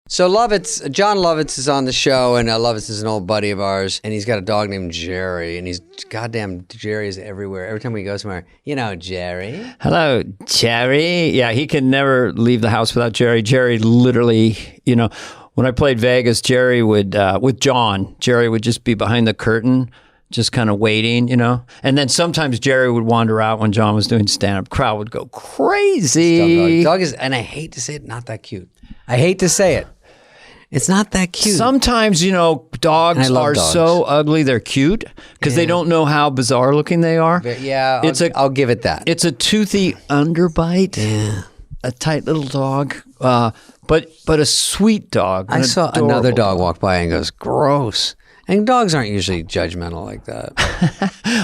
So Jon Lovitz is on the show, and Lovitz is an old buddy of ours, and he's got a dog named Jerry, and Jerry is everywhere. Every time we go somewhere, Jerry. Hello, Jerry. Yeah, he can never leave the house without Jerry. Jerry literally, when I played Vegas, Jerry would, with John, Jerry would just be behind the curtain, just kind of waiting, And then sometimes Jerry would wander out when John was doing stand-up. Crowd would go crazy. Dog is, and I hate to say it, not that cute. I hate to say it. It's not that cute. Sometimes, dogs are so ugly they're cute because they don't know how bizarre looking they are. Yeah, I'll give it that. It's a toothy underbite. Yeah. A tight little dog, but a sweet dog. I saw another dog walk by and goes, gross. And dogs aren't usually judgmental like that.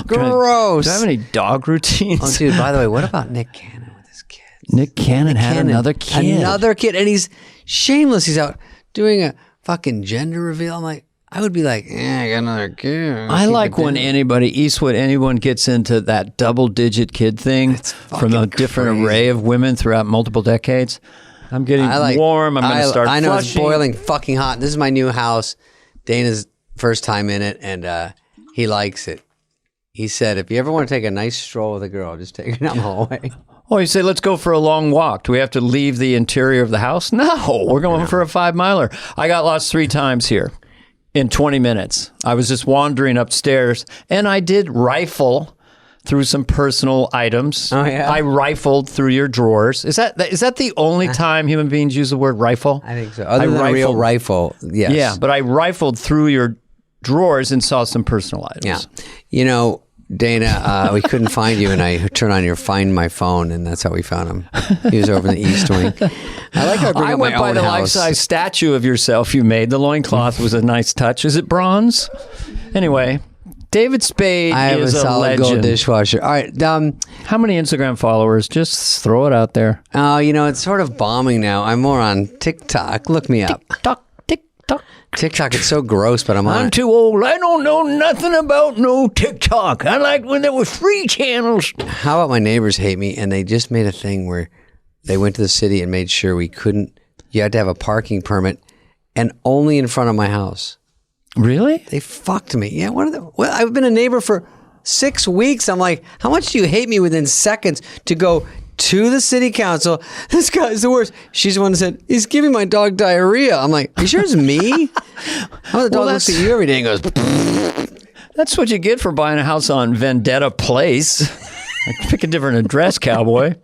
Gross. Do I have any dog routines? Oh, dude, by the way, what about Nick Cannon with his kids? Nick Cannon had another kid. Another kid, and he's shameless. He's out doing a fucking gender reveal. I'm like, I would be like, I got another kid. I like when anyone gets into that double-digit kid thing from a different array of women throughout multiple decades. I'm getting warm. I'm going to start I know flushing. It's boiling fucking hot. This is my new house. Dana's first time in it, and he likes it. He said, if you ever want to take a nice stroll with a girl, just take her down the hallway. Oh, you say, let's go for a long walk. Do we have to leave the interior of the house? No, we're going for a 5-miler. I got lost 3 times here in 20 minutes. I was just wandering upstairs, and I did rifle through some personal items. Oh, yeah? I rifled through your drawers. Is that the only time human beings use the word rifle? I think so. Other than a real rifle, yes. Yeah, but I rifled through your drawers and saw some personal items. Yeah. Dana, we couldn't find you, and I turned on your Find My Phone, and that's how we found him. He was over in the East Wing. I like how I went by the life-size statue of yourself you made. The loincloth was a nice touch. Is it bronze? Anyway, David Spade is a solid legend. gold dishwasher. All right. How many Instagram followers? Just throw it out there. It's sort of bombing now. I'm more on TikTok. Look me up. TikTok. TikTok, it's so gross, but I'm too old. I don't know nothing about no TikTok. I like when there was free channels. How about my neighbors hate me, and they just made a thing where they went to the city and made sure you had to have a parking permit, and only in front of my house. Really? They fucked me. Yeah, I've been a neighbor for 6 weeks. I'm like, how much do you hate me within seconds to go to the city council? This guy's the worst. She's the one that said, he's giving my dog diarrhea. I'm like, are you sure it's me? How about the dog looks at you every day and goes, that's what you get for buying a house on Vendetta Place. Pick a different address, cowboy.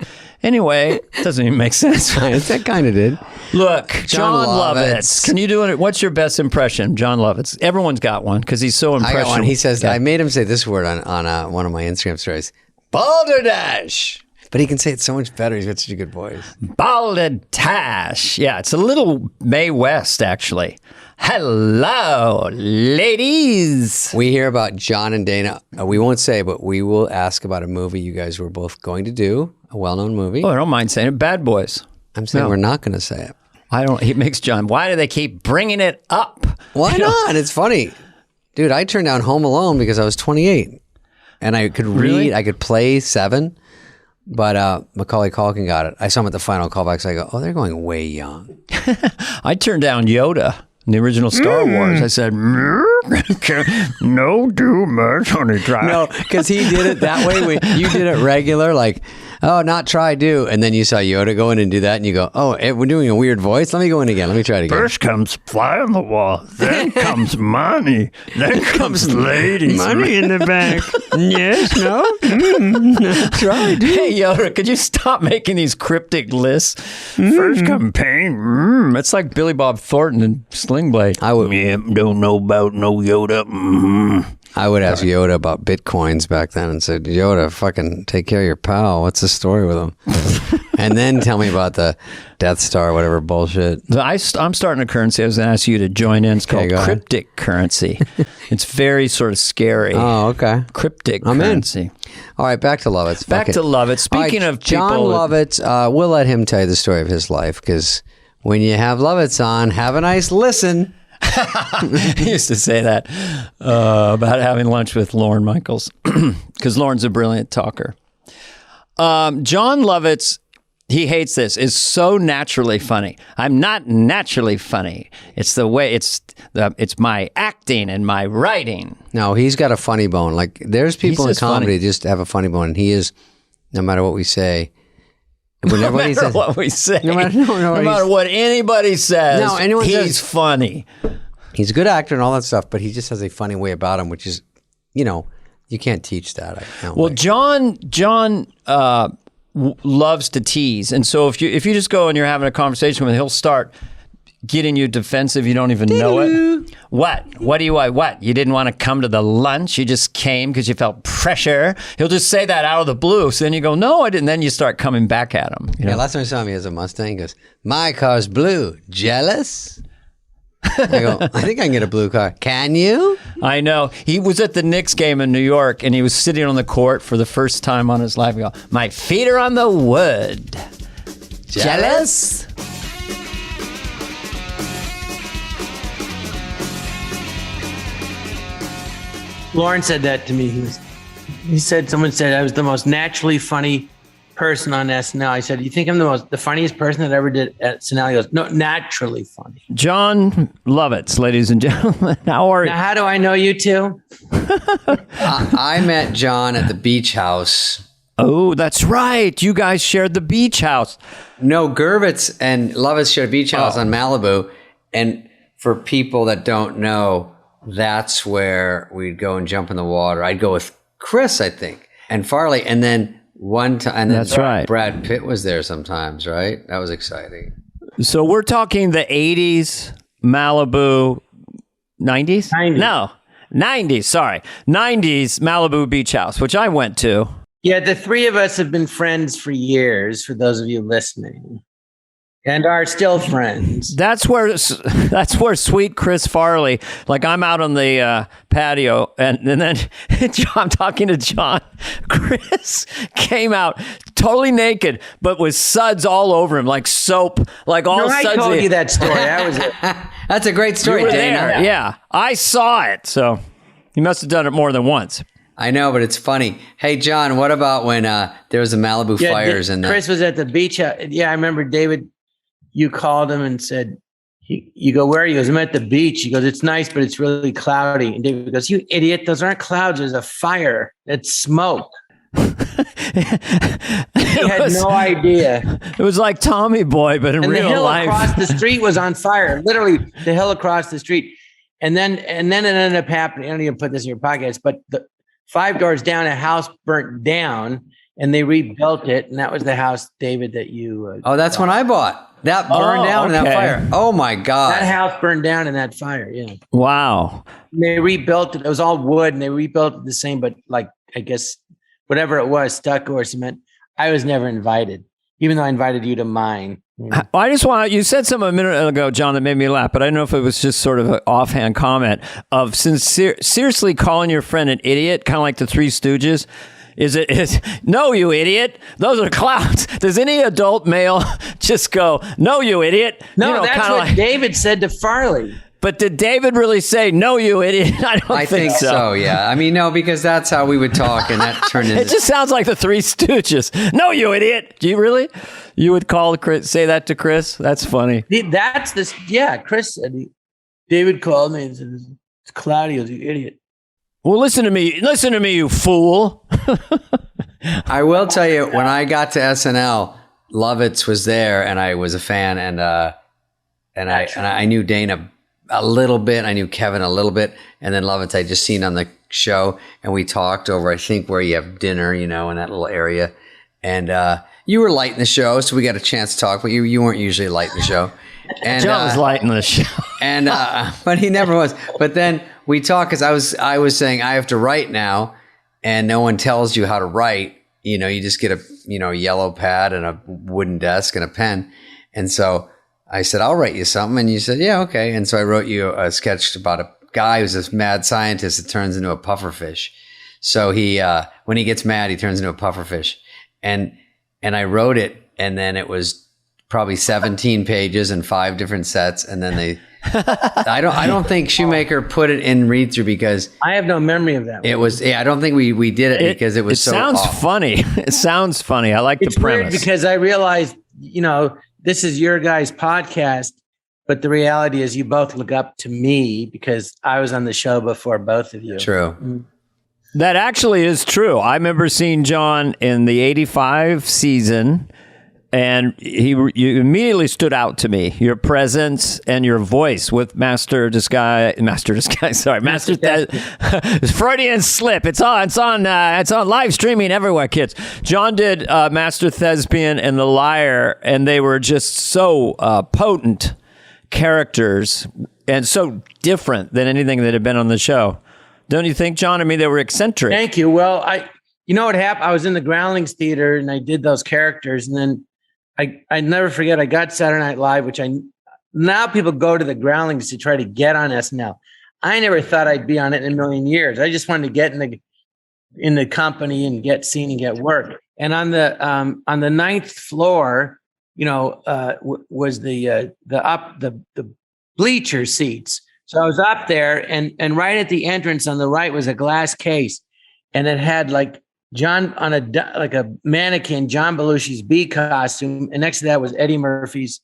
Anyway, it doesn't even make sense. That kind of did. Look, Jon Lovitz. Can you do it? What's your best impression, Jon Lovitz? Everyone's got one because he's so impressive. I got one. He says, I made him say this word on one of my Instagram stories. Balderdash. But he can say it so much better. He's got such a good voice. Balderdash. Yeah, it's a little Mae West, actually. Hello, ladies. We hear about John and Dana. We won't say, but we will ask about a movie you guys were both going to do, a well-known movie. Oh, I don't mind saying it. Bad Boys. I'm saying we're not going to say it. He makes John. Why do they keep bringing it up? Why not? It's funny. Dude, I turned down Home Alone because I was 28. And I could read, Really? I could play 7. But Macaulay Culkin got it. I saw him at the final callbacks. I go, oh, they're going way young. I turned down Yoda in the original Star Wars. I said, no too much on the drive. No, because he did it that way. You did it regular, like, oh, not try, do. And then you saw Yoda go in and do that, and you go, oh, we're doing a weird voice. Let me go in again. Let me try it again. First comes fly on the wall. Then comes money. Then comes ladies. Money in the bank. Yes, no? Try, do. Hey, Yoda, could you stop making these cryptic lists? First come pain. It's like Billy Bob Thornton and Sling Blade. I would, don't know about no Yoda. I would ask Yoda about Bitcoins back then and said, Yoda, fucking take care of your pal. What's the story with him? And then tell me about the Death Star, whatever bullshit. I'm starting a currency. I was going to ask you to join in. It's called cryptic currency. It's very sort of scary. Oh, okay. Cryptic I'm currency. In. All right, back to Lovitz. Back to Lovitz. Speaking of Jon people, Lovitz, we'll let him tell you the story of his life, because when you have Lovitz on, have a nice listen. He used to say that about having lunch with Lorne Michaels, because Lorne's a brilliant talker. Jon Lovitz he hates this, is so naturally funny. I'm not naturally funny. It's the way, it's my acting and my writing. No, he's got a funny bone. Like, there's people in just comedy funny. that just have a funny bone, and he is, no matter what we say. No matter what we say. No matter what anybody says, No, anyone he's says- funny. He's a good actor and all that stuff, but he just has a funny way about him, which is, you can't teach that. Well, John loves to tease, and so if you just go and you're having a conversation with him, he'll start getting you defensive. You don't even know it. What do you want? What? You didn't want to come to the lunch? You just came because you felt pressure? He'll just say that out of the blue. So then you go, no, I didn't. Then you start coming back at him. Yeah, last time I saw him, he has a Mustang. He goes, my car's blue. Jealous? I go, I think I can get a blue car. Can you? I know. He was at the Knicks game in New York, and he was sitting on the court for the first time on his life. He goes, my feet are on the wood. Jealous? Lauren said that to me. Someone said I was the most naturally funny person on SNL. I said, you think I'm the funniest person that ever did SNL? He goes, no, naturally funny. Jon Lovitz, ladies and gentlemen. How are you? Now, how do I know you two? I met John at the beach house. Oh, that's right. You guys shared the beach house. No, Gervitz and Lovitz shared a beach house on Malibu. And for people that don't know, that's where we'd go and jump in the water. I'd go with Chris, I think, and Farley. And then one time, and then that's right. Brad Pitt was there sometimes, right? That was exciting. So we're talking the 80s, Malibu, 90s? 90s. No, 90s, sorry. 90s Malibu Beach House, which I went to. Yeah, the three of us have been friends for years, for those of you listening, and are still friends. That's where sweet Chris Farley, like I'm out on the patio, and then I'm talking to John. Chris came out totally naked, but with suds all over him, like soap, like all I sudsy. told you that story. That was it. That's a great story, You were Dana. there. Yeah, I saw it. So he must have done it more than once. I know, but it's funny. Hey, John, what about when there was the Malibu fires? And Chris was at the beach. Yeah, I remember, David, you called him and said, you go, where are you? He goes, I'm at the beach. He goes, it's nice, but it's really cloudy. And David goes, you idiot. Those aren't clouds. There's a fire. It's smoke. He had no idea. It was like Tommy Boy, but in And the real hill life. across the street was on fire. Literally, the hill across the street. And then it ended up happening. I don't even put this in your podcast, but the 5 doors down, a house burnt down, and they rebuilt it. And that was the house, David, that you. oh, that's when I bought. That burned down in that okay. fire. Oh my God. That house burned down in that fire. Yeah. Wow. And they rebuilt it. It was all wood, and they rebuilt it the same, but like, I guess, whatever it was, stucco or cement. I was never invited, even though I invited you to mine. I just want you said something a minute ago, John, that made me laugh, but I don't know if it was just sort of an offhand comment of seriously calling your friend an idiot, kind of like the Three Stooges. Is no, you idiot? Those are clouds. Does any adult male just go, no, you idiot? No, that's what like, David said to Farley. But did David really say, no, you idiot? I think so, yeah. I mean, no, because that's how we would talk, and that turned into... It just sounds like the Three Stooges. No, you idiot. Do you really? You would call Chris, say that to Chris? That's funny. That's this. Yeah, Chris said, David called me and said, it's cloudy. He goes, you idiot. Well, listen to me, you fool. I will tell you, when I got to SNL, Lovitz was there, and I was a fan, and I knew Dana a little bit. I knew Kevin a little bit, and then Lovitz I just seen on the show, and we talked over, I think, where you have dinner, in that little area, and you were lighting the show, so we got a chance to talk, but you weren't usually lighting the show. And John was lighting the show. and but he never was. But then we talked, because I was saying I have to write now, and no one tells you how to write. You just get a yellow pad and a wooden desk and a pen. And so I said, I'll write you something. And you said, yeah, okay. And so I wrote you a sketch about a guy who's this mad scientist that turns into a pufferfish. So he when he gets mad, he turns into a pufferfish. And I wrote it, and then it was probably 17 pages and 5 different sets, and then they. I don't think Shoemaker put it in read through because I have no memory of that. It was. Yeah, I don't think we did it because it was. It sounds awful. funny. It sounds funny. I like the premise. It's weird because I realized, this is your guys' podcast, but the reality is you both look up to me because I was on the show before both of you. True. Mm-hmm. That actually is true. I remember seeing Jon in the 85 season, and you immediately stood out to me. Your presence and your voice with Master Disguise. Freudian slip. It's on live streaming everywhere, kids. Jon did Master Thespian and The Liar, and they were just so potent characters and so different than anything that had been on the show. Don't you think, Jon? I mean, they were eccentric. Thank you. Well, you know what happened? I was in the Groundlings Theater and I did those characters, and then I never forget, I got Saturday Night Live, now people go to the Groundlings to try to get on SNL. I never thought I'd be on it in a million years. I just wanted to get in the company and get seen and get work. And on the 9th floor, was the bleacher seats. So I was up there, and right at the entrance on the right was a glass case, and it had like John on a mannequin, John Belushi's Bee costume, and next to that was Eddie Murphy's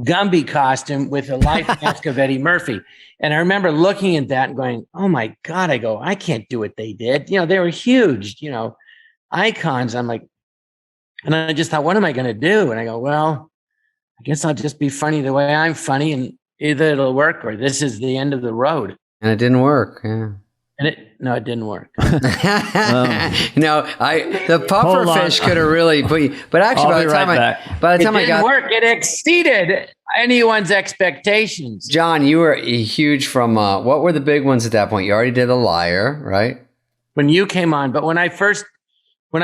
Gumby costume with a life mask of Eddie Murphy. And I remember looking at that and going, "Oh my God!" I go, "I can't do what they did." They were huge, icons. I'm like, and I just thought, what am I going to do? And I go, well, I guess I'll just be funny the way I'm funny, and either it'll work or this is the end of the road. And it didn't work. Yeah. And it didn't work. The puffer fish could have really put you, but actually by the time I got work, it exceeded anyone's expectations. Jon, you were huge from, what were the big ones at that point? You already did The Liar, right? When you came on, but when I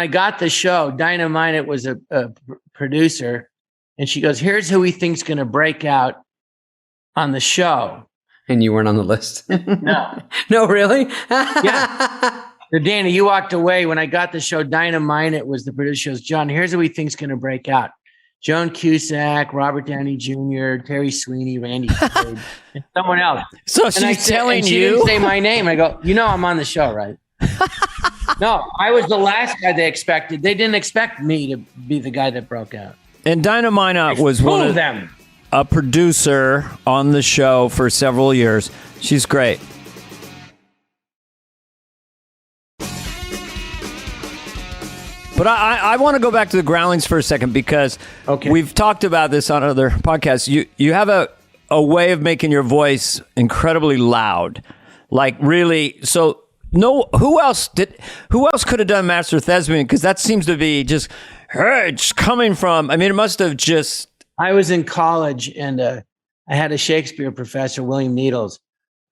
got the show, Dynamite, it was a producer, and she goes, "Here's who we think's going to break out on the show." And you weren't on the list? No. No, really? Yeah. So Danny, you walked away. When I got the show Dynamite, it was the producer goes, "Jon, here's who we think's going to break out. Joan Cusack, Robert Downey Jr., Terry Sweeney, Randy Spade, and someone else." So she's telling she you? didn't say my name. I go, I'm on the show, right? No, I was the last guy they expected. They didn't expect me to be the guy that broke out. And Dynamite was one of them. A producer on the show for several years. She's great. But I want to go back to the Groundlings for a second because we've talked about this on other podcasts. You have a way of making your voice incredibly loud, like really. So who else could have done Master Thespian? Because that seems to be just coming from. I mean, it must have just. I was in college and I had a Shakespeare professor, William Needles,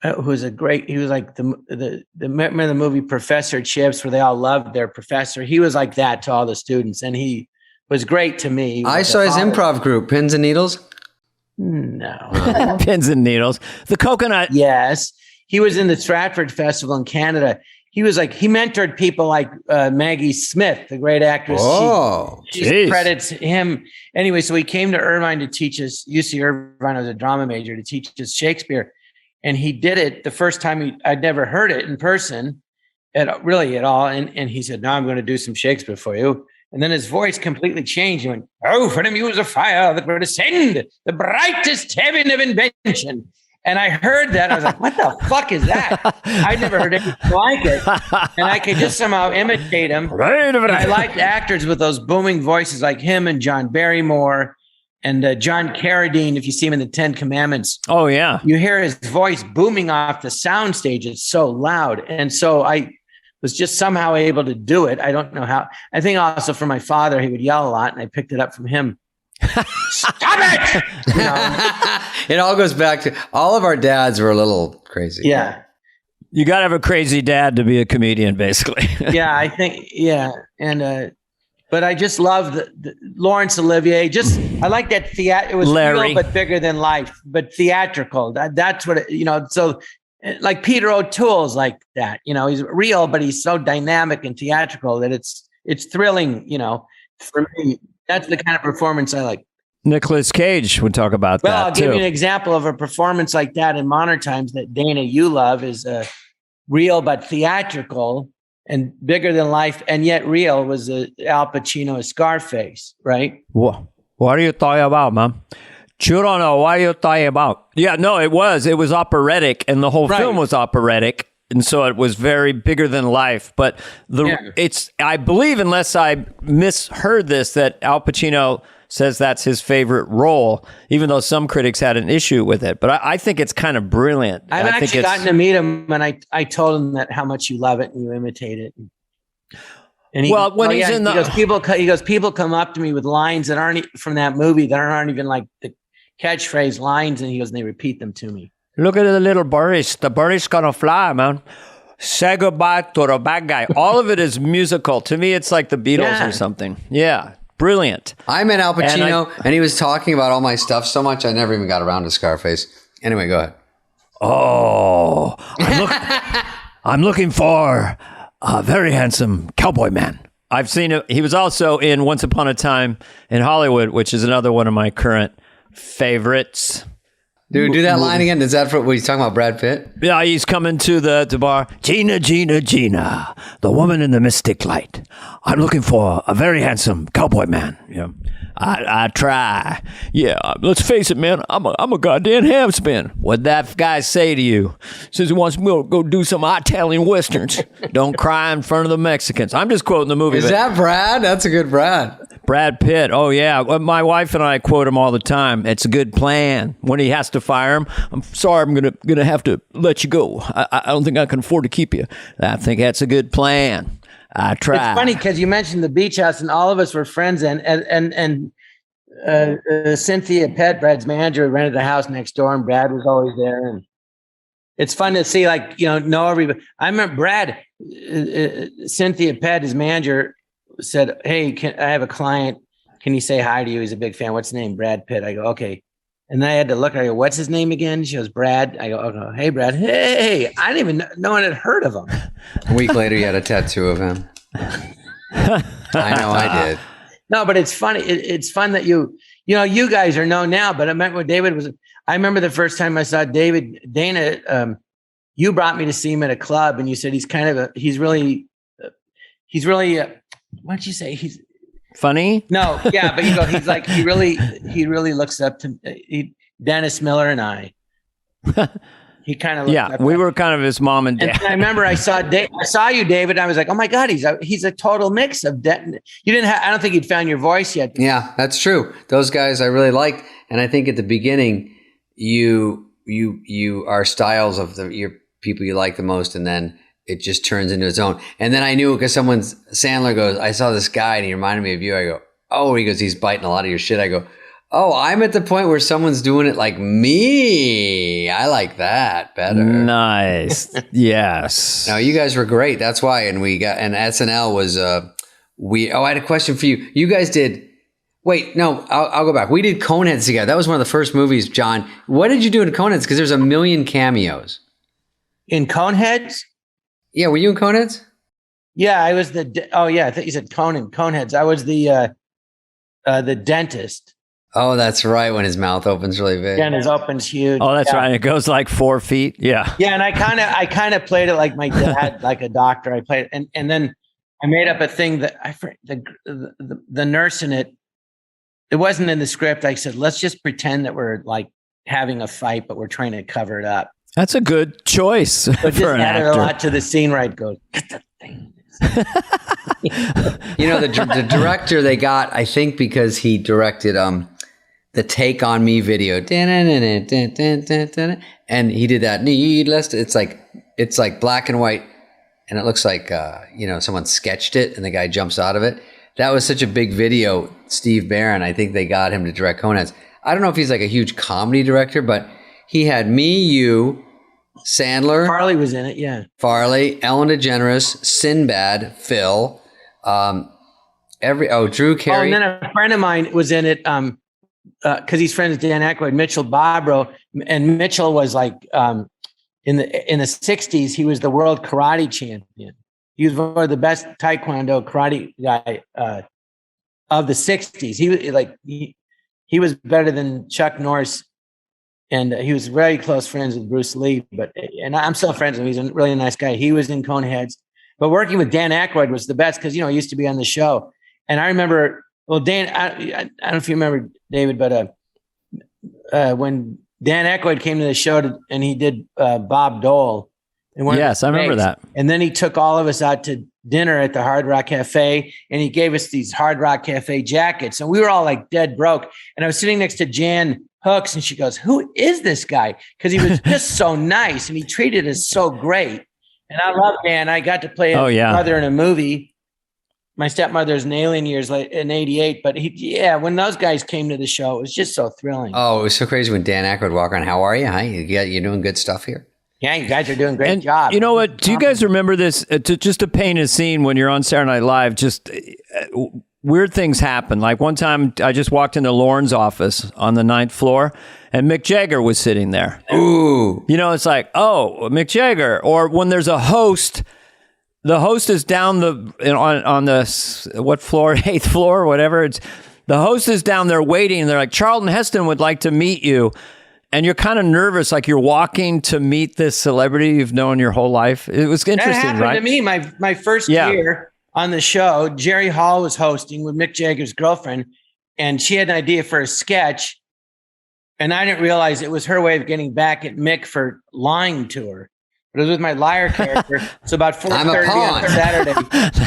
who was he was like remember the movie Professor Chips where they all loved their professor? He was like that to all the students, and he was great to me. I saw his improv group, Pins and Needles. No. Pins and Needles. The Coconut. Yes. He was in the Stratford Festival in Canada. He was like, he mentored people like Maggie Smith, the great actress. Oh, she credits him. Anyway, so he came to Irvine to teach us, UC Irvine, I was a drama major, to teach us Shakespeare. And he did it the first time I'd never heard it in person at all. And he said, "Now I'm going to do some Shakespeare for you." And then his voice completely changed. He went, "Oh, for the muse of fire that will ascend the brightest heaven of invention." And I heard that. I was like, what the fuck is that? I'd never heard anything like it. And I could just somehow imitate him. And I liked actors with those booming voices like him and John Barrymore and John Carradine, if you see him in the 10 Commandments. Oh, yeah. You hear his voice booming off the soundstage. It's so loud. And so I was just somehow able to do it. I don't know how. I think also from my father, he would yell a lot, and I picked it up from him. Stop it! It all goes back to all of our dads were a little crazy. Yeah. You got to have a crazy dad to be a comedian, basically. Yeah, I think, yeah. And, but I just love the Laurence Olivier. I like that it was Larry. Real, but bigger than life, but theatrical. That's what, so like Peter O'Toole's like that, he's real, but he's so dynamic and theatrical that it's thrilling, for me. That's the kind of performance I like. Nicolas Cage would talk about Well, that I'll give too. you an example of a performance like that in modern times that Dana, you love, is real but theatrical and bigger than life, and yet real, was Al Pacino Scarface, right? What are you talking about, man? You don't know what you're talking about. Yeah, no, it was operatic, and the whole film was operatic, and so it was very bigger than life. But I believe, unless I misheard this, that Al Pacino says that's his favorite role, even though some critics had an issue with it. But I think it's kind of brilliant. I've actually gotten to meet him, and I told him that how much you love it and you imitate it. And he goes, people come up to me with lines that aren't from that movie, that aren't even like the catchphrase lines, and he goes, and they repeat them to me. Look at the little Boris. The Boris gonna fly, man. Say goodbye to the bad guy. All of it is musical. To me, it's like the Beatles or something. Yeah. Brilliant. I met Al Pacino, and he was talking about all my stuff so much, I never even got around to Scarface. Anyway, go ahead. Oh, I'm looking for a very handsome cowboy man. I've seen it. He was also in Once Upon a Time in Hollywood, which is another one of my current favorites. Dude, do that line again. Is that what he's talking about, Brad Pitt? Yeah, he's coming to the bar. Gina, Gina, Gina, the woman in the mystic light. I'm looking for a very handsome cowboy man. Yeah, I try. Yeah, let's face it, man. I'm a goddamn ham spin. What'd that guy say to you? Says he wants me to go do some Italian westerns. Don't cry in front of the Mexicans. I'm just quoting the movie. Is that Brad? That's a good Brad. Brad Pitt. Oh, yeah. Well, my wife and I quote him all the time. It's a good plan. When he has to fire him, I'm sorry, I'm gonna have to let you go. I don't think I can afford to keep you. I think that's a good plan. I try. It's funny because you mentioned the beach house, and all of us were friends, and Cynthia Pett, Brad's manager, rented the house next door, and Brad was always there. And it's fun to see, like, know everybody. I remember Brad, Cynthia Pett, his manager, said, "Hey, I have a client. Can he say hi to you? He's a big fan. What's his name? Brad Pitt." I go, "Okay." And then I had to look at her. I go, "What's his name again?" She goes, "Brad." I go, "Okay. Hey, Brad." Hey, I didn't even know. No one had heard of him. A week later, you had a tattoo of him. I know I did. No, but it's funny. It's fun that you guys are known now. But I remember when David was. I remember the first time I saw Dana. You brought me to see him at a club, and you said he's really. What'd you say? He's funny. No, yeah, but you go. He's like he really looks up to Dennis Miller and I. He kind of we were kind of his mom and dad. And I remember I saw you, David. And I was like, oh my God, he's a total mix of. You didn't have. I don't think you'd found your voice yet. Yeah, that's true. Those guys I really liked, and I think at the beginning, you are styles of your people you like the most, and then it just turns into its own. And then I knew because Sandler goes, I saw this guy and he reminded me of you. I go, oh, he goes, he's biting a lot of your shit. I go, oh, I'm at the point where someone's doing it like me. I like that better. Nice. Yes. No, you guys were great. That's why. And SNL was, I had a question for you. You guys did, I'll go back. We did Coneheads together. That was one of the first movies, John. What did you do in Coneheads? Because there's a million cameos. In Coneheads? Yeah, were you in Coneheads? Yeah, I was I thought you said Coneheads. I was the dentist. Oh, that's right. When his mouth opens really big. Yeah, and his opens huge. Oh, that's right. It goes like 4 feet. Yeah. Yeah, and I kind of played it like my dad, like a doctor. I played it, and then I made up a thing that the nurse in it. It wasn't in the script. I said, let's just pretend that we're like having a fight, but we're trying to cover it up. That's a good choice so for just an added actor. a lot to the scene where I'd go, get the thing. The director they got, I think, because he directed the Take on Me video, and he did that needless. It's like black and white, and it looks like someone sketched it, and the guy jumps out of it. That was such a big video. Steve Barron, I think they got him to direct Coneheads. I don't know if he's like a huge comedy director, but he had me, you, Sandler. Farley was in it, yeah. Farley, Ellen DeGeneres, Sinbad, Phil, Drew Carey. Oh, and then a friend of mine was in it because he's friends with Dan Aykroyd, Mitchell Bobrow. And Mitchell was like, in the 60s, he was the world karate champion. He was one of the best Taekwondo karate guy of the 60s. he was better than Chuck Norris, and he was very close friends with Bruce Lee. And I'm still friends with him. He's a really nice guy. He was in Coneheads, but working with Dan Aykroyd was the best because he used to be on the show. And I remember, Dan, I don't know if you remember, David, but when Dan Aykroyd came to the show and he did Bob Dole. Yes, I remember that. And then he took all of us out to dinner at the Hard Rock Cafe, and he gave us these Hard Rock Cafe jackets, and we were all like dead broke. And I was sitting next to Jan Hooks, and she goes, "Who is this guy?" Because he was just so nice, and he treated us so great. And I love Dan. I got to play his mother in a movie. My stepmother's an alien years late in '88, but when those guys came to the show, it was just so thrilling. Oh, it was so crazy when Dan Aykroyd walked around. How are you? Hi, you're doing good stuff here. Yeah, you guys are doing a great job. You know what? Do you guys remember this? Just to paint a scene when you're on Saturday Night Live, just weird things happen. Like one time I just walked into Lorne's office on the 9th floor and Mick Jagger was sitting there. Ooh. It's like, oh, Mick Jagger. Or when there's a host, the host is down on the, what floor? 8th floor, whatever. The host is down there waiting. And they're like, Charlton Heston would like to meet you. And you're kind of nervous, like you're walking to meet this celebrity you've known your whole life. It was interesting, that happened right? To me, my first year on the show, Jerry Hall was hosting with Mick Jagger's girlfriend, and she had an idea for a sketch, and I didn't realize it was her way of getting back at Mick for lying to her. But it was with my liar character. So about 4:30 on Saturday,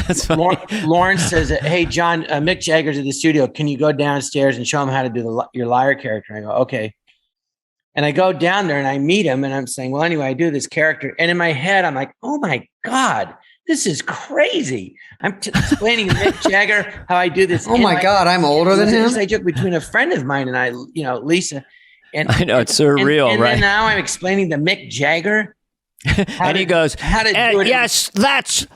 That's funny. Lawrence says, "Hey, John, Mick Jagger's at the studio. Can you go downstairs and show him how to do your liar character?" And I go, "Okay." And I go down there and I meet him and I'm saying, well, anyway, I do this character. And in my head, I'm like, oh my God, this is crazy. I'm explaining to Mick Jagger how I do this. Oh my God, I'm older than him. I joke between a friend of mine and I, Lisa. And I know, it's surreal, and right? then now I'm explaining to Mick Jagger. He goes, how to do it. Yes, that's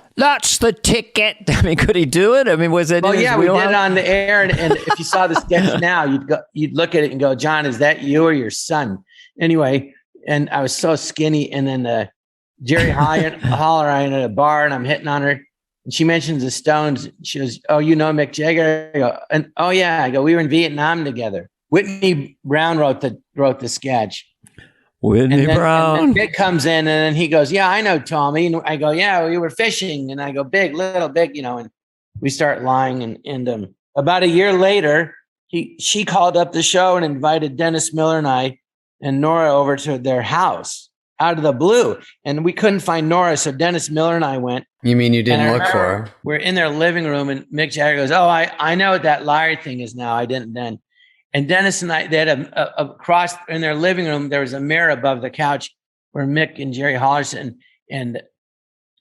the ticket. I mean, could he do it? I mean, was it? Oh in his yeah, we wheelhouse? did it on the air. And if you saw the sketch now, you'd look at it and go, John, is that you or your son? Anyway, and I was so skinny. And then Jerry Holler, I'm at a bar and I'm hitting on her. And she mentions the Stones. She goes, oh, you know Mick Jagger? I go, and oh yeah. I go, we were in Vietnam together. Whitney Brown wrote the sketch. Whitney Brown. And then Big comes in and then he goes, yeah, I know Tommy. And I go, yeah, we were fishing. And I go, big, little, big, and we start lying. And about a year later, she called up the show and invited Dennis Miller and I and Nora over to their house out of the blue. And we couldn't find Nora. So Dennis Miller and I went. You mean you didn't look for her? We're in their living room and Mick Jagger goes, oh, I know what that liar thing is now. I didn't then. And Dennis and I, they had a cross in their living room. There was a mirror above the couch where Mick and Jerry Hollerson and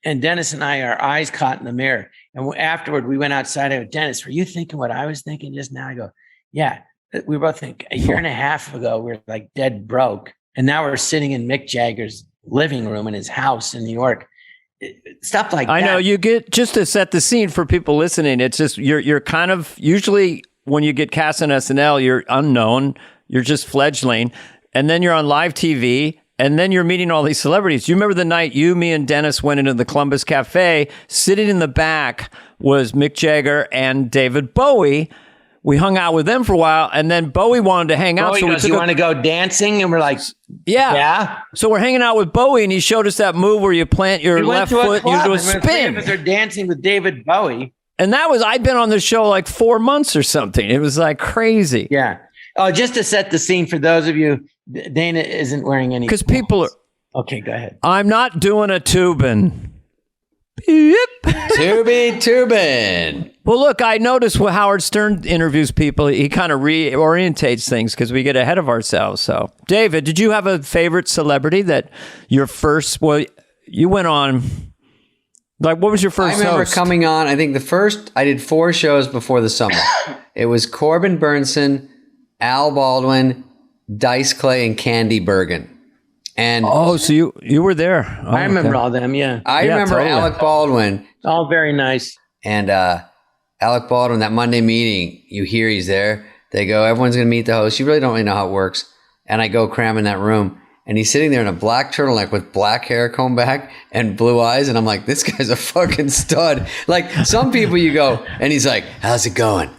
Dennis and I, our eyes caught in the mirror. And afterward, we went outside. I go, Dennis, were you thinking what I was thinking just now? I go, yeah. We both think a year and a half ago, we were like dead broke. And now we're sitting in Mick Jagger's living room in his house in New York. Stuff like that. I know, you get, just to set the scene for people listening, it's just, you're kind of, usually when you get cast on SNL, you're unknown, you're just fledgling, and then you're on live TV, and then you're meeting all these celebrities. You remember the night me and Dennis went into the Columbus Cafe, sitting in the back was Mick Jagger and David Bowie. We hung out with them for a while, and then Bowie wanted to hang out. Bowie goes, you want to go dancing? And we're like, yeah. So we're hanging out with Bowie, and he showed us that move where you plant your left foot and you do a spin. They're dancing with David Bowie. And I'd been on the show like 4 months or something. It was like crazy. Yeah. Oh, just to set the scene for those of you, Dana isn't wearing any. Because people are. Okay, go ahead. I'm not doing a tubin. Yep. Tubin. Well, look, I noticed when Howard Stern interviews people, he kind of reorientates things because we get ahead of ourselves. So, David, did you have a favorite celebrity that your first, you went on, like, what was your first I remember host? coming on, I think I did 4 shows before the summer. It was Corbin Burnson, Al Baldwin, Dice Clay, and Candy Bergen. And so you were there. Oh, I remember all them, yeah. I remember totally. Alec Baldwin. All very nice. And Alec Baldwin, that Monday meeting, you hear he's there. They go, everyone's going to meet the host. You really don't really know how it works. And I go cram in that room. And he's sitting there in a black turtleneck with black hair combed back and blue eyes. And I'm like, this guy's a fucking stud. Like some people you go, and he's like, how's it going?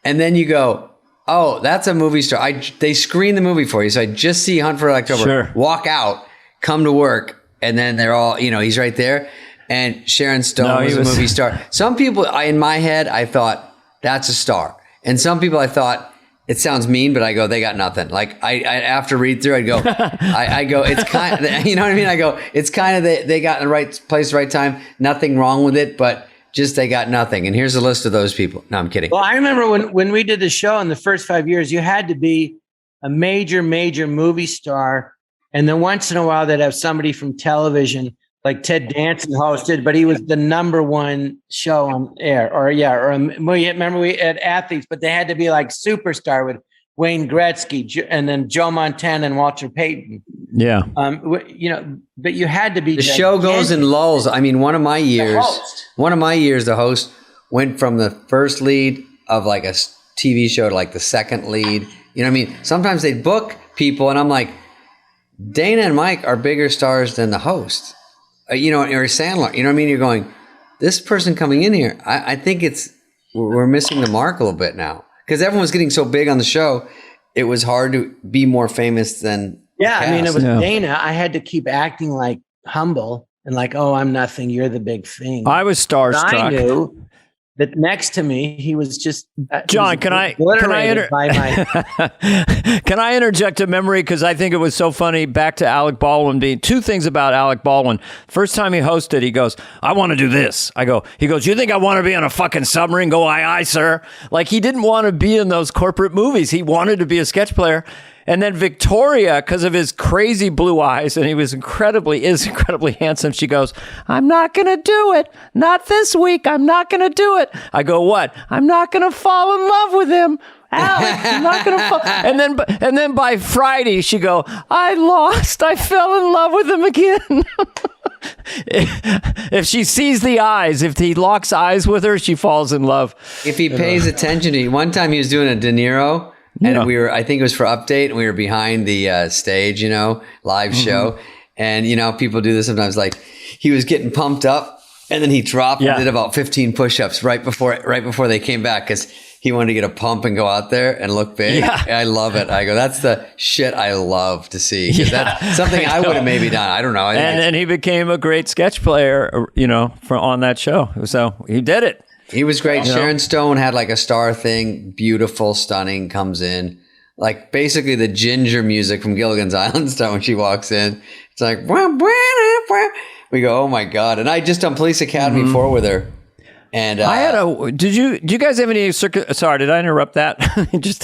And then you go, Oh, that's a movie star. They screen the movie for you. So I just see Hunt for October, Sure. walk out, come to work, and then they're all, he's right there. And Sharon Stone was a movie star. Some people, in my head, I thought, that's a star. And some people I thought, it sounds mean, but I go, they got nothing. Like I after read through, I'd go, I go, it's kind of, you know what I mean? I go, it's kind of, they got in the right place, right time. Nothing wrong with it, but just they got nothing. And here's a list of those people. No, I'm kidding. Well, I remember when we did the show in the first 5 years, you had to be a major movie star. And then once in a while, they'd have somebody from television, like Ted Danson hosted, but he was the number one show on air. Remember we had athletes, but they had to be like superstar with Wayne Gretzky and then Joe Montana and Walter Payton. Yeah. But you had to be. The show goes in lulls. I mean, one of my years, the host went from the first lead of like a TV show to like the second lead. You know what I mean? Sometimes they'd book people and I'm like, Dana and Mike are bigger stars than the host, or Sandler. You know what I mean? You're going, this person coming in here, I think we're missing the mark a little bit now. Because everyone was getting so big on the show, it was hard to be more famous than it was Dana. I had to keep acting like humble and like, oh, I'm nothing. You're the big thing. I was starstruck. I knew that next to me, he was just John. Can I interject a memory because I think it was so funny. Back to Alec Baldwin being two things about Alec Baldwin. First time he hosted, he goes, "I want to do this." He goes, "You think I want to be on a fucking submarine?" Go, "Aye, sir." Like he didn't want to be in those corporate movies. He wanted to be a sketch player. And then Victoria, because of his crazy blue eyes, and he was incredibly handsome, she goes, "I'm not going to do it. Not this week. I'm not going to do it." I go, "What?" "I'm not going to fall in love with him. Alex, I'm not going to fall." And then by Friday, she go, "I lost. I fell in love with him again." If she sees the eyes, if he locks eyes with her, she falls in love. If he pays attention to you. One time he was doing a De Niro. And I think it was for Update, and we were behind the stage, live show. And, people do this sometimes, like he was getting pumped up and then he dropped and did about 15 push-ups right before they came back because he wanted to get a pump and go out there and look big. Yeah. I love it. I go, that's the shit I love to see. That's something I would have maybe done. I don't know. And he became a great sketch player, on that show. So he did it. He was great. Sharon Stone had like a star thing, beautiful, stunning, comes in. Like basically the ginger music from Gilligan's Island stuff when she walks in. It's like, we go, oh my God. And I just done Police Academy 4 with her. And did you guys have any sorry, did I interrupt that?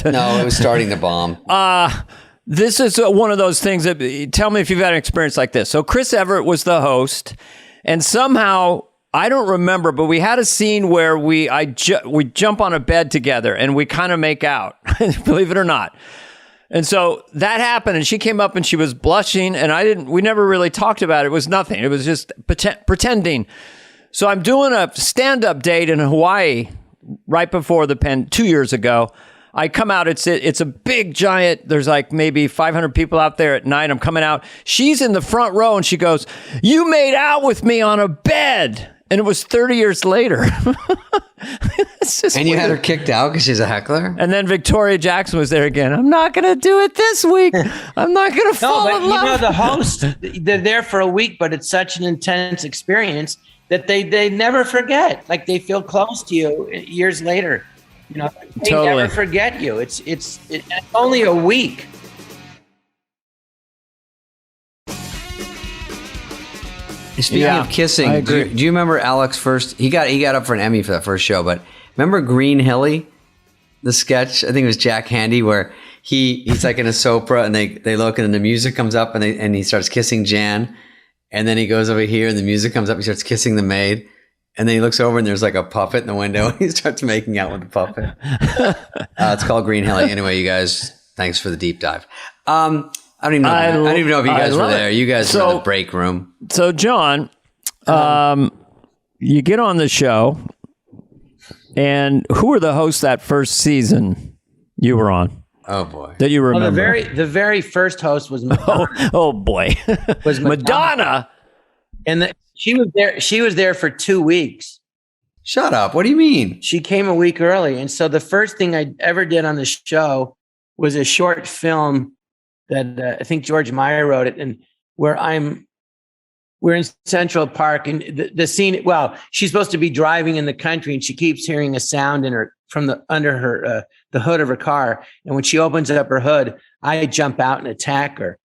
No, it was starting the bomb. This is one of those things that, tell me if you've had an experience like this. So Chris Everett was the host and somehow, I don't remember, but we had a scene where we jump on a bed together and we kind of make out, believe it or not. And so that happened and she came up and she was blushing and we never really talked about it. It was nothing. It was just pretending. So I'm doing a stand-up date in Hawaii right before 2 years ago. I come out, it's a big giant, there's like maybe 500 people out there at night. I'm coming out. She's in the front row and she goes, "You made out with me on a bed." And it was 30 years later. It's just and you had her kicked out because she's a heckler? And then Victoria Jackson was there again. "I'm not going to do it this week. I'm not going to fall in love." The hosts, they're there for a week, but it's such an intense experience that they never forget. Like they feel close to you years later. They never forget you. It's only a week. Speaking of kissing, do you remember Alex first? He got up for an Emmy for that first show, but remember Green Hilly, the sketch? I think it was Jack Handy where he's like in a Sopra and they look and then the music comes up and he starts kissing Jan, and then he goes over here and the music comes up. He starts kissing the maid, and then he looks over and there's like a puppet in the window and he starts making out with the puppet. It's called Green Hilly. Anyway, you guys, thanks for the deep dive. I don't even know if you guys were there. You guys were in the break room. So, John, you get on the show, and who were the hosts that first season you were on? Oh boy, that you remember? Well, the very first host was Madonna. Oh boy, was Madonna, and she was there. She was there for 2 weeks. Shut up. What do you mean? She came a week early. And so the first thing I ever did on the show was a short film that I think George Meyer wrote it, and where we're in Central Park, and the scene, well, she's supposed to be driving in the country, and she keeps hearing a sound in her from under her the hood of her car. And when she opens up her hood, I jump out and attack her.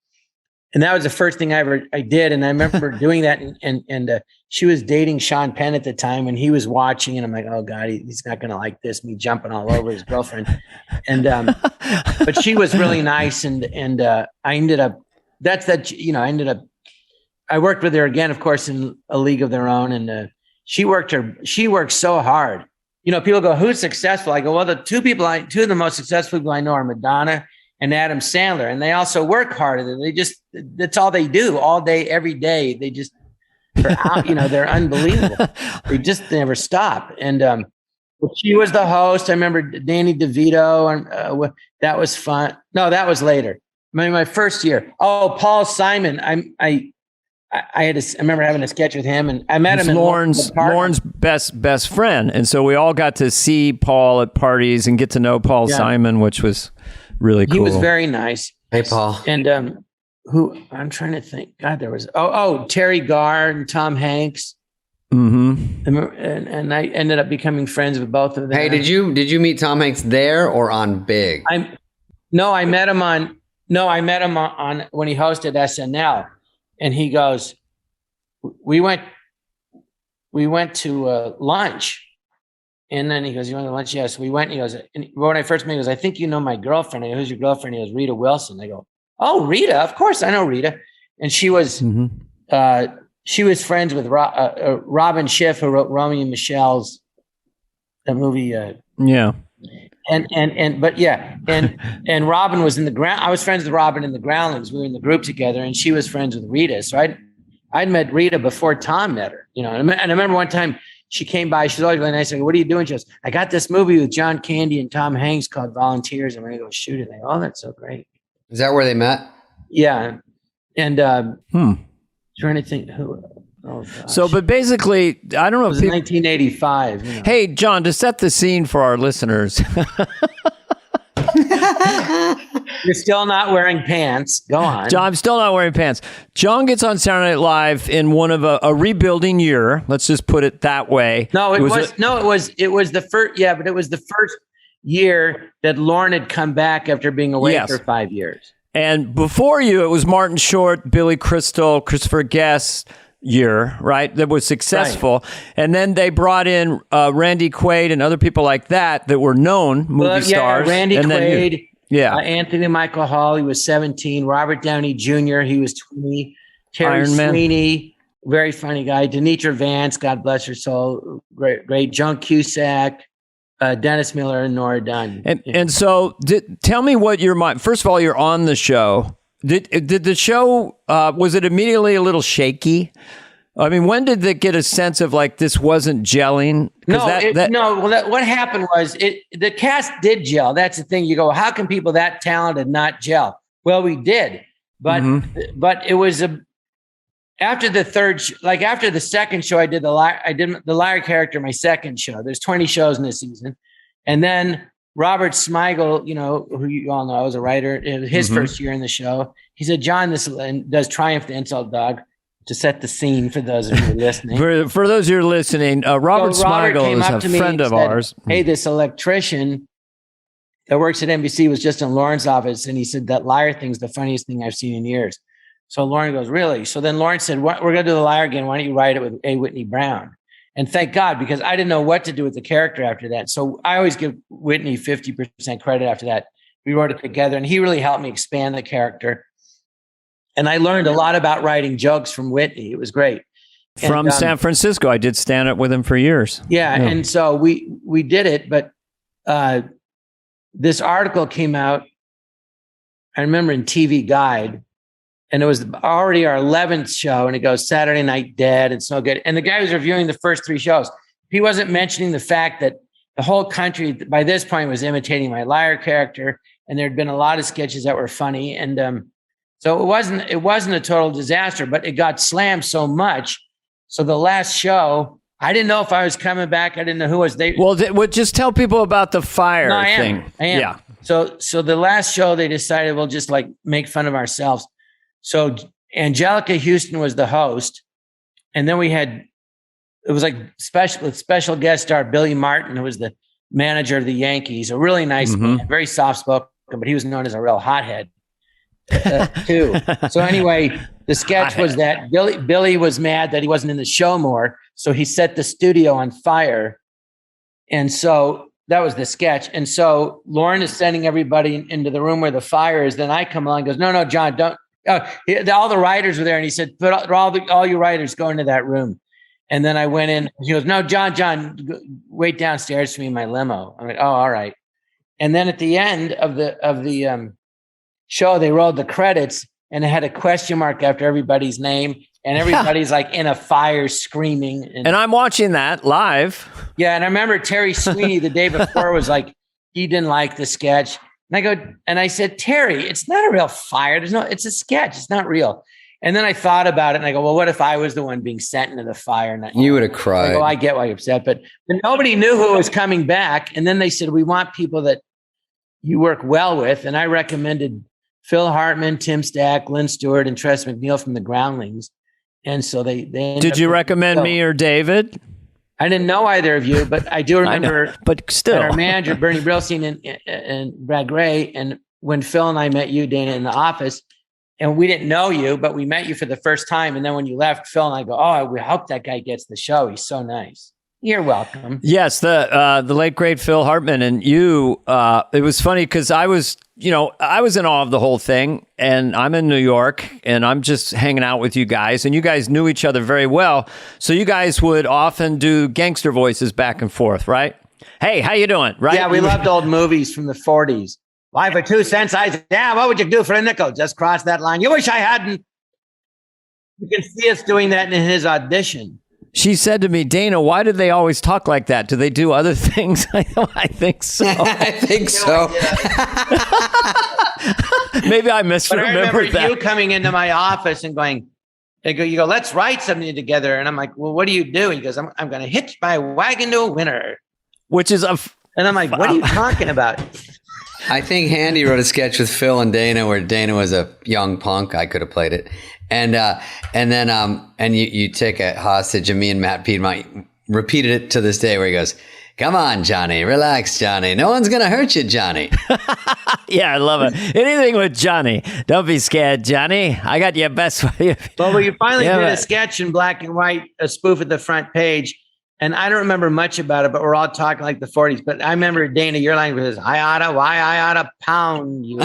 And that was the first thing I did. And I remember doing that. And she was dating Sean Penn at the time, and he was watching. And I'm like, oh God, he's not going to like this, me jumping all over his girlfriend. And but she was really nice. And I ended up, I worked with her again, of course, in A League of Their Own. And she worked so hard. People go, who's successful? I go, well, two of the most successful people I know are Madonna and Adam Sandler. And they also work harder. That's all they do all day, every day. They just, they're unbelievable. They just never stop. And she was the host. I remember Danny DeVito, and that was fun. No, that was later. My first year. Oh, Paul Simon. I remember having a sketch with him, and I met him in Lauren's best friend. And so we all got to see Paul at parties and get to know Paul Simon, which was really cool. He was very nice. Hey, Paul. And who I'm trying to think. God, there was Terry Garr and Tom Hanks. Mm-hmm. And I ended up becoming friends with both of them. Hey, did you meet Tom Hanks there or on Big? I met him on when he hosted SNL, and he goes, we went to lunch. And then he goes, you want to lunch? Yes, we went. And he goes, and when I first met him, he goes, I think you know my girlfriend. I go, who's your girlfriend? He goes, Rita Wilson. I go, oh, Rita, of course I know Rita. And she was friends with Robin Schiff, who wrote Romeo and Michelle's that movie. Yeah. And Robin was in the ground. I was friends with Robin in the Groundlings. We were in the group together, and she was friends with Rita. So I'd met Rita before Tom met her, And I remember one time she came by. She's always really nice. I go, what are you doing? She goes, I got this movie with John Candy and Tom Hanks called Volunteers. I'm going to go shoot it. I go, oh, that's so great. Is that where they met? Yeah. And trying to think who. Oh, gosh. So, but basically, I don't know. It was 1985. Hey, John, to set the scene for our listeners. You're still not wearing pants. Go on. John, I'm still not wearing pants. John gets on Saturday Night Live in one of a rebuilding year. Let's just put it that way. No, it was the first. Yeah, but it was the first year that Lauren had come back after being away for 5 years. And before you, it was Martin Short, Billy Crystal, Christopher Guest year, right? That was successful. Right. And then they brought in Randy Quaid and other people like that were known movie stars. Randy Quaid. Anthony Michael Hall, he was 17. Robert Downey Jr., he was 20. Terry Sweeney, very funny guy. Denitra Vance, God bless her soul, great. John Cusack, Dennis Miller, and Nora Dunn. And so tell me what your mind. First of all, you're on the show. Did the show, was it immediately a little shaky? I mean, when did they get a sense of like this wasn't gelling? What happened was the cast did gel. That's the thing. You go, how can people that talented not gel? Well, we did, but it was after the second show, I did the liar character, my second show. There's 20 shows in this season, and then Robert Smigel, who you all know, I was a writer. It was his first year in the show. He said, John, this does Triumph the Insult Dog. To set the scene for those of you listening. for those who are listening, Robert Smigel is a friend of ours. Hey, this electrician that works at NBC was just in Lauren's office, and he said that liar thing's the funniest thing I've seen in years. So Lauren goes, really? So then Lauren said, we're going to do the liar again. Why don't you write it with A. Whitney Brown? And thank God, because I didn't know what to do with the character after that. So I always give Whitney 50% credit after that. We wrote it together, and he really helped me expand the character. And I learned a lot about writing jokes from Whitney. It was great. From San Francisco. I did stand up with him for years. Yeah. And so we did it. But this article came out, I remember, in TV Guide. And it was already our 11th show. And it goes, Saturday Night Dead. It's no good. And the guy was reviewing the first 3 shows. He wasn't mentioning the fact that the whole country, by this point, was imitating my liar character. And there'd been a lot of sketches that were funny. And so it wasn't a total disaster, but it got slammed so much. So the last show, I didn't know if I was coming back. I didn't know who was they. Well, just tell people about the fire No, I am. thing. I am. Yeah. So the last show, they decided we'll just like make fun of ourselves. So Angelica Houston was the host, and then it was like special guest star Billy Martin, who was the manager of the Yankees, a really nice man, very soft spoken, but he was known as a real hothead too. So anyway, the sketch was that Billy was mad that he wasn't in the show more, so he set the studio on fire, and so that was the sketch. And so Lauren is sending everybody into the room where the fire is. Then I come along and goes, no, John, don't. All the writers were there, and he said, "Put all you writers go into that room." And then I went in. He goes, "No, John, wait downstairs for me in my limo." I'm like, "Oh, all right." And then at the end of the show, they rolled the credits, and it had a question mark after everybody's name, and everybody's like in a fire screaming. And I'm watching that live. Yeah, and I remember Terry Sweeney the day before was like, he didn't like the sketch. And I said, Terry, it's not a real fire. It's a sketch. It's not real. And then I thought about it, and I go, well, what if I was the one being sent into the fire? And you would have cried. I go, I get why you're upset, but nobody knew who was coming back. And then they said, we want people that you work well with. And I recommended Phil Hartman, Tim Stack, Lynn Stewart, and Tress MacNeille from the Groundlings. And so they did you recommend me or David? I didn't know either of you, but I do remember. But still, our manager Bernie Brillstein and Brad Gray, and when Phil and I met you, Dana, in the office, and we didn't know you, but we met you for the first time. And then when you left, Phil and I go, "Oh, we hope that guy gets the show. He's so nice." You're welcome. Yes, the late great Phil Hartman, and you. It was funny because I was in awe of the whole thing, and I'm in New York, and I'm just hanging out with you guys, and you guys knew each other very well, so you guys would often do gangster voices back and forth, right? Hey, how you doing? Right? Yeah, we loved old movies from the 40s. Why for 2 cents? I said, yeah, what would you do for a nickel? Just cross that line. You wish I hadn't. You can see us doing that in his audition. She said to me, Dana, why do they always talk like that? Do they do other things? I think so. I think so. Maybe I misremembered but I remember that. you coming into my office and going, you go, let's write something together. And I'm like, well, what do you do? He goes, I'm going to hitch my wagon to a winner. Which is and I'm like, what are you talking about? I think Handy wrote a sketch with Phil and Dana where Dana was a young punk. I could have played it. And then you take a hostage, and me and Matt Piedmont repeated it to this day where he goes, come on, Johnny, relax, Johnny. No one's going to hurt you, Johnny. Yeah, I love it. Anything with Johnny. Don't be scared, Johnny. I got your best. Well, we finally did a sketch in black and white, a spoof at the front page. And I don't remember much about it, but we're all talking like the 40s. But I remember, Dana, your language was, why I oughta pound you.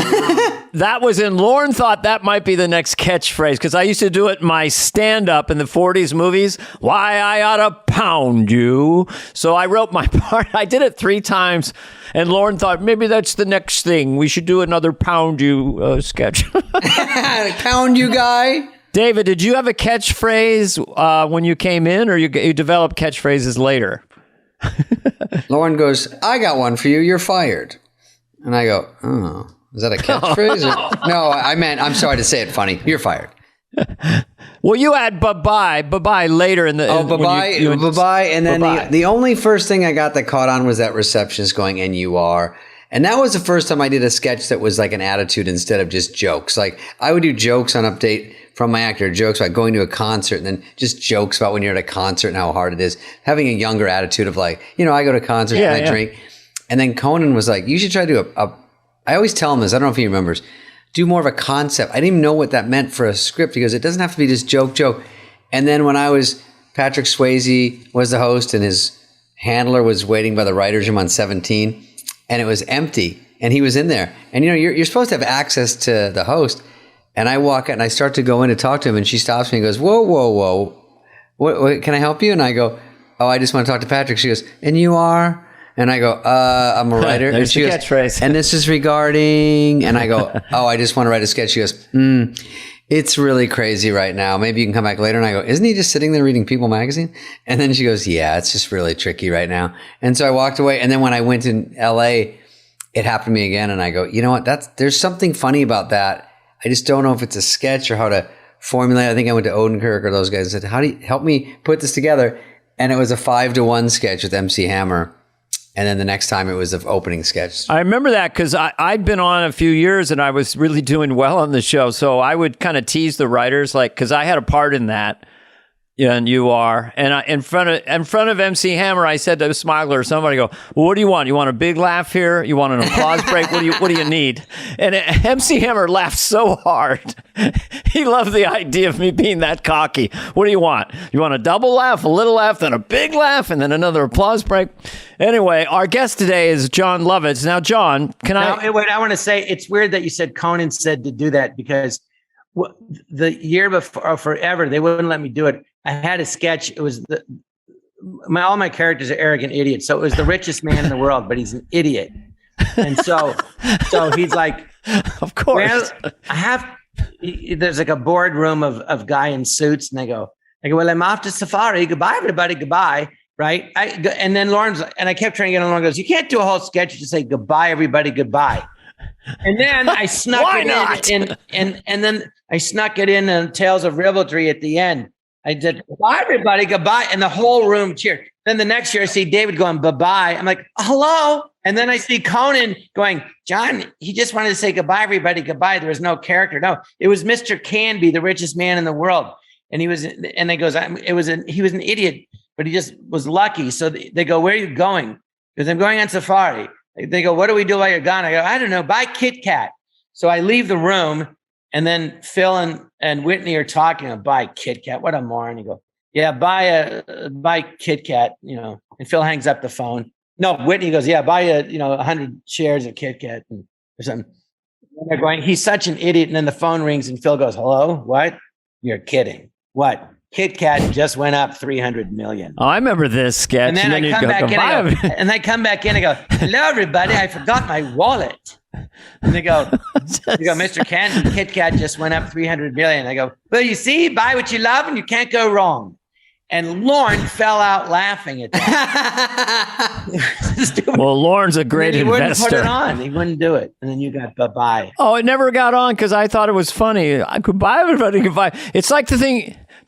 That was in Lauren thought that might be the next catchphrase, because I used to do it in my stand-up in the 40s movies. Why I oughta pound you. So I wrote my part. I did it 3 times. And Lauren thought, maybe that's the next thing. We should do another pound you sketch. Pound you guy. David, did you have a catchphrase when you came in, or you developed catchphrases later? Lauren goes, I got one for you. You're fired. And I go, oh, is that a catchphrase? No, I meant, I'm sorry to say it funny. You're fired. Well, you had bye-bye later in the... Oh, bye-bye. And then the only first thing I got that caught on was that receptionist going, and you are... And that was the first time I did a sketch that was like an attitude instead of just jokes. Like I would do jokes on Update from my actor, jokes about going to a concert, and then just jokes about when you're at a concert and how hard it is. Having a younger attitude of like, I go to concerts and I drink. And then Conan was like, you should try to do I always tell him this, I don't know if he remembers, do more of a concept. I didn't even know what that meant for a script. He goes, it doesn't have to be just joke. And then when Patrick Swayze was the host and his handler was waiting by the writer's room on 17, and it was empty, and he was in there. And you're supposed to have access to the host. And I walk out and I start to go in to talk to him, and she stops me and goes, whoa. What, can I help you? And I go, oh, I just want to talk to Patrick. She goes, and you are? And I go, I'm a writer. There's the catchphrase. And this is regarding, and I go, oh, I just want to write a sketch. She goes, it's really crazy right now. Maybe you can come back later. And I go, isn't he just sitting there reading People magazine? And then she goes, yeah, it's just really tricky right now. And so I walked away. And then when I went in LA, it happened to me again. And I go, you know what? There's something funny about that. I just don't know if it's a sketch or how to formulate. I think I went to Odenkirk or those guys and said, how do you help me put this together? and it was a 5-1 sketch with MC Hammer. And then the next time it was the opening sketch. I remember that because I'd been on a few years and I was really doing well on the show. So I would kind of tease the writers, like, because I had a part in that. Yeah, and you are. And in front of MC Hammer, I said to Smigler or somebody, go, well, what do you want? You want a big laugh here? You want an applause break? What do you need? And MC Hammer laughed so hard. He loved the idea of me being that cocky. What do you want? You want a double laugh, a little laugh, then a big laugh, and then another applause break? Anyway, our guest today is Jon Lovitz. Now, Jon, Wait, I want to say it's weird that you said Conan said to do that because the year before, or forever, they wouldn't let me do it. I had a sketch. It was all my characters are arrogant idiots. So it was the richest man in the world, but he's an idiot. And so he's like, of course, well, there's like a boardroom of guy in suits, and I go, well, I'm off to safari. Goodbye, everybody. Goodbye. Right. And then Lauren's, and I kept trying to get on. Lauren goes, you can't do a whole sketch to say goodbye, everybody. Goodbye. And then I snuck it in, and then I snuck it in Tales of Rivalry at the end. I did, bye, everybody, goodbye. And the whole room cheered. Then the next year, I see David going, bye-bye. I'm like, hello. And then I see Conan going, Jon, he just wanted to say goodbye, everybody, goodbye. There was no character. No, it was Mr. Canby, the richest man in the world. And he was an idiot, but he just was lucky. So they go, where are you going? Because I'm going on safari. They go, what do we do while you're gone? I go, I don't know, buy Kit Kat. So I leave the room. And then Phil and Whitney are talking about buy Kit Kat. What a moron. You go, yeah, buy Kit Kat, And Phil hangs up the phone. No, Whitney goes, yeah, buy 100 shares of Kit Kat or something. And they're going, he's such an idiot. And then the phone rings and Phil goes, hello, what? You're kidding. What? Kit Kat just went up 300 million. Oh, I remember this sketch. And then I come back in and I go, hello, everybody. I forgot my wallet. And they go, Mr. Candy, Kit Kat just went up 300 million. I go, well, you see, buy what you love and you can't go wrong. And Lauren fell out laughing at that. Well, Lauren's a great investor. He wouldn't put it on. He wouldn't do it. And then you got bye-bye. Oh, it never got on because I thought it was funny. Goodbye, everybody. Goodbye. It's like the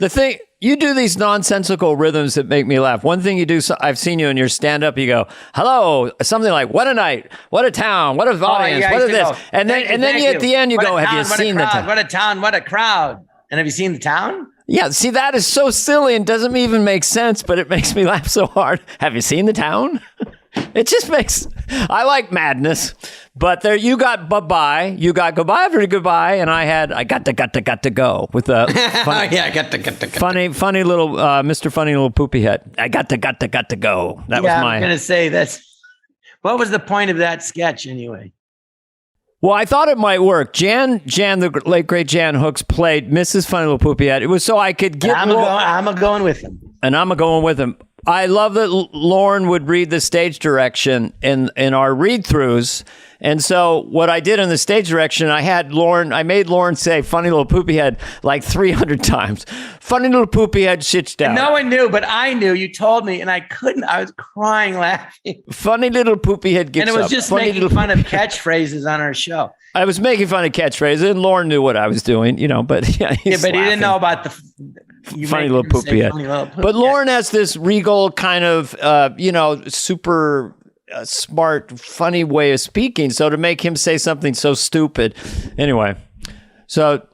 thing, you do these nonsensical rhythms that make me laugh. One thing you do, I've seen you in your stand-up, you go, hello, something like, what a night, what a town, what an audience, what is this? And then you, at the end, you go, have you seen the town? What a town, what a crowd. And have you seen the town? Yeah, see, that is so silly and doesn't even make sense, but it makes me laugh so hard. Have you seen the town? It just I like madness. But there, you got bye-bye, you got goodbye after goodbye, and I got to go with a funny little Mr. Funny Little Poopy Head. I got to go. That was my. I'm gonna say what was the point of that sketch anyway? Well, I thought it might work. Jan, the late great Jan Hooks played Mrs. Funny Little Poopy Head. It was so I could get. I'm going with him. And I'm going with him. I love that Lauren would read the stage direction in our read-throughs. And so what I did in the stage direction, I made Lauren say Funny Little Poopy Head like 300 times. Funny Little Poopy Head shits down. No one knew, but I knew. You told me, and I couldn't. I was crying laughing. Funny Little Poopy Head gets up. And it was just making fun of catchphrases on our show. I was making fun of catchphrases, and Lauren knew what I was doing, but yeah, he didn't know about the Funny Little Poopy Head. But Lauren has this regal kind of, super smart, funny way of speaking. So to make him say something so stupid. Anyway, so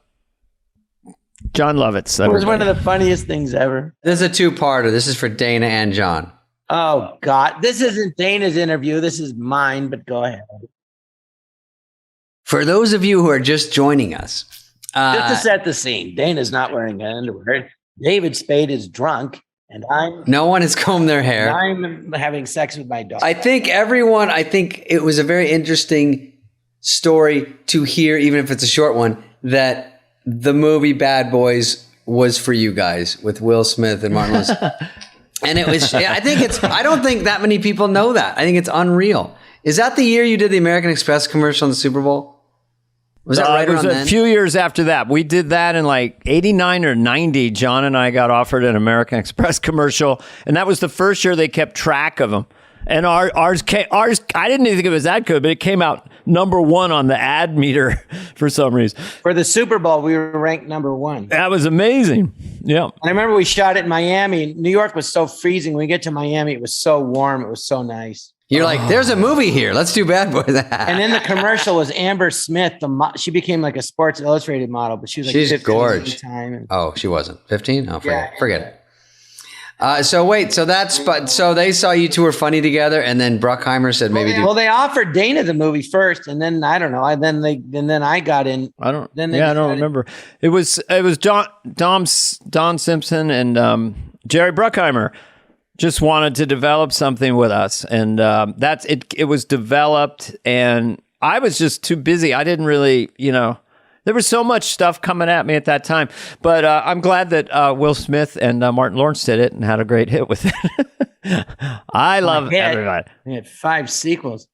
Jon Lovitz. It was one of the funniest things ever. This is a two-parter. This is for Dana and Jon. Oh, God. This isn't Dana's interview. This is mine, but go ahead. For those of you who are just joining us. Just to set the scene, Dana's not wearing underwear. David Spade is drunk. And no one has combed their hair. I'm having sex with my dog. I think it was a very interesting story to hear, even if it's a short one, that the movie Bad Boys was for you guys with Will Smith and Martin Lewis. And it was, I don't think that many people know that. I think it's unreal. Is that the year you did the American Express commercial in the Super Bowl? Was that right around then? It was a few years after that. We did that in like 89 or 90. John and I got offered an American Express commercial, and that was the first year they kept track of them. And ours, I didn't even think it was that good, but it came out number one on the ad meter for some reason. For the Super Bowl, we were ranked number one. That was amazing. Yeah. And I remember we shot it in Miami. New York was so freezing. When we get to Miami, it was so warm. It was so nice. You're like, there's a movie here. Let's do Bad Boy that. And then the commercial was Amber Smith. She became like a Sports Illustrated model, but she was like she's 15 gorgeous. at the time. Oh, she wasn't 15. Oh, forget Yeah. it. So they saw you two were funny together, and then Bruckheimer said maybe. Well, they offered Dana the movie first, and then I don't know. Then I got in. I don't remember. It was Don Simpson and Jerry Bruckheimer just wanted to develop something with us, and that's it. It was developed, and I was just too busy. I didn't really, there was so much stuff coming at me at that time. But I'm glad that Will Smith and Martin Lawrence did it and had a great hit with it. I love everybody. They had 5 sequels.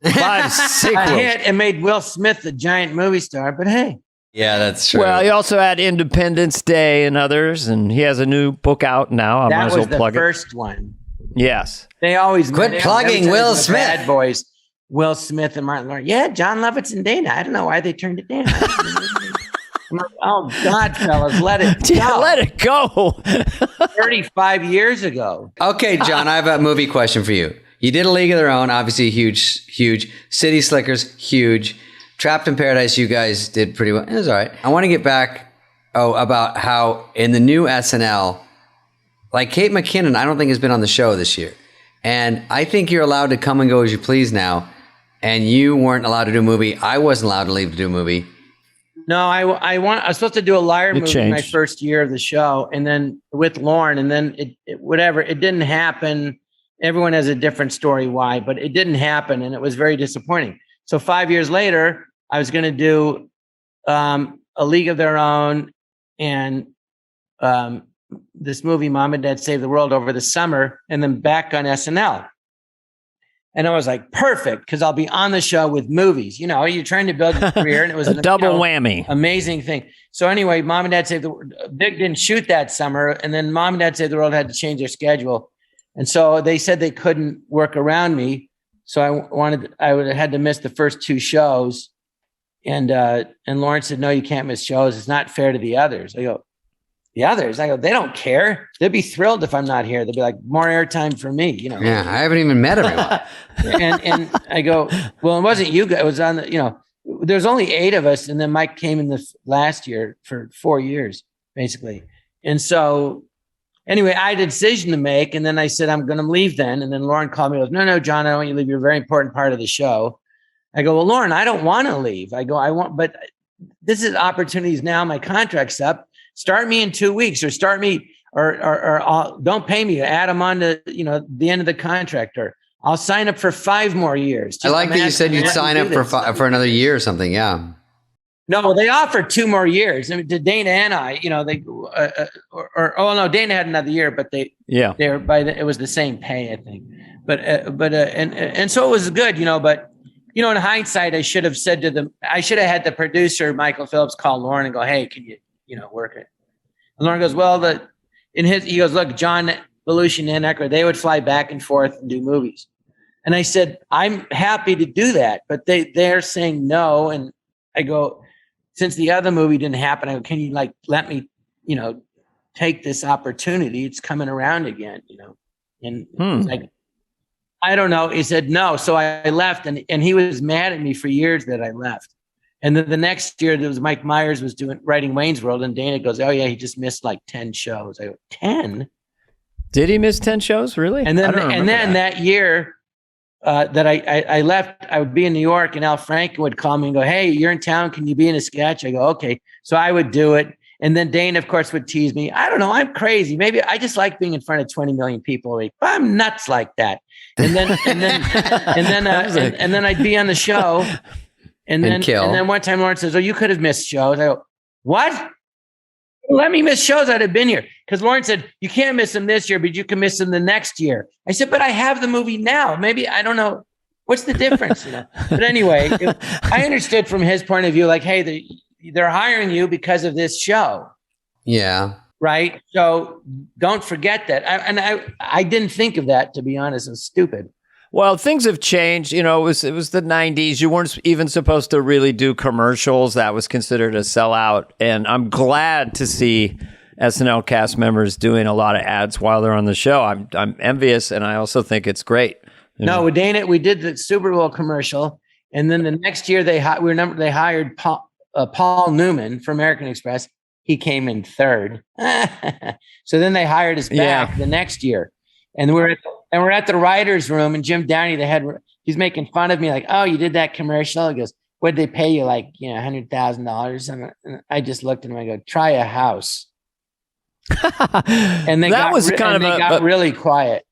5 sequels. A hit and made Will Smith a giant movie star. But hey. Yeah, that's true. Well, he also had Independence Day and others, and he has a new book out now. I might as well plug it. That was the first one. Yes. They always quit plugging Will Smith. Bad Boys. Will Smith and Martin Lawrence. Yeah, Jon Lovitz and Dana. I don't know why they turned it down. I'm like, oh God, fellas, let it go. Yeah, let it go. 35 years ago. Okay, John, I have a movie question for you. You did A League of Their Own, obviously huge. City Slickers, huge. Trapped in Paradise, you guys did pretty well. It was all right. I want to get back about how in the new SNL, like Kate McKinnon, I don't think has been on the show this year. And I think you're allowed to come and go as you please now. And you weren't allowed to do a movie. I wasn't allowed to leave to do a movie. No, I was supposed to do a liar movie in my first year of the show, and then with Lauren, and then it didn't happen. Everyone has a different story why, but it didn't happen, and it was very disappointing. So 5 years later, I was going to do A League of Their Own and this movie, Mom and Dad Save the World, over the summer, and then back on SNL. And I was like, perfect, because I'll be on the show with movies. You're trying to build a career, and it was a double whammy. Amazing thing. So anyway, Mom and Dad Save the World. Big didn't shoot that summer, and then Mom and Dad Save the World had to change their schedule. And so they said they couldn't work around me. So I would have had to miss the first 2 shows. And Lawrence said, no, you can't miss shows. It's not fair to the others. I go, the others? I go, they don't care. They'd be thrilled if I'm not here. They'll be like, more airtime for me, Yeah, I haven't even met everyone. and I go, well, it wasn't you guys. It was on the, there's only 8 of us. And then Mike came in the last year for 4 years, basically. And so anyway, I had a decision to make. And then I said, I'm going to leave then. And then Lauren called me and goes, no, John, I don't want you to leave. You're a very important part of the show. I go, well, Lauren, I don't want to leave. I go, but this is opportunities now. My contract's up. Start me in 2 weeks, or start me, or don't pay me. Add them on to the end of the contract, or I'll sign up for 5 more years. I like that you said you'd sign up for another year or something. Yeah. No, they offered 2 more years. I mean, to Dana and I, Dana had another year, but it was the same pay, I think. And so it was good, But in hindsight, I should have said to them, I should have had the producer Michael Phillips call Lauren and go, hey, can you work it? And Lauren goes, well, he goes, look, John Belushi and Eckler, they would fly back and forth and do movies. And I said, I'm happy to do that, but they're saying no. And I go, since the other movie didn't happen, I go, can you let me, take this opportunity? It's coming around again, And it's like, I don't know. He said no. So I left, and he was mad at me for years that I left. And then the next year, there was Mike Myers was writing Wayne's World, and Dana goes, "Oh yeah, he just missed like 10 shows." I go, 10? Did he miss 10 shows? Really? And then that year that I left, I would be in New York, and Al Franken would call me and go, "Hey, you're in town. Can you be in a sketch?" I go, "Okay." So I would do it, and then Dana, of course, would tease me. I don't know. I'm crazy. Maybe I just like being in front of 20 million people a week. But I'm nuts like that. And then I'd be on the show. And then one time Lawrence says, "Oh, you could have missed shows." I go, "What? Let me miss shows. I'd have been here." Because Lawrence said, "You can't miss them this year, but you can miss them the next year." I said, "But I have the movie now. Maybe I don't know. What's the difference?" But anyway, I understood from his point of view, like, hey, they're hiring you because of this show. Yeah. Right. So don't forget that. I didn't think of that, to be honest. It's stupid. Well, things have changed. You know, it was the 90s. You weren't even supposed to really do commercials. That was considered a sellout. And I'm glad to see SNL cast members doing a lot of ads while they're on the show. I'm envious, and I also think it's great. No, Dana, we did the Super Bowl commercial, and then the next year they hired Paul Newman for American Express. He came in third. So then they hired us back the next year. And we're at the writer's room, and Jim Downey, he's making fun of me, like, "Oh, you did that commercial?" He goes, "What'd they pay you? Like, $100,000?" And I just looked at him. I go, "Try a house." And they got really quiet.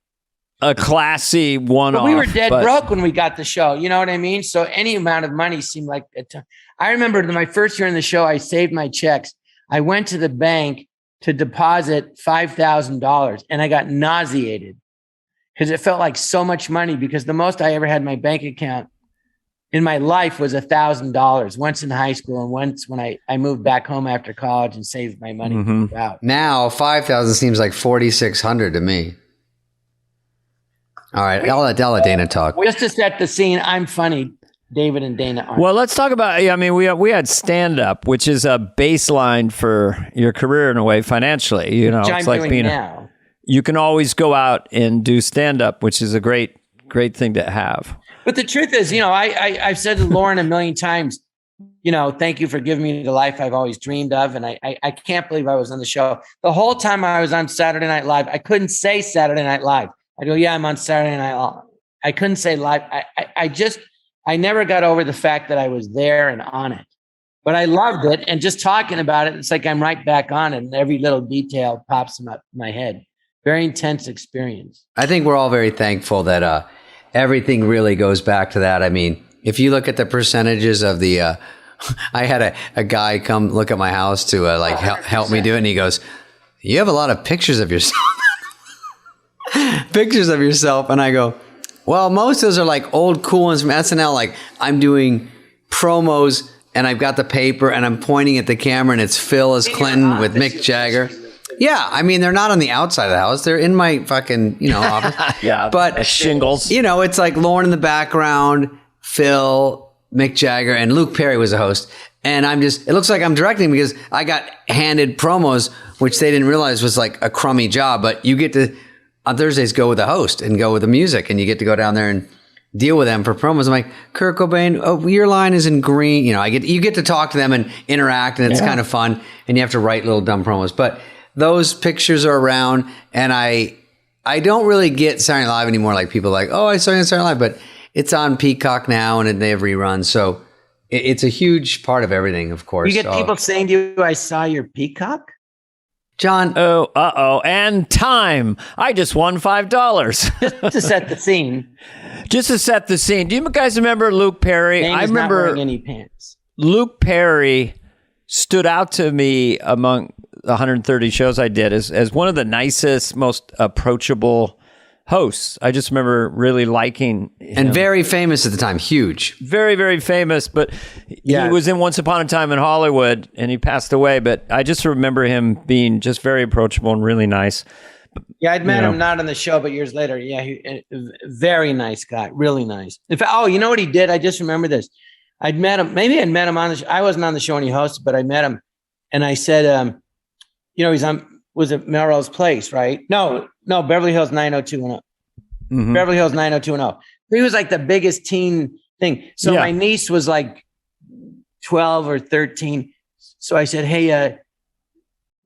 A classy one-off. But we were dead broke when we got the show. You know what I mean? So any amount of money seemed like I remember my first year in the show, I saved my checks. I went to the bank to deposit $5,000, and I got nauseated because it felt like so much money, because the most I ever had in my bank account in my life was $1,000, once in high school and once when I moved back home after college and saved my money. Out. Now 5,000 seems like 4,600 to me. All right, I'll let Dana talk. Just to set the scene, I'm funny. David and Dana aren't. Well, let's talk about, I mean, we had stand-up, which is a baseline for your career in a way financially. You know, it's like being now. You can always go out and do stand-up, which is a great thing to have. But the truth is, I've said to Lauren a million times, thank you for giving me the life I've always dreamed of. And I can't believe I was on the show. The whole time I was on Saturday Night Live, I couldn't say Saturday Night Live. I go, yeah, I'm on Saturday Night Live. I couldn't say live. I never got over the fact that I was there and on it, but I loved it. And just talking about it, it's like I'm right back on it, and every little detail pops in my head. Very intense experience. I think we're all very thankful that everything really goes back to that. I mean, if you look at the percentages of the, I had a guy come look at my house to help me do it, and he goes, "You have a lot of pictures of yourself." Pictures of yourself, and I go, well, most of those are like old cool ones from SNL. Like I'm doing promos, and I've got the paper, and I'm pointing at the camera, and it's Phil as Clinton with Mick Jagger. Yeah, I mean, they're not on the outside of the house; they're in my fucking office. Yeah, but shingles. It's like Lauren in the background, Phil, Mick Jagger, and Luke Perry was a host. And it looks like I'm directing because I got handed promos, which they didn't realize was like a crummy job. But you get to on Thursdays go with the host and go with the music, and you get to go down there and deal with them for promos. I'm like, Kurt Cobain, oh, your line is in green. You get to talk to them and interact, and it's kind of fun. And you have to write little dumb promos. But those pictures are around, and I don't really get Saturday Night Live anymore. Like people are like, oh, I saw you on Saturday Night Live, but it's on Peacock now, and they have reruns. So it's a huge part of everything, of course. You get people saying to you, I saw your Peacock? John. Oh, and time. I just won $5. Just to set the scene. Just to set the scene. Do you guys remember Luke Perry? I remember not wearing any pants. Luke Perry stood out to me among the 130 shows I did as one of the nicest, most approachable hosts. I just remember really liking him. And very famous at the time. Huge. Very, very famous. But he was in Once Upon a Time in Hollywood, and he passed away. But I just remember him being just very approachable and really nice. Yeah, I'd met him not on the show, but years later. Yeah, very nice guy. Really nice. In fact, you know what he did? I just remember this. I'd met him. Maybe I'd met him on the show. I wasn't on the show when he hosted, but I met him. And I said, he's on, was it Melrose Place, right? No, Beverly Hills 90210. Mm-hmm. Beverly Hills 90210. He was like the biggest teen thing. So my niece was like 12 or 13. So I said, hey,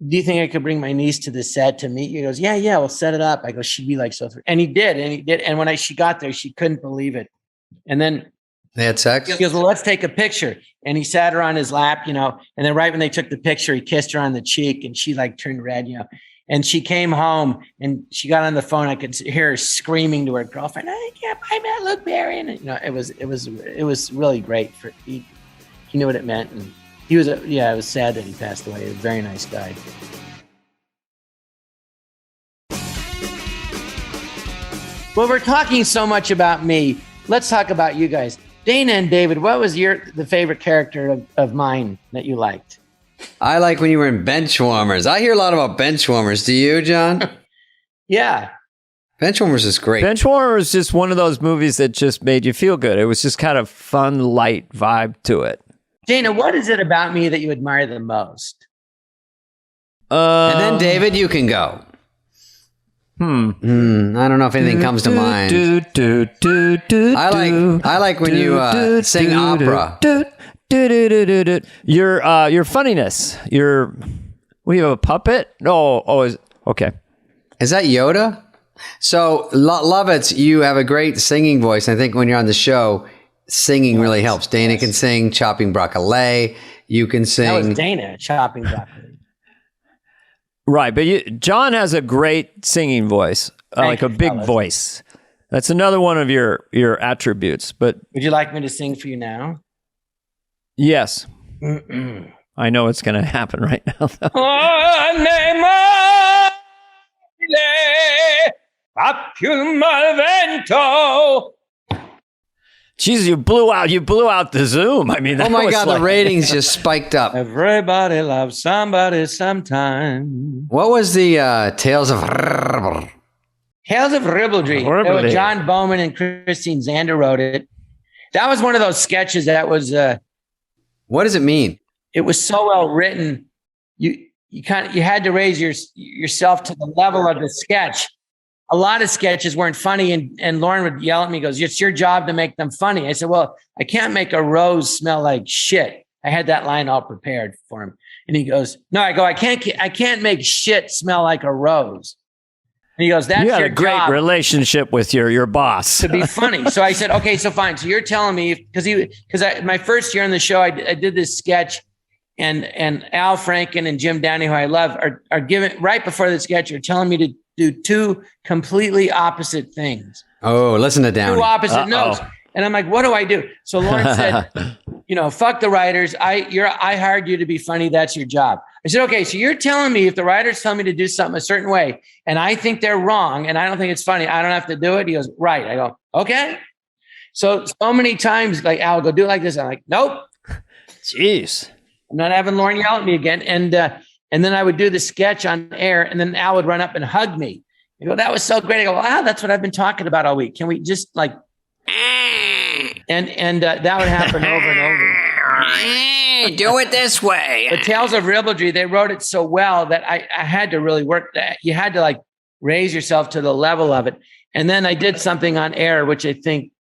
do you think I could bring my niece to the set to meet you? He goes, yeah, we'll set it up. I go, she'd be like, so, and he did. And when she got there, she couldn't believe it. And then they had sex. He goes, well, let's take a picture. And he sat her on his lap, and then right when they took the picture, he kissed her on the cheek, and she like turned red, and she came home and she got on the phone. I could hear her screaming to her girlfriend, I met Luke Perry. And it was really great he knew what it meant. And he was, it was sad that he passed away. He was a very nice guy. Well, we're talking so much about me. Let's talk about you guys. Dana and David, what was the favorite character of mine that you liked? I like when you were in Benchwarmers. I hear a lot about Benchwarmers. Do you, John? Yeah. Benchwarmers is great. Benchwarmers is just one of those movies that just made you feel good. It was just kind of fun, light vibe to it. Dana, what is it about me that you admire the most? And then David, you can go. I don't know if anything comes to mind. I like when you sing opera. Your funniness. We have a puppet? Okay. Is that Yoda? So, Lovitz, you have a great singing voice. I think when you're on the show, singing really helps. Dana can sing chopping broccoli. You can sing. That was Dana chopping broccoli. Right, but John has a great singing voice, like a big voice. That's another one of your attributes. But would you like me to sing for you now? Yes. I know it's going to happen right now. Jesus, you blew out the Zoom. I mean, oh my God, the ratings just spiked up. Everybody loves somebody sometime. What was the Tales of Ribaldry? John Bowman and Christine Zander wrote it. That was one of those sketches that was. What does it mean? It was so well written. You had to raise yourself to the level of the sketch. A lot of sketches weren't funny, and Lauren would yell at me, goes, "It's your job to make them funny." I said, "Well, I can't make a rose smell like shit." I had that line all prepared for him. And he goes, "No," I go, I can't make shit smell like a rose." And he goes, "That's your job." You had a great relationship with your boss. To be funny. So I said, "Okay, so fine. So you're telling me," because my first year on the show, I did this sketch, and Al Franken and Jim Downey, who I love, are giving right before the sketch, are telling me to do two completely opposite things. Oh, listen to Downey. Two opposite notes. And I'm like, what do I do? So Lauren said, fuck the writers. I hired you to be funny. That's your job. I said, okay, so you're telling me if the writers tell me to do something a certain way and I think they're wrong and I don't think it's funny, I don't have to do it? He goes, right. I go, okay. So many times, like, Al, go do it like this. I'm like, nope. Jeez. I'm not having Lauren yell at me again. And then I would do the sketch on air, and then Al would run up and hug me. I go, that was so great. I go, wow, that's what I've been talking about all week. Can we just like, and that would happen over and over. Do it this way. The Tales of Ribaldry, they wrote it so well that I had to really work that. You had to like raise yourself to the level of it. And then I did something on air, which I think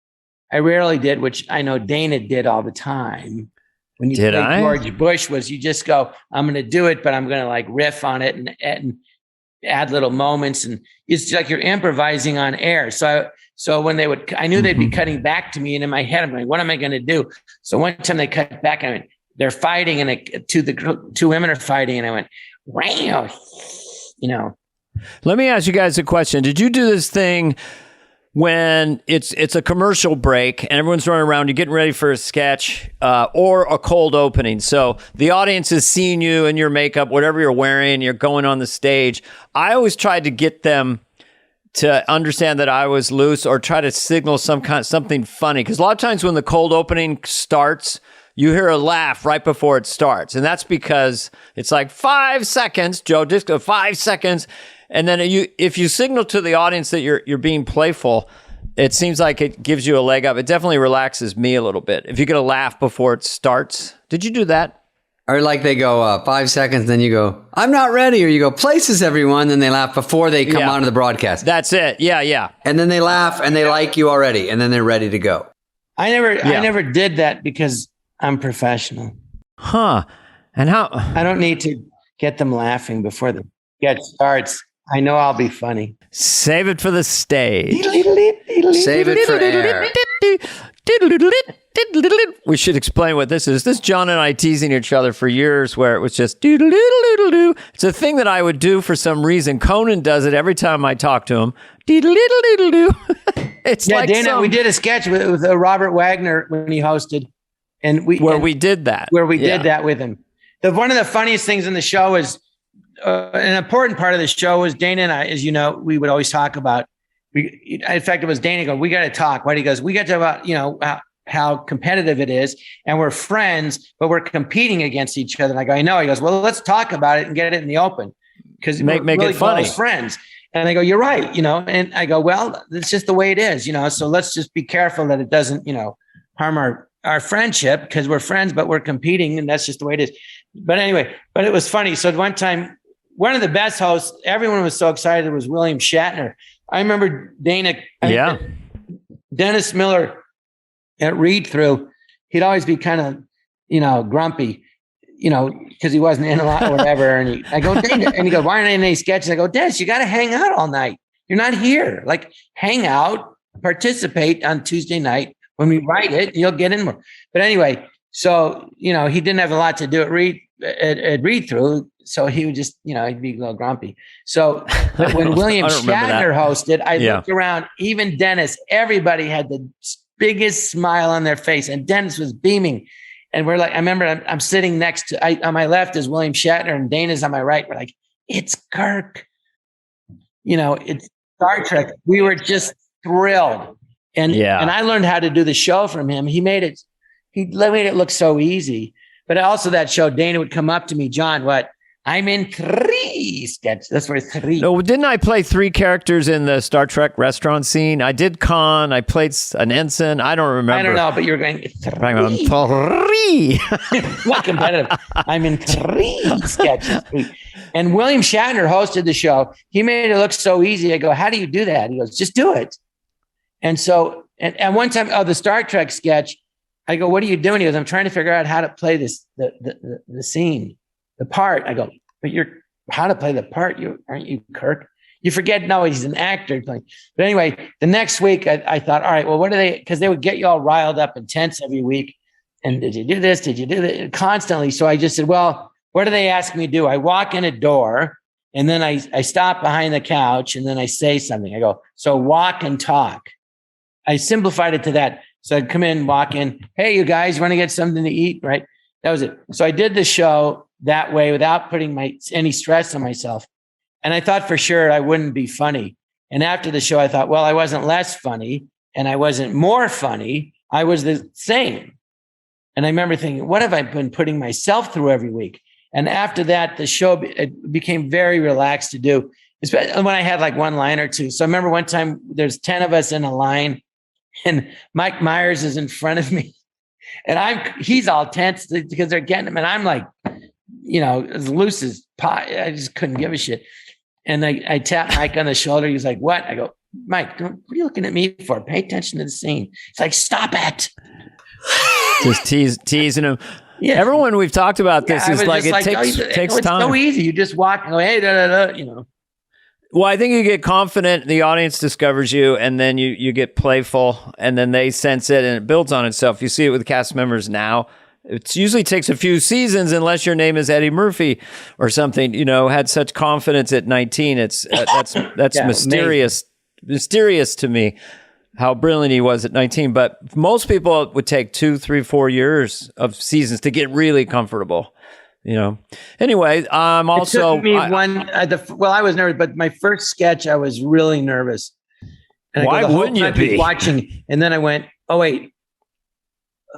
I rarely did, which I know Dana did all the time. When you play George Bush, was you just go, I'm going to do it, but I'm going to like riff on it and add little moments. And it's like you're improvising on air. So when I knew they'd be cutting back to me, and in my head, I'm like, what am I going to do? So one time they cut back, and I went, they're fighting, and the two women are fighting. And I went, wow, Let me ask you guys a question. Did you do this thing when it's a commercial break and everyone's running around, you're getting ready for a sketch or a cold opening? So the audience is seeing you in your makeup, whatever you're wearing, you're going on the stage. I always tried to get them to understand that I was loose or try to signal something funny. Because a lot of times when the cold opening starts, you hear a laugh right before it starts. And that's because it's like 5 seconds, Joe, just go 5 seconds. And then if you signal to the audience that you're being playful, it seems like it gives you a leg up. It definitely relaxes me a little bit. If you get a laugh before it starts. Did you do that? Or like they go 5 seconds, then you go, I'm not ready. Or you go, places everyone. Then they laugh before they come onto the broadcast. That's it. Yeah. And then they laugh and they like you already. And then they're ready to go. I never did that because I'm professional. Huh. And how? I don't need to get them laughing before the sketch starts. I know I'll be funny. Save it for the stage. Save it for air. We should explain what this is. This is John and I teasing each other for years, where it was just doodle-doodle-doodle-doo. It's a thing that I would do for some reason. Conan does it every time I talk to him. Doodle-doodle-doodle-doo. It's like Dana, we did a sketch with Robert Wagner when he hosted, and we did that with him. One of the funniest things in the show is. An important part of the show was Dana and I, as you know, we would always talk about. In fact, it was Dana going, "We got to talk." Right? He goes, "We got to talk about how competitive it is, and we're friends, but we're competing against each other." And I go, "I know." He goes, "Well, let's talk about it and get it in the open." because make really it funny. close friends. And I go, you're right, and I go, well, it's just the way it is, so let's just be careful that it doesn't, harm our friendship, because we're friends, but we're competing, and that's just the way it is. But anyway, it was funny. So at one time, one of the best hosts, everyone was so excited, was William Shatner. I remember Dennis Miller at read through, he'd always be kind of, grumpy, because he wasn't in a lot or whatever. And I go, Dana, and he goes, why aren't I in any sketches? I go, Dennis, you got to hang out all night. You're not here. Like, hang out, participate on Tuesday night. When we write it, you'll get in more. But anyway, so, he didn't have a lot to do at read through. So he would just, he'd be a little grumpy. So when William Shatner hosted, I looked around, even Dennis, everybody had the biggest smile on their face. And Dennis was beaming. And we're like, I remember I'm sitting next to, on my left is William Shatner, and Dana's on my right. We're like, it's Kirk. It's Star Trek. We were just thrilled. And I learned how to do the show from him. He made it look so easy. But also that show, Dana would come up to me, John, what? I'm in 3 sketches. That's where 3. No, didn't I play 3 characters in the Star Trek restaurant scene? I did Khan. I played an ensign. I don't remember. I don't know, but you're going 3. 3. Not competitive. I'm in 3 sketches. And William Shatner hosted the show. He made it look so easy. I go, how do you do that? He goes, just do it. And so, and one time, the Star Trek sketch, I go, what are you doing? He goes, I'm trying to figure out how to play this, the scene, the part. I go, but how to play the part? Aren't you Kirk? You forget, no, he's an actor. But anyway, the next week I thought, all right, well, what are they, because they would get you all riled up and tense every week. And did you do this? Did you do that? Constantly. So I just said, well, what do they ask me to do? I walk in a door, and then I stop behind the couch, and then I say something. I go, so walk and talk. I simplified it to that. So I'd come in, walk in. Hey, you guys want to get something to eat? Right. That was it. So I did the show that way without putting any stress on myself. And I thought for sure I wouldn't be funny. And after the show, I thought, well, I wasn't less funny and I wasn't more funny. I was the same. And I remember thinking, what have I been putting myself through every week? And after that, the show it became very relaxed to do, especially when I had like one line or two. So I remember one time there's 10 of us in a line, and Mike Myers is in front of me, and he's all tense because they're getting him. And I'm like, as loose as pie. I just couldn't give a shit. And I tap Mike on the shoulder. He's like, what? I go, Mike, what are you looking at me for? Pay attention to the scene. He's like, stop it. Just teasing him. Yeah. Everyone we've talked about this is like, it takes time. It's so easy. You just walk and go, hey, Well, I think you get confident, the audience discovers you, and then you get playful, and then they sense it, and it builds on itself. You see it with cast members now. It usually takes a few seasons, unless your name is Eddie Murphy or something. Had such confidence at 19. That's yeah, mysterious to me, how brilliant he was at 19. But most people it would take 2, 3, 4 years of seasons to get really comfortable. Anyway, I'm also. It took me I was nervous, but my first sketch, I was really nervous. And why wouldn't you be watching? And then I went, oh wait,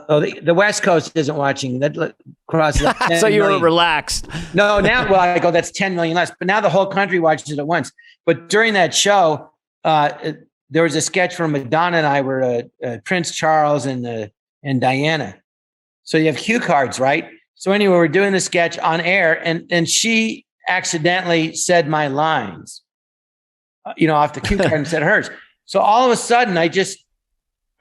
the West Coast isn't watching. That crosses. So you were relaxed. No, now I go, that's 10 million less. But now the whole country watches it at once. But during that show, there was a sketch from Madonna and I were Prince Charles and Diana. So you have cue cards, right? So anyway, we're doing the sketch on air, and she accidentally said my lines, off the cue card and said hers. So all of a sudden, I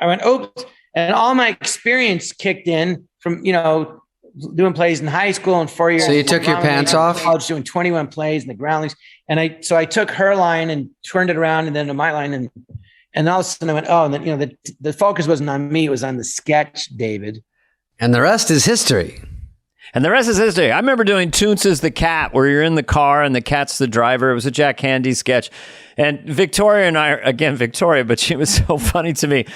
went, oops, and all my experience kicked in from doing plays in high school and 4 years. So you took your pants off? College, doing 21 plays in the Groundlings, and I took her line and turned it around, and then to my line, and all of a sudden I went, oh, and then the focus wasn't on me; it was on the sketch, David. And the rest is history. And the rest is history. I remember doing Toonces the Cat, where you're in the car and the cat's the driver. It was a Jack Handy sketch. And Victoria and I, again, Victoria, but she was so funny to me.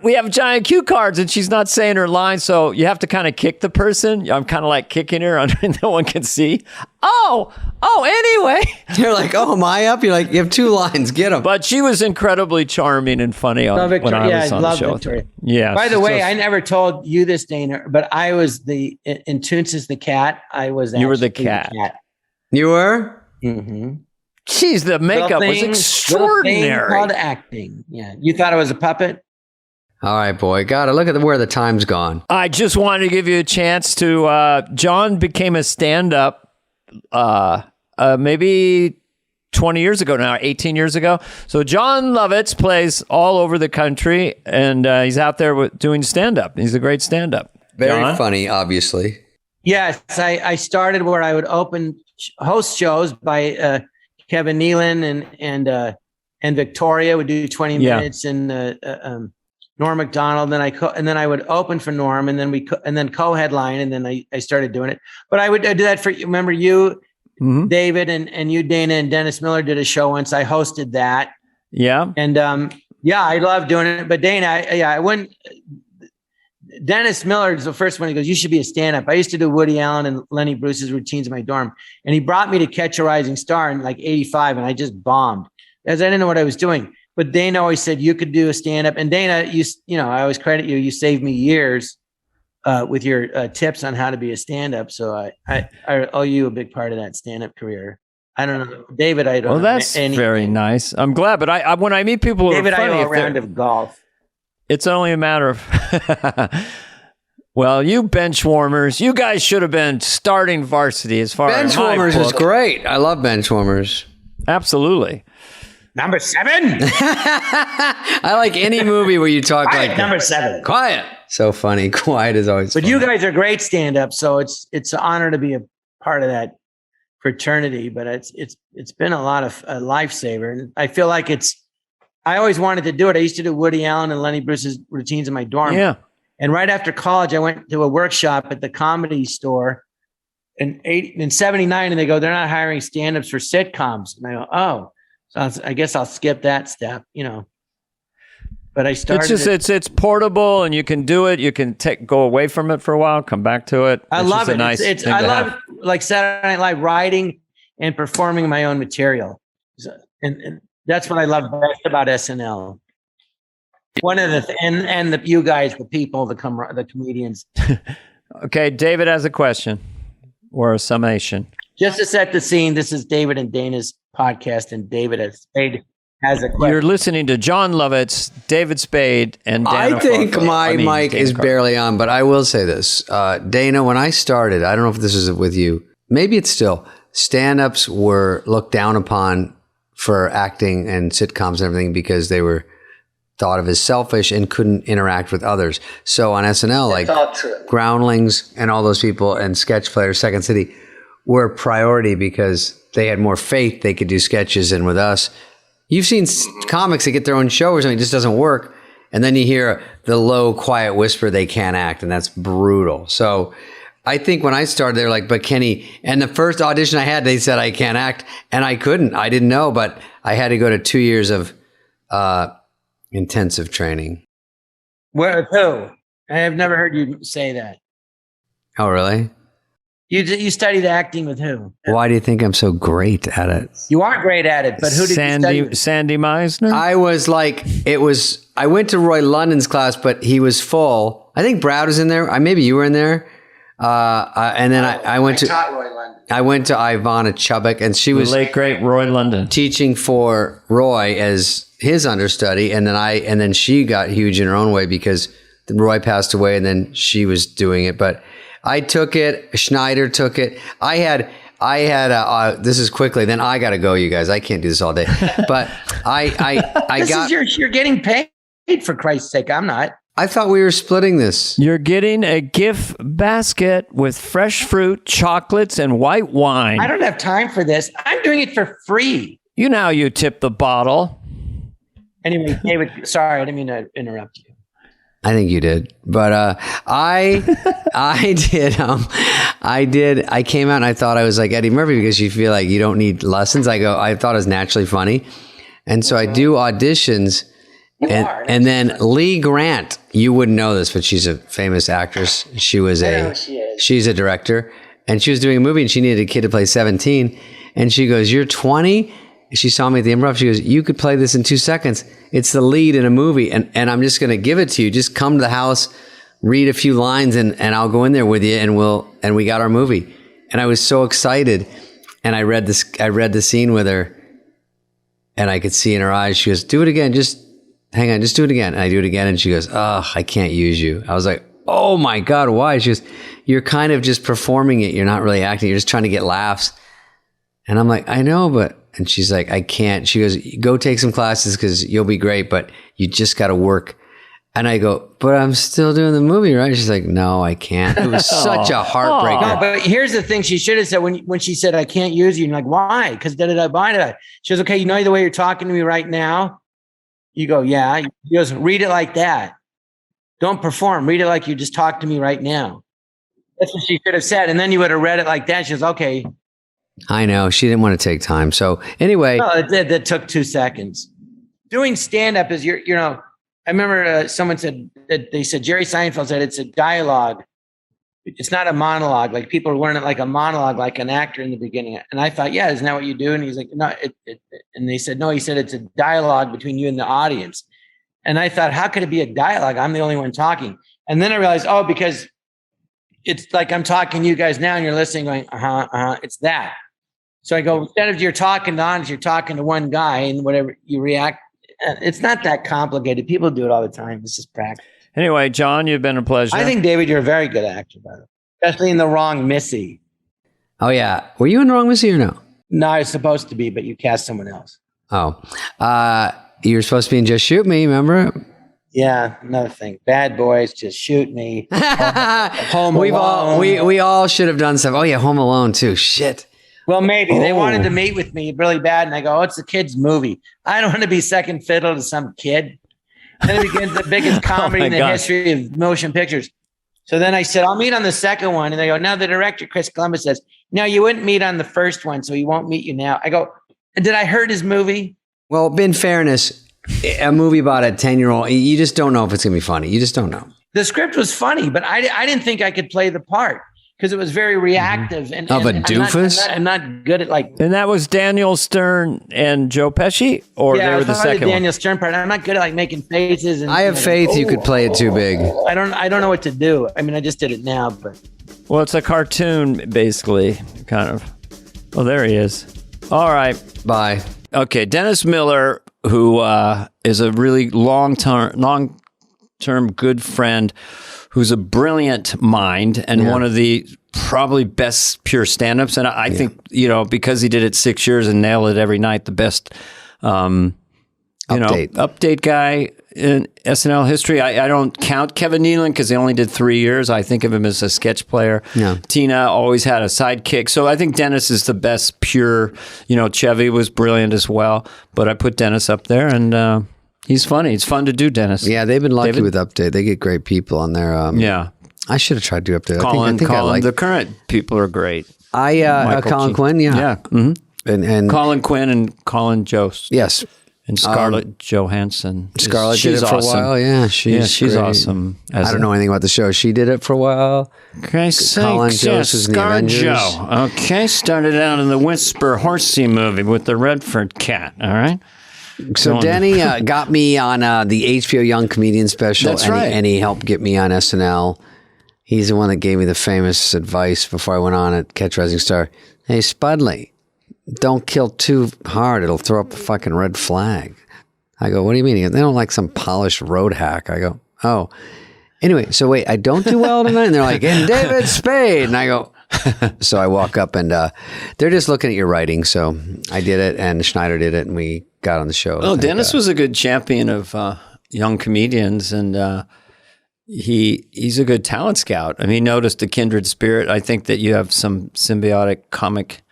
We have giant cue cards and she's not saying her line. So you have to kind of kick the person. I'm kind of like kicking her and no one can see. Anyway. You're like, oh, am I up? You're like, you have 2 lines, get them. But she was incredibly charming and funny when I was on the show. Victoria. Yeah. By the way, I never told you this, Dana, but I was in Toonces the Cat. I was You were the cat. You were? Mm-hmm. Jeez, the makeup was extraordinary. Called acting. Yeah. You thought it was a puppet? All right, boy. Got to look at where the time's gone. I just wanted to give you a chance to. John became a stand-up maybe 20 years ago now, 18 years ago. So Jon Lovitz plays all over the country, and he's out there doing stand-up. He's a great stand-up. Very funny, obviously. Yes, I started where I would host shows by Kevin Nealon and Victoria would do 20 minutes, and Norm Macdonald. And then I would open for Norm, and then co-headline, and then I started doing it. But I would do that for, remember you, David, and you, Dana, and Dennis Miller did a show once. I hosted that. Yeah. And I love doing it. But Dana, I wouldn't. Dennis Miller is the first one. He goes, "You should be a stand-up." I used to do Woody Allen and Lenny Bruce's routines in my dorm, and he brought me to Catch a Rising Star in like '85, and I just bombed as I didn't know what I was doing. But Dana always said you could do a stand-up, and Dana, you know, I always credit you. You saved me years with your tips on how to be a stand-up. So I owe you a big part of that stand-up career. I don't know, David. I don't. Well, that's very nice. I'm glad, but I when I meet people who David, are funny, I owe a round of golf. It's only a matter of, well, you bench warmers, you guys should have been starting varsity as far as bench warmers is great. I love bench warmers. Absolutely. Number 7. I like any movie where you talk Quiet, like number 7. Quiet. So funny. Quiet is always. But funny. you guys are great stand-up, so it's an honor to be a part of that fraternity. But it's been a lot of a lifesaver, and I feel like I always wanted to do it. I used to do Woody Allen and Lenny Bruce's routines in my dorm. Yeah. And right after college, I went to a workshop at the Comedy Store in 79, and they go, "They're not hiring stand-ups for sitcoms." And I go, "Oh, so I guess I'll skip that step, you know." But I started. It's portable, and you can do it. You can go away from it for a while, come back to it. I love it. I love like Saturday Night Live, writing and performing my own material, and that's what I love best about SNL. One of the you guys, the people, the comedians. Okay, David has a question or a summation. Just to set the scene, this is David and Dana's podcast, and David at Spade has a question. You're listening to Jon Lovitz, David Spade, and Dana. I think my mic is barely on, but I will say this. Dana, when I started, I don't know if this is with you, maybe it's still, stand-ups were looked down upon for acting and sitcoms and everything because they were thought of as selfish and couldn't interact with others. So on SNL, like Groundlings and all those people and sketch players, Second City, were a priority because they had more faith they could do sketches. And with us, you've seen comics that get their own show or something, it just doesn't work. And then you hear the low, quiet whisper, they can't act. And that's brutal. So I think when I started, they were like, "But Kenny," and the first audition I had, they said I can't act, and I couldn't. I didn't know, but I had to go to 2 years of intensive training. Where who? I have never heard you say that. Oh, really? You studied acting with who? Why do you think I'm so great at it? You are great at it, but who did you study with? Sandy Meisner? I was like, I went to Roy London's class, but he was full. I think Brad was in there. Maybe you were in there. And then I went to Roy London. I went to Ivana Chubbuck, and she was the late great Roy London teaching for Roy as his understudy, and then she got huge in her own way because Roy passed away, and then she was doing it. But I took it. Schneider took it. I had this is quickly. Then I got to go, you guys. I can't do this all day. But you're getting paid, for Christ's sake. I'm not. I thought we were splitting this. You're getting a gift basket with fresh fruit, chocolates, and white wine. I don't have time for this. I'm doing it for free. You know how you tip the bottle. Anyway, David, sorry, I didn't mean to interrupt you. I think you did, but I did. I came out and I thought I was like Eddie Murphy because you feel like you don't need lessons. I thought I was naturally funny, and so I do auditions. And then Lee Grant, you wouldn't know this, but she's a famous actress. She's a director, and she was doing a movie, and she needed a kid to play 17. And she goes, "You're 20?" She saw me at the Improv. She goes, "You could play this in 2 seconds. It's the lead in a movie, and I'm just going to give it to you. Just come to the house, read a few lines, and I'll go in there with you, and we got our movie." And I was so excited. And I read the scene with her, and I could see in her eyes, she goes, do it again. Just hang on. Just do it again. And I do it again. And she goes, oh, I can't use you. I was like, oh my God, why? She goes, you're kind of just performing it. You're not really acting. You're just trying to get laughs. And I'm like, I know, but, and she's like, I can't. She goes, go take some classes because you'll be great, but you just got to work. And I go, but I'm still doing the movie, right? She's like, no, I can't. It was such a heartbreaker. No, but here's the thing she should have said when she said, I can't use you. And you're like, why? Because da-da-da. She goes, okay, you know the way you're talking to me right now? You go, yeah. She goes, read it like that. Don't perform. Read it like you just talked to me right now. That's what she should have said. And then you would have read it like that. She goes, okay. I know. She didn't want to take time. So anyway. No, that took 2 seconds. Doing stand-up is, you know, I remember someone said that they said, Jerry Seinfeld said it's a dialogue. It's not a monologue. Like people learn it like a monologue, like an actor in the beginning. And I thought, yeah, isn't that what you do? And he's like, no. And they said, no, he said, it's a dialogue between you and the audience. And I thought, how could it be a dialogue? I'm the only one talking. And then I realized, oh, because it's like I'm talking to you guys now and you're listening going, it's that. So I go, instead of you're talking to audience, you're talking to one guy and whatever you react. It's not that complicated. People do it all the time. It's just practice. Anyway, John, you've been a pleasure. I think, David, you're a very good actor, by the way. Especially in The Wrong Missy. Oh, yeah. Were you in The Wrong Missy or no? No, I was supposed to be, but you cast someone else. Oh. You were supposed to be in Just Shoot Me, remember? Yeah, another thing. Bad Boys, Just Shoot Me. Home Alone. We all should have done stuff. Oh, yeah, Home Alone, too. Shit. Well, maybe. They wanted to meet with me really bad. And I go, oh, it's a kid's movie. I don't want to be second fiddle to some kid. Then it begins the biggest comedy in the history of motion pictures. So then I said, I'll meet on the second one. And they go, no, the director, Chris Columbus, says, no, you wouldn't meet on the first one, so he won't meet you now. I go, did I hurt his movie? Well, in fairness, a movie about a 10-year-old, you just don't know if it's going to be funny. You just don't know. The script was funny, but I didn't think I could play the part. Because it was very reactive. And of a doofus? I'm not good at like... And that was Daniel Stern and Joe Pesci? Or they were the second one? Daniel Stern part. I'm not good at like making faces. And I have faith you could play it too big. I don't know what to do. I mean, I just did it now, but... Well, it's a cartoon, basically, kind of. Oh, there he is. All right. Bye. Okay, Dennis Miller, who is a really long-term good friend, who's a brilliant mind and one of the probably best pure stand-ups. And I think, you know, because he did it 6 years and nailed it every night, the best, update guy in SNL history. I don't count Kevin Nealon because he only did 3 years. I think of him as a sketch player. Yeah. Tina always had a sidekick. So I think Dennis is the best pure, you know, Chevy was brilliant as well. But I put Dennis up there and... he's funny. It's fun to do, Dennis. Yeah, they've been lucky with Update. They get great people on there. Yeah. I should have tried to do Update. Colin, the current people are great. Colin Quinn, yeah. Yeah. Mm-hmm. And Colin Quinn and Colin Jost. Yes. And Scarlett Johansson. Scarlett did it for a while. Yeah, she's awesome. I don't know anything about the show. She did it for a while. Okay, Colin Jost was in the Avengers. Joe. Okay, started out in the Whisper Horsey movie with the Redford cat. All right. So Denny got me on the HBO Young Comedian special. That's right. And he helped get me on SNL. He's the one that gave me the famous advice before I went on at Catch Rising Star. Hey, Spudley, don't kill too hard. It'll throw up the fucking red flag. I go, what do you mean? They don't like some polished road hack. I go, oh. Anyway, so wait, I don't do well tonight? And they're like, and David Spade. And I go, so I walk up and they're just looking at your writing. So I did it and Schneider did it and we got on the show. Oh, Dennis was a good champion of young comedians and he's a good talent scout. I mean, he noticed a kindred spirit. I think that you have some symbiotic comic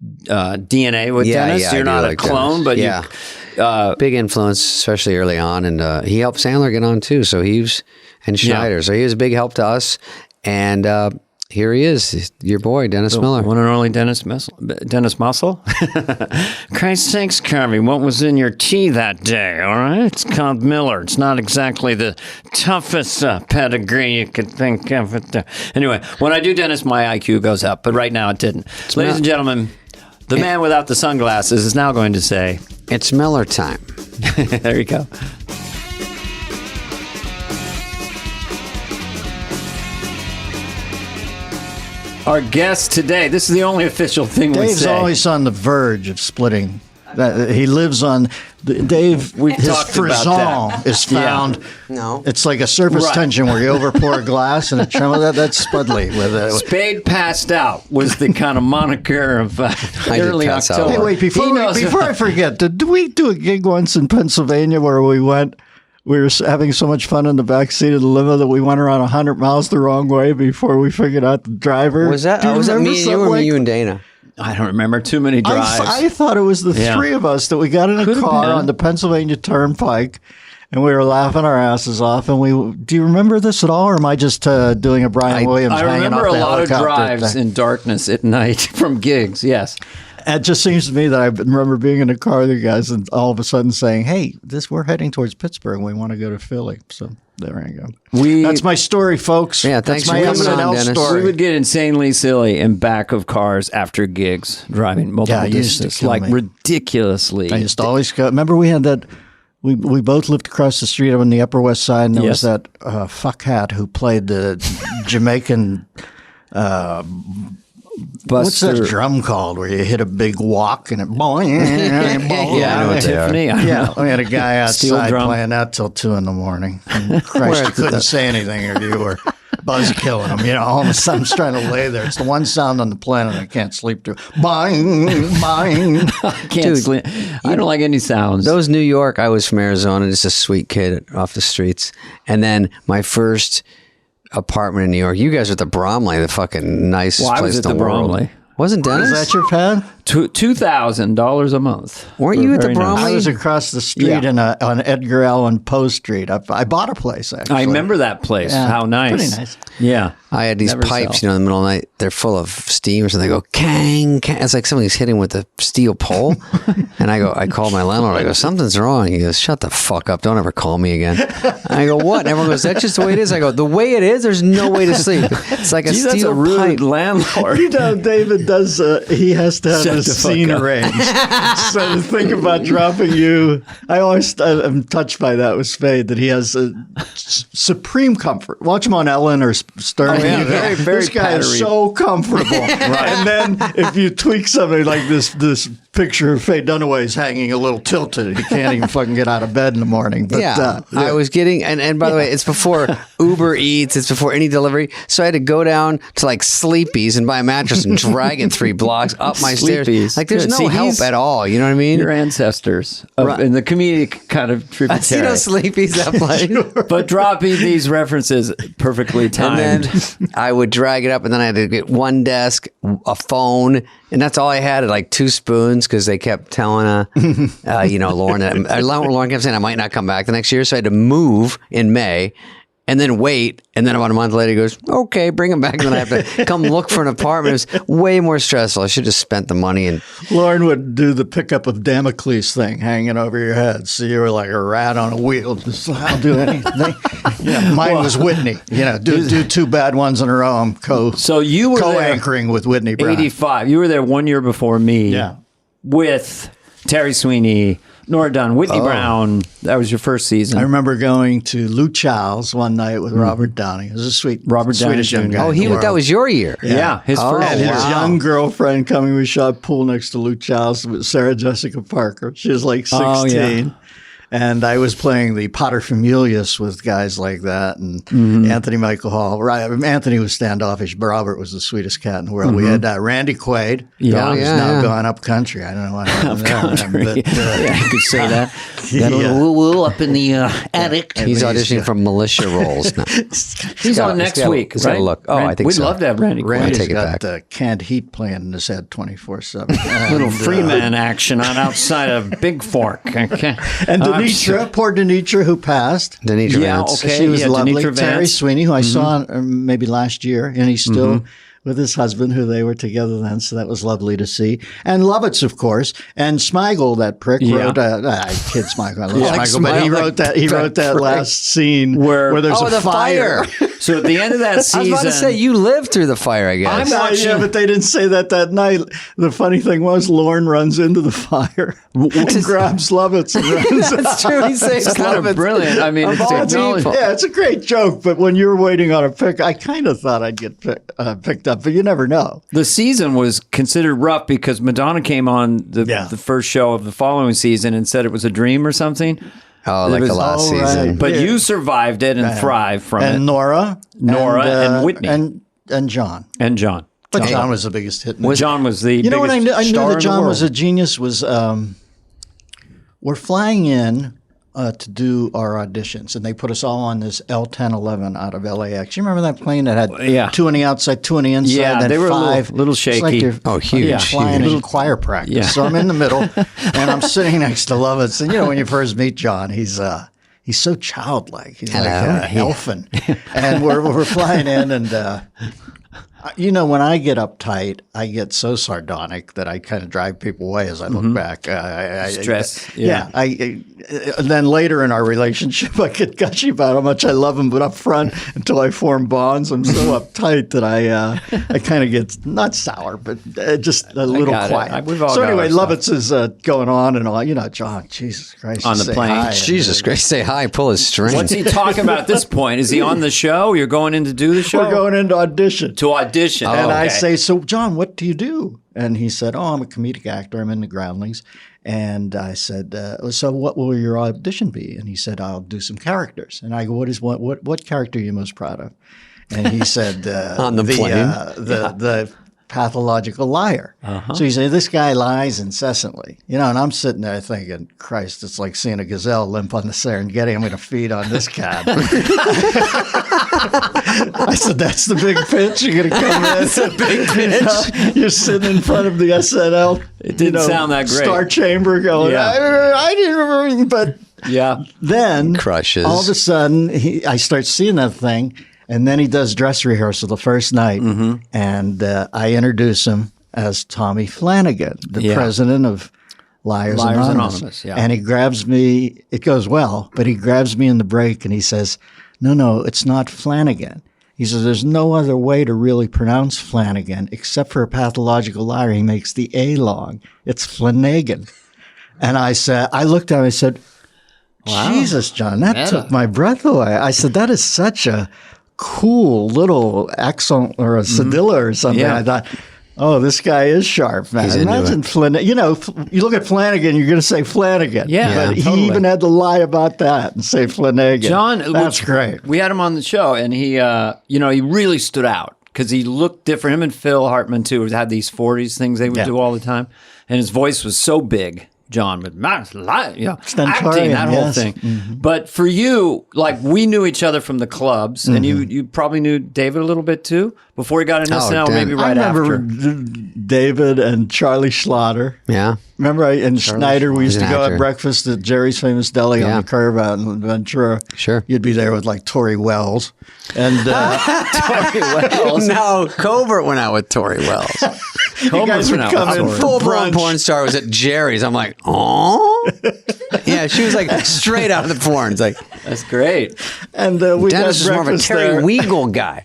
DNA with Dennis. Yeah, you're not a clone, Dennis. But you big influence, especially early on. And he helped Sandler get on too. So and Schneider. So he was a big help to us. And here he is, your boy, Dennis Miller. One and only Dennis Muscle. Christ's sakes, Carvey, what was in your tea that day, all right? It's called Miller. It's not exactly the toughest pedigree you could think of. Anyway, when I do Dennis, my IQ goes up, but right now it didn't. Ladies and gentlemen, the man without the sunglasses is now going to say... It's Miller time. There you go. Our guest today, this is the only official thing we Dave's say. always on the verge of splitting. He lives on Dave. We've his talked about frisson that. is found. No. It's like a surface Right. tension tension where you overpour a glass and it trembles. That's Spudley with it. Spade passed out was the kind of moniker of early pass out. October. Hey, wait! He Before knows- I forget, did we do a gig once in Pennsylvania where we went? We were having so much fun in the back seat of the limo that we went around 100 miles the wrong way before we figured out the driver. Was that Do you was that remember me and you something or like you and Dana? I don't remember too many drives. I thought it was the Yeah. three of us that we got in a Could have car been. on the Pennsylvania Turnpike, and we were laughing our asses off. And do you remember this at all, or am I just doing a Brian Williams? I hanging remember off a the lot of helicopter drives thing? in darkness at night from gigs. Yes. It just seems to me that I remember being in a car with you guys, and all of a sudden saying, "Hey, we're heading towards Pittsburgh. We want to go to Philly." So there you go. That's my story, folks. Yeah, thanks That's my for coming on, SNL Dennis. story. We would get insanely silly in back of cars after gigs, driving multiple Yeah, it used to distances, kill like me. ridiculously. I used to always go. Remember, we had that. We both lived across the street on the Upper West Side, and there was Yes. that fuckhat who played the Jamaican. What's that drum called where you hit a big walk and it boing? Yeah, I know what they are. Tiffany, I don't Yeah, know. we had a guy Steel outside drum. playing that till 2 a.m. And Christ, you couldn't say anything or you were buzz killing him. You know, all of a sudden I'm trying to lay there. It's the one sound on the planet I can't sleep through. Boing, boing. Can't Dude, sleep. I don't like any sounds. Those New York, I was from Arizona, just a sweet kid off the streets. And then my first apartment in New York, you guys were at the Bromley, the fucking nicest Well, I place was at in the world. Bromley. Wasn't Dennis? Is that your pad? $2,000 a month. Weren't you at the Very nice. Bromley? I was across the street Yeah. on Edgar Allan Poe Street. I bought a place, actually. I remember that place. Yeah, How nice. pretty nice. Yeah. I had these Never pipes, sell. in the middle of the night. They're full of steam or something. They go, kang, kang. It's like somebody's hitting with a steel pole. And I called my landlord. I go, something's wrong. He goes, shut the fuck up. Don't ever call me again. And I go, what? And everyone goes, that's just the way it is. I go, the way it is, there's no way to sleep. It's like a Gee, that's steel a rude pipe. landlord. You know, David does, he has to have Shut a the fuck scene up. arranged. So to think about dropping you, I'm touched by that with Spade, that he has a supreme comfort. Watch him on Ellen or Stern. Oh, yeah, very, very this guy is pattery. so comfortable. And then if you tweak something like this picture of Faye Dunaway's hanging a little tilted, he can't even fucking get out of bed in the morning. But, Yeah, I was getting, and by the way, it's before Uber Eats, it's before any delivery. So I had to go down to like Sleepy's and buy a mattress and drag it 3 blocks up my stairs. Sleepy's. Like there's Good. no See, help he's- at all. You know what I mean? Your ancestors Right. in the comedic kind of I see tributary. those Sleepy's that place. But dropping these references perfectly And timed. then I would drag it up, and then I had to get one desk, a phone, and that's all I had. Like 2 spoons because they kept telling, Lauren that Lauren kept saying I might not come back the next year, so I had to move in May. And then wait, and then about a month later, he goes, okay, bring him back. And then I have to come look for an apartment. It was way more stressful. I should have spent the money. And Lauren would do the pickup of Damocles thing hanging over your head. So you were like a rat on a wheel. Just, I'll do anything. Mine was Whitney. Do 2 bad ones in a row. I'm So you were there co-anchoring with Whitney Brown. 85. You were there 1 year before me. Yeah. With Terry Sweeney, Nora Dunn, Whitney Brown. That was your first season. I remember going to Lou Chow's one night with Robert Downey. It was a Swedish Downey young Jr. guy. oh, in the that world. was your year. Yeah, his first And year. his young girlfriend coming. We shot pool next to Lou Chow's with Sarah Jessica Parker. She was like 16. Oh, yeah. And I was playing the paterfamilias with guys like that, and Anthony Michael Hall. Right, Anthony was standoffish, but Robert was the sweetest cat in the world. We had Randy Quaid, Yeah. who's Yeah, now yeah. gone up country. I don't know what happened there. Country. But, Yeah, you could say that. Got a Yeah. little woo-woo up in the attic. He's auditioning for militia roles now. He's on next week, He's got right? to look. Oh, I think We'd so. love to have Randy Quaid. Randy's take it got back. canned heat playing in his head 24/7. Little Freeman action on outside of Big Fork. Okay. And Denitra, poor Denitra, who passed. Denitra Yeah, Vance. okay. She was yeah, lovely. Denitra Terry Vance. Sweeney, who I saw maybe last year, and he's still with his husband, who they were together then, so that was lovely to see. And Lovitz, of course, and Smigel, that prick, Yeah. wrote. I kid Smigel, I love Yeah, like Smigel, but he Smigel, wrote that. He that wrote that prick. last scene Where- where there's Oh, a the fire. So at the end of that season, I was about to say you lived through the fire. I guess. Yeah, but they didn't say that night. The funny thing was, Lorne runs into the fire and grabs Lovitz and runs. That's true. He saves it's kind of Lovitz. brilliant. I mean, Of it's all technology. people. Yeah, it's a great joke, but when you were waiting on a pick, I kind of thought I'd get picked up, but you never know. The season was considered rough because Madonna came on the first show of the following season and said it was a dream or something. Oh, like the last season. right. But Yeah. you survived it and thrived from it. And Nora, and Whitney. and John. And John. But John was the biggest hit. John was the You know what I knew? I knew star that in the John was world. a genius. Was we're flying in to do our auditions, and they put us all on this L1011 out of LAX. You remember that plane that had 2 on the outside, 2 on the inside, Yeah, then they were a 5? little It's like shaky. you're Huge. flying huge. in choir practice. Yeah. So I'm in the middle, and I'm sitting next to Lovitz. And you know, when you first meet John, he's so childlike. He's like elfin. And we're flying in, and you know, when I get uptight, I get so sardonic that I kind of drive people away as I look back. Stress. And then later in our relationship, I get gushy about how much I love him, but up front, until I form bonds, I'm so uptight that I kind of get not sour, but just a little got it. quiet. We've all So got anyway, our Lovitz is going on and on. You know, John, Jesus Christ, On the say plane. hi. Jesus Christ, say hi, pull his string. What's he talking about at this point? Is he on the show? You're going in to do the show? We're going into audition. to audition. And I Okay. say, so John, what do you do? And he said, I'm a comedic actor. I'm in the Groundlings. And I said, so what will your audition be? And he said, I'll do some characters. And I go, what character are you most proud of? And he said, On the plane? The pathological liar. So he said, this guy lies incessantly. You know, and I'm sitting there thinking, Christ, it's like seeing a gazelle limp on the Serengeti. I'm going to feed on this cat. I said, that's the big pitch. You're going to come in. That's a big pitch. You're sitting in front of the SNL. It didn't sound that great. Star Chamber going, Yeah. I didn't, but Yeah. then Crushes. all of a sudden I start seeing that thing, and then he does dress rehearsal the first night, and I introduce him as Tommy Flanagan, the president of Liars Anonymous. Yeah. And he grabs me, it goes well, but he grabs me in the break and he says, no, it's not Flanagan. He says, there's no other way to really pronounce Flanagan except for a pathological liar. He makes the A long. It's Flanagan. And I looked at him and I said, Jesus, John, that took my breath away. I said, that is such a cool little accent or a cedilla or something. Yeah. I thought, oh, this guy is sharp, man. He's into Imagine Flanagan. You know, you look at Flanagan, you're going to say Flanagan. Yeah, But totally. he even had to lie about that and say Flanagan. John, that's great. We had him on the show, and he, he really stood out because he looked different. Him and Phil Hartman too had these 40s things they would do all the time, and his voice was so big. John with acting, that whole thing. But for you, like we knew each other from the clubs, and you probably knew David a little bit too before he got into SNL, maybe right I remember after. David and Charlie Schlatter. Yeah. Remember, and Schneider, we used He's to an go actor. at breakfast at Jerry's Famous Deli on the curve out in Ventura. Sure. You'd be there with like Tori Wells. And Tori Wells. No, Covert went out with Tori Wells. you guys would come in for Full-blown brunch. porn star was at Jerry's. I'm like, oh. Yeah, she was like straight out of the porn. It's like, That's great. And we Dennis had is more of a breakfast Terry there. Weigel guy.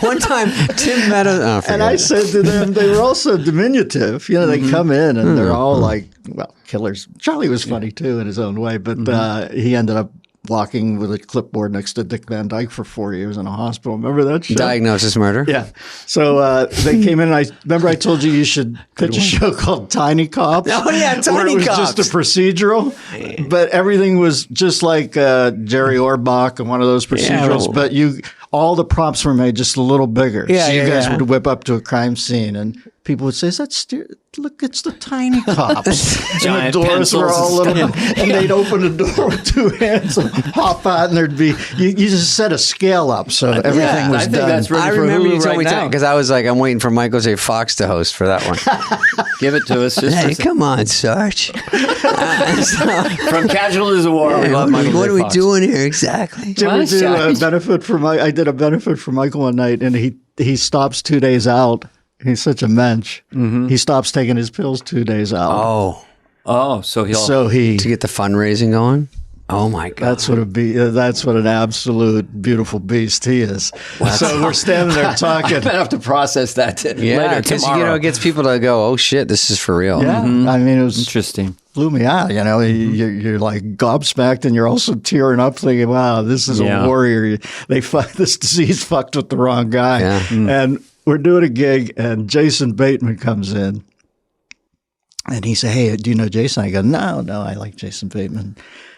One time Tim met us. And I said to them, they were also diminutive. You know, they come in and they're all like, well, killers. Charlie was funny too in his own way, but he ended up walking with a clipboard next to Dick Van Dyke for 4 years in a hospital. Remember that show? Diagnosis murder. Yeah. So they came in and I told you should pitch a show called Tiny Cops. Oh, yeah, Tiny where it was Cops. just a procedural, but everything was just like Jerry Orbach and one of those procedurals, but all the props were made just a little bigger. Yeah, so you yeah, guys yeah. would whip up to a crime scene and people would say, look, it's the Tiny Cops. And the Giant doors were pencils all and little, and they'd open the door with two hands and hop out, and there'd be, you just set a scale up, so everything was I think done. that's ready I for remember Hulu you told right me now. because I was like, I'm waiting for Michael J. Fox to host for that one. Give it to us. Just Hey, for- come on, Sarge. from Casual to War. We love Michael What J. are we Fox. doing here exactly? Did we Well, do a Sarge. benefit for I did a benefit for Michael one night, and he stops 2 days out. He's such a mensch. He stops taking his pills 2 days out. Oh, Oh, so he'll. So to get the fundraising going? Oh my God. That's what an absolute beautiful beast he is. So we're standing there talking. I'm gonna have to process that later because tomorrow. it gets people to go, oh shit, this is for real. Yeah, I mean, it was Interesting. blew me out. You're like gobsmacked, and you're also tearing up, thinking, "Wow, this is a warrior." This disease fucked with the wrong guy. Yeah. And we're doing a gig, and Jason Bateman comes in, and he said, "Hey, do you know Jason?" I go, "No, I like Jason Bateman."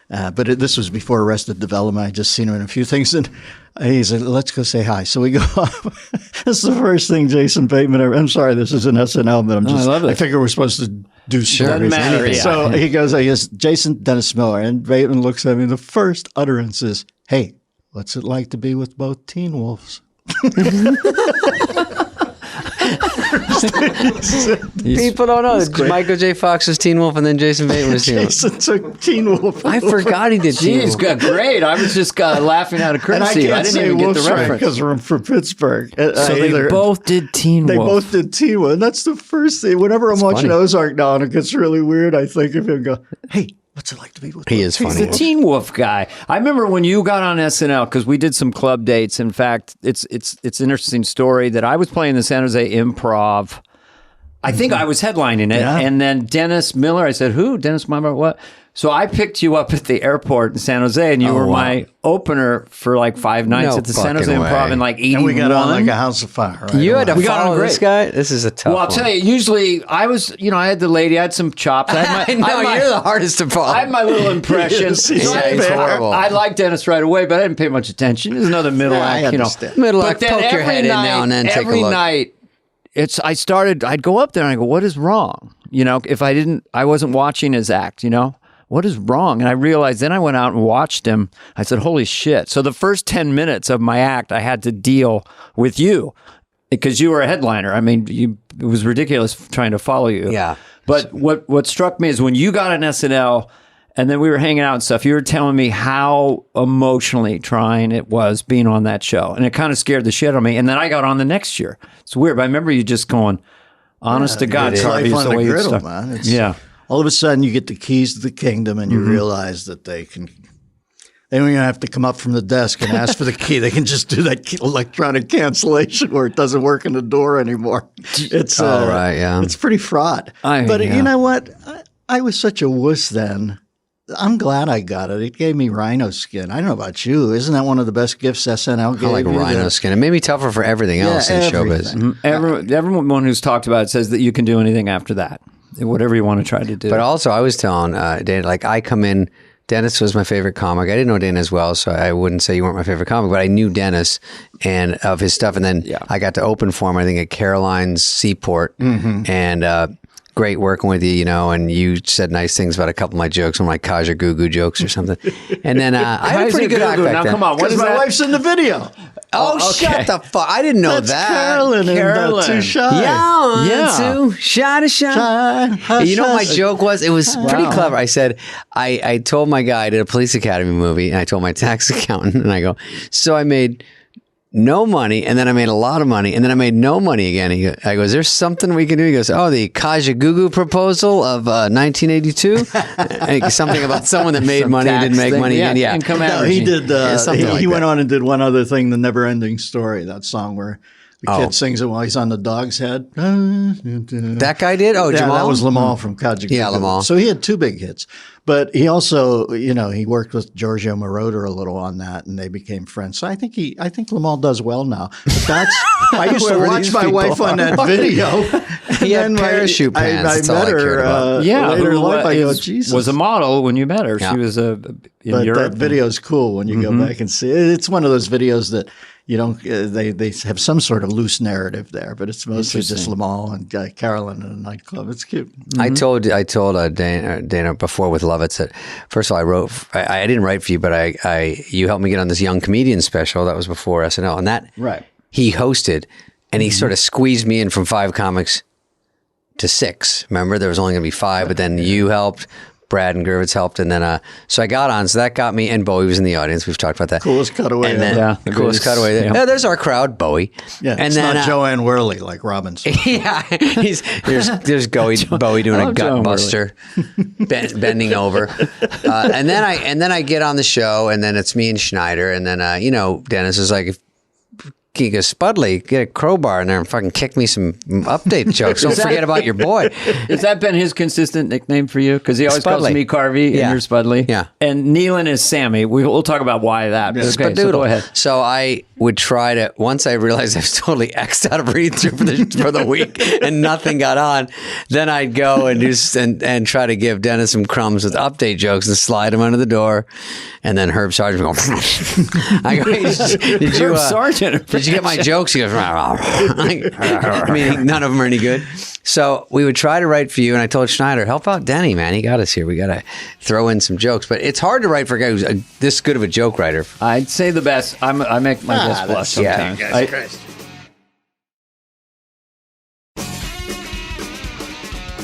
But this was before Arrested Development. I just seen him in a few things, and he said, "Let's go say hi." So we go up. That's the first thing Jason Bateman ever. I'm sorry, this is an SNL, but I love it. I figure we're supposed to do stories. matter, yeah. So he goes, Jason Dennis Miller, and Bateman looks at me. The first utterance is, "Hey, what's it like to be with both Teen Wolves?" People don't know. Michael J. Fox was Teen Wolf, and then Jason Bateman was Teen Wolf. Jason took Teen Wolf. I forgot he did Teen Jeez, Wolf. great. I was just laughing out of And I courtesy. I can't didn't say even get the Wolf's right reference. because we're from Pittsburgh. So they both did Teen They Wolf. both did Teen Wolf. And that's the first thing. Whenever I'm watching funny. Ozark now and it gets really weird, I think of him and go, "Hey, what's it like to be with He both is Teen funny. The Teen Wolf guy. I remember when you got on SNL because we did some club dates. In fact, it's an interesting story that I was playing the San Jose Improv. I think I was headlining it, Yeah. and then Dennis Miller. I said, "Who? Dennis Miller? What?" So I picked you up at the airport in San Jose, and you were my opener for like 5 nights No at the San Jose fucking Improv way. in like 81. And we got on like a house of fire. Right You had to away. got on follow this great. guy? This is a tough Well, I'll one. tell you. Usually, I was, I had the lady. I had some chops. I had I know, you're the hardest to follow. I had my little impression. Yes, he's horrible. I liked Dennis right away, but I didn't pay much attention. There's another middle I act, understand. Middle But act, then poke your every head in now and then, take a every look. night, I'd go up there and I go, what is wrong? If I wasn't watching his act, what is wrong? And I realized then I went out and watched him. I said, holy shit. So the first 10 minutes of my act, I had to deal with you because you were a headliner. I mean, it was ridiculous trying to follow you. Yeah. But what struck me is when you got on SNL and then we were hanging out and stuff, you were telling me how emotionally trying it was being on that show. And it kind of scared the shit out of me. And then I got on the next year. It's weird, but I remember you just going, honest to God, It's Carvey, life is on the the way you griddle, stuck. man. Yeah. All of a sudden, you get the keys to the kingdom, and you realize that they don't even have to come up from the desk and ask for the key. They can just do that electronic cancellation where it doesn't work in the door anymore. It's right, yeah. It's pretty fraught. But you know what? I was such a wuss then. I'm glad I got it. It gave me rhino skin. I don't know about you. Isn't that one of the best gifts SNL gave I like you? rhino skin. It made me tougher for everything else in showbiz. everything. Everyone who's talked about it says that you can do anything after that, whatever you want to try to do. But also, I was telling Dana, like, I come in, Dennis was my favorite comic. I didn't know Dana as well, so I wouldn't say you weren't my favorite comic, but I knew Dennis and of his stuff. And then I got to open for him, I think, at Caroline's Seaport. And great working with you, and you said nice things about a couple of my jokes, one of my Kaja Gugu jokes or something. And then I had a pretty good act back now, then. come on, what Because is my that? wife's in the video. Oh, shut the fuck. I didn't know That's that. Carolyn and Too Shy. Yeah. Too shy to shine. Hush, You know what my hush. joke was? It was pretty clever. I said, I told my guy, I did a Police Academy movie, and I told my tax accountant, and I go, so I made no money, and then I made a lot of money, and then I made no money again. I go, is there something we can do? He goes, oh, the Kaja Gugu proposal of 1982? Something about someone that made money and didn't make money again. Yeah. Income No, averaging. he did. something like He that. went on and did one other thing, The Never Ending Story, that song where the kid sings it while he's on the dog's head. That guy did? Oh, Yeah, Jamal? that was Lamal from Kaja. Yeah, Gugu. Lamal. So he had 2 big hits. But he also, he worked with Giorgio Moroder a little on that, and they became friends. So I think Lamal does well now. But that's I used to Whoever watch these my people wife on are. that video. He had And then parachute pants. I That's all met I cared her about. later in who life. I go, is- Jesus. was a model when you met her. Yeah. She was in But Europe. that video is cool when you go back and see it. It's one of those videos that you don't. They have some sort of loose narrative there, but it's mostly just Lamal and Carolyn in a nightclub. It's cute. I told Dana before with Lovitz that first of all I didn't write for you, but you helped me get on this young comedian special that was before SNL, and that Right. he hosted, and he sort of squeezed me in from 5 comics to 6. Remember, there was only going to be 5, but then you helped. Brad and Gervitz helped, and then so I got on. So that got me, and Bowie was in the audience. We've talked about that. Coolest cutaway. And then, the coolest cutaway. Yeah. Yeah, there's our crowd, Bowie. Yeah, and it's then not Joanne Worley like Robinson. yeah, there's Bowie doing a gut buster, bending over, and then I get on the show, and then it's me and Schneider, and then Dennis is like, he goes, Spudley, get a crowbar in there and fucking kick me some update jokes. Don't forget about your boy. Has that been his consistent nickname for you? Because he always calls Spudley. me Carvey, and you're Spudley. Yeah. And Nealon is Sammy. We'll talk about why that. Yeah. Okay, so go ahead. So I would try to, once I realized I was totally X'd out of read through for the week and nothing got on, then I'd go and and try to give Dennis some crumbs with update jokes and slide them under the door. And then Herb Sargent would go, I go, hey, did you, Sargent. did you get my jokes? He goes, I mean, none of them are any good. So we would try to write for you, and I told Schneider, help out Denny, man. He got us here. We got to throw in some jokes. But it's hard to write for a guy who's this good of a joke writer. I'd say the best. I make my best blush sometimes.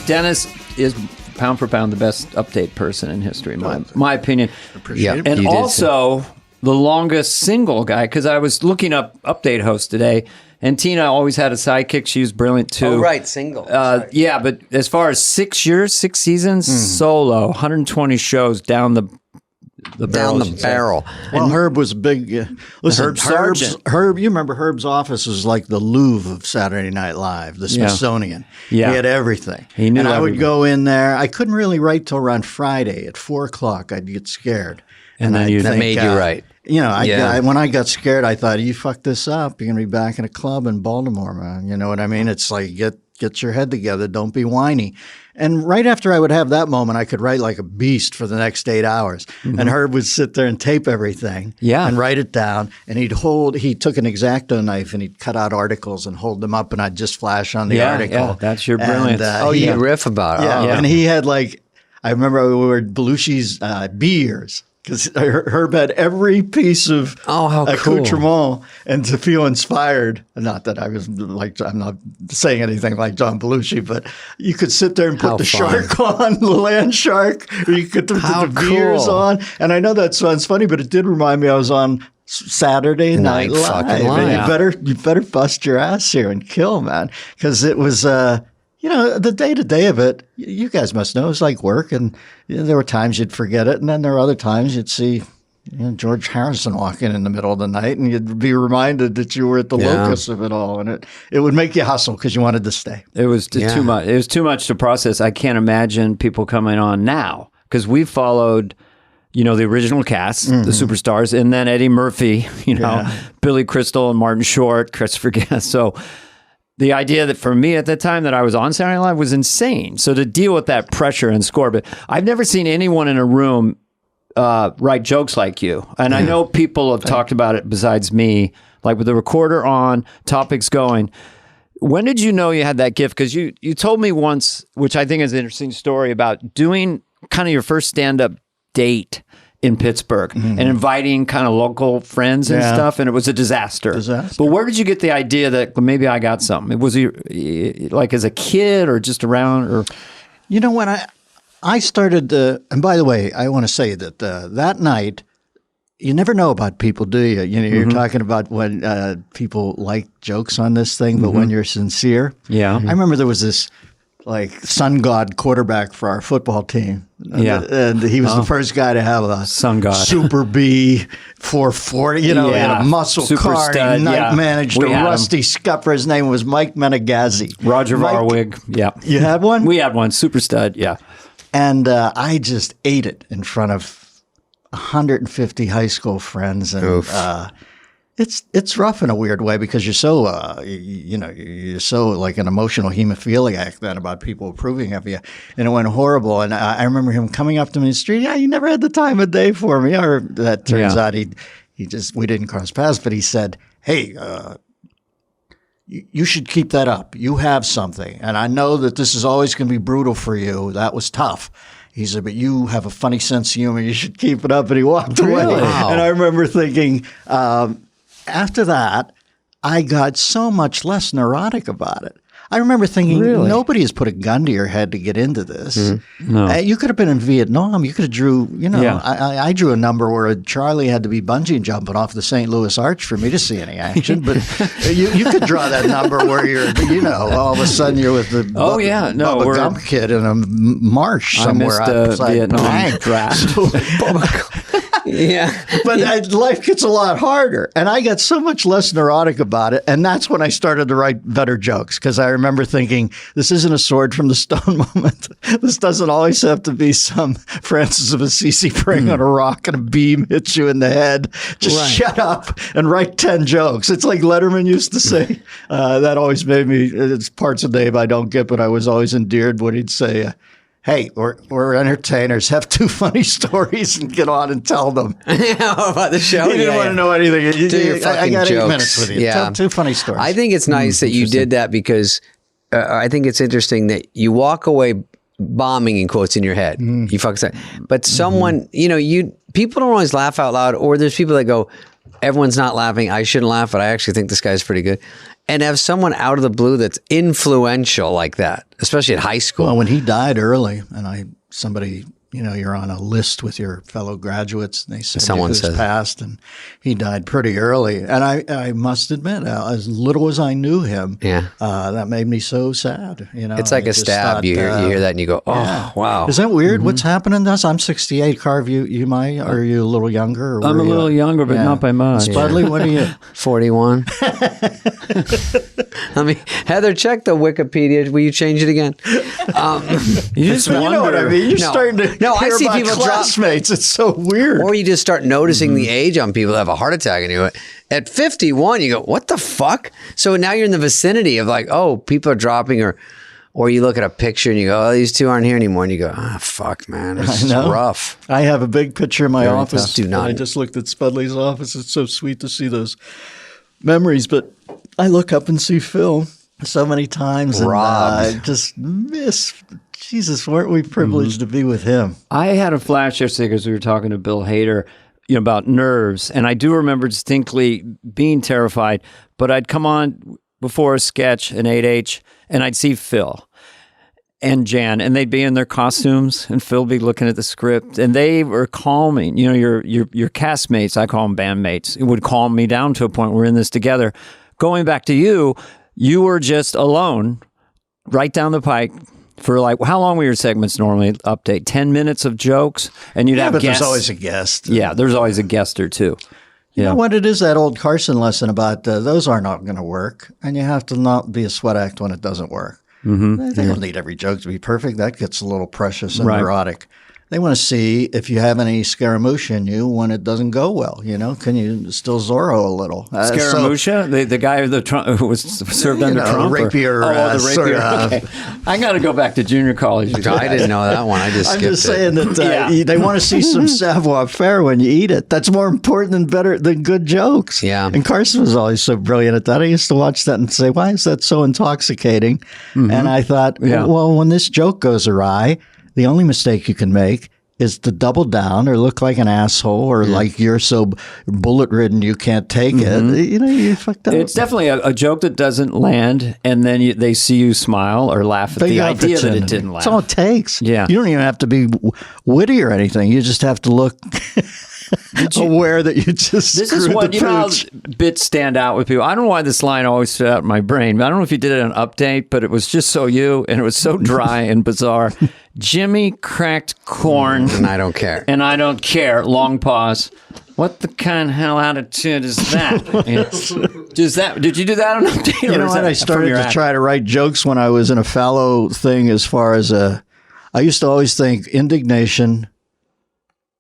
Dennis is pound for pound the best update person in history, my opinion. Appreciate it. And You did also the longest single guy, because I was looking up update hosts today, and Tina always had a sidekick. She was brilliant too. Oh, right, single. Yeah, but as far as 6 years, 6 seasons, solo, 120 shows down the barrel. Down the barrel. Well, Herb was big. Listen, Herb Sargent. Herb, you remember Herb's office was like the Louvre of Saturday Night Live, the Smithsonian. Yeah. He had everything. He knew and I would everything. go in there. I couldn't really write till around Friday at 4:00. I'd get scared. And then I'd you'd- That made you write. When I got scared, I thought, you fuck this up, you're going to be back in a club in Baltimore, man. You know what I mean? It's like, get your head together. Don't be whiny. And right after I would have that moment, I could write like a beast for the next 8 hours. And Herb would sit there and tape everything and write it down. And he took an X-Acto knife and he'd cut out articles and hold them up, and I'd just flash on the article. Yeah, that's your brilliance. You riff about it. Yeah, Oh. and he had I remember we were Belushi's beers. Because Herb had every piece of how cool. accoutrement, and to feel inspired. Not that I was I'm not saying anything like John Belushi, but you could sit there and put How the fun. shark on, the land shark, or you could put How the beers cool. on. And I know that sounds funny, but it did remind me I was on Saturday Night Live. fucking And Live. you better bust your ass here and kill, man, because it was. The day-to-day of it, you guys must know, it was like work, and there were times you'd forget it, and then there were other times you'd see George Harrison walking in the middle of the night, and you'd be reminded that you were at the locus of it all, and it would make you hustle because you wanted to stay. It was too much. It was too much to process. I can't imagine people coming on now, because we've followed, the original cast, the superstars, and then Eddie Murphy, Billy Crystal and Martin Short, Christopher Guest. So the idea that for me at the time that I was on Saturday Night Live was insane. So to deal with that pressure and score, but I've never seen anyone in a room write jokes like you. And I know people have talked about it besides me, like with the recorder on, topics going. When did you know you had that gift? Because you told me once, which I think is an interesting story, about doing kind of your first stand-up date in Pittsburgh and inviting kind of local friends and stuff, and it was a disaster. But where did you get the idea that maybe I got something? Was he like as a kid or just around? Or When I started, and by the way, I want to say that that night, you never know about people, do you? You're talking about when people like jokes on this thing, but when you're sincere. Yeah. I remember there was this sun god quarterback for our football team. And he was the first guy to have a Sun God. Super B 440, he had a muscle Super car. stud, He night managed We a had rusty scupper. His name was Mike Menegazzi. Roger Varwig. Yeah. You had one? We had one. Super stud. Yeah. And I just ate it in front of 150 high school friends, and it's rough in a weird way because you're so you're so like an emotional hemophiliac then about people approving of you, and it went horrible. And I remember him coming up to me in the street. Yeah, you never had the time of day for me. Or that turns out we didn't cross paths, but he said, "Hey, you should keep that up. You have something, and I know that this is always going to be brutal for you. That was tough." He said, "But you have a funny sense of humor. You should keep it up." And he walked away. Wow. And I remember thinking, after that, I got so much less neurotic about it. I remember thinking, Really? nobody has put a gun to your head to get into this. No. You could have been in Vietnam. You could have drew, Yeah. I drew a number where Charlie had to be bungee jumping off the St. Louis Arch for me to see any action. But you could draw that number where you're, all of a sudden you're with the Bubba Gump kid in a marsh somewhere I missed outside Vietnam draft. Yeah. But life gets a lot harder. And I got so much less neurotic about it. And that's when I started to write better jokes, because I remember thinking, this isn't a sword from the stone moment. This doesn't always have to be some Francis of Assisi praying on a rock and a beam hits you in the head. Just shut up and write 10 jokes. It's like Letterman used to say. That always made me, it's parts of Dave I don't get, but I was always endeared when he'd say, hey, we're entertainers. Have 2 funny stories and get on and tell them. About the show. He didn't want to know anything. Do your I fucking got 8 jokes. minutes with you. Yeah. Tell 2 funny stories. I think it's nice that you did that, because I think it's interesting that you walk away bombing in quotes in your head. You fucking say, but someone, people don't always laugh out loud, or there's people that go, everyone's not laughing. I shouldn't laugh, but I actually think this guy's pretty good. And have someone out of the blue that's influential like that, especially at high school. Well, when he died early, and somebody, you're on a list with your fellow graduates, and they said Someone says passed, and he died pretty early. And I must admit, as little as I knew him, that made me so sad. It's like a stab. Thought, you hear that and you go, wow. Is that weird? What's happening to us? I'm 68. Carve, you might? Are you a little younger? Or I'm a little younger, but not by much. Spudley, what are you? 41. Heather, check the Wikipedia. Will you change it again? You just wonder. You know what I mean? You're No. starting to No, I hear see about people drop- classmates. It's so weird. Or you just start noticing the age on people that have a heart attack, and you at 51, you go, what the fuck? So now you're in the vicinity of like, oh, people are dropping, or you look at a picture and you go, oh, these 2 aren't here anymore, and you go, fuck, man, it's rough. I have a big picture in my office. tough. Do not. I just looked at Spudley's office. It's so sweet to see those memories, but I look up and see Phil so many times, and I just miss. Jesus, weren't we privileged to be with him? I had a flash yesterday because we were talking to Bill Hader, about nerves, and I do remember distinctly being terrified. But I'd come on before a sketch, an 8H, and I'd see Phil and Jan, and they'd be in their costumes, and Phil would be looking at the script, and they were calming. Your castmates, I call them bandmates, it would calm me down to a point we're in this together. Going back to you were just alone, right down the pike. For like, how long were your segments normally update? 10 minutes of jokes? And you'd have but guests. there's always a guest. Yeah, there's always a guest or two. You know what it is, that old Carson lesson about those are not going to work, and you have to not be a sweat act when it doesn't work. They don't need every joke to be perfect. That gets a little precious and neurotic. They want to see if you have any Scaramouche in you when it doesn't go well. Can you still Zorro a little? Scaramouche? The guy who was served under Trump? Rapier. The rapier. Okay. I got to go back to junior college. I didn't know that one. I just skipped I'm just saying that they want to see some savoir-faire when you eat it. That's more important than good jokes. Yeah. And Carson was always so brilliant at that. I used to watch that and say, why is that so intoxicating? And I thought, well, when this joke goes awry, the only mistake you can make is to double down or look like an asshole or like you're so bullet-ridden you can't take it. You fucked up. It's definitely a joke that doesn't land, and then they see you smile or laugh at the idea that it didn't land. That's all it takes. Yeah. You don't even have to be witty or anything. You just have to look aware that you just This is what, how bits stand out with people. I don't know why this line always stood out in my brain. I don't know if you did it on Update, but it was just so you, and it was so dry and bizarre. Jimmy cracked corn. And I don't care. And I don't care. Long pause. What the kind of hell attitude is that? Did you do that on Update? You know what? I started to try to write jokes when I was in a fallow thing as far as I used to always think indignation,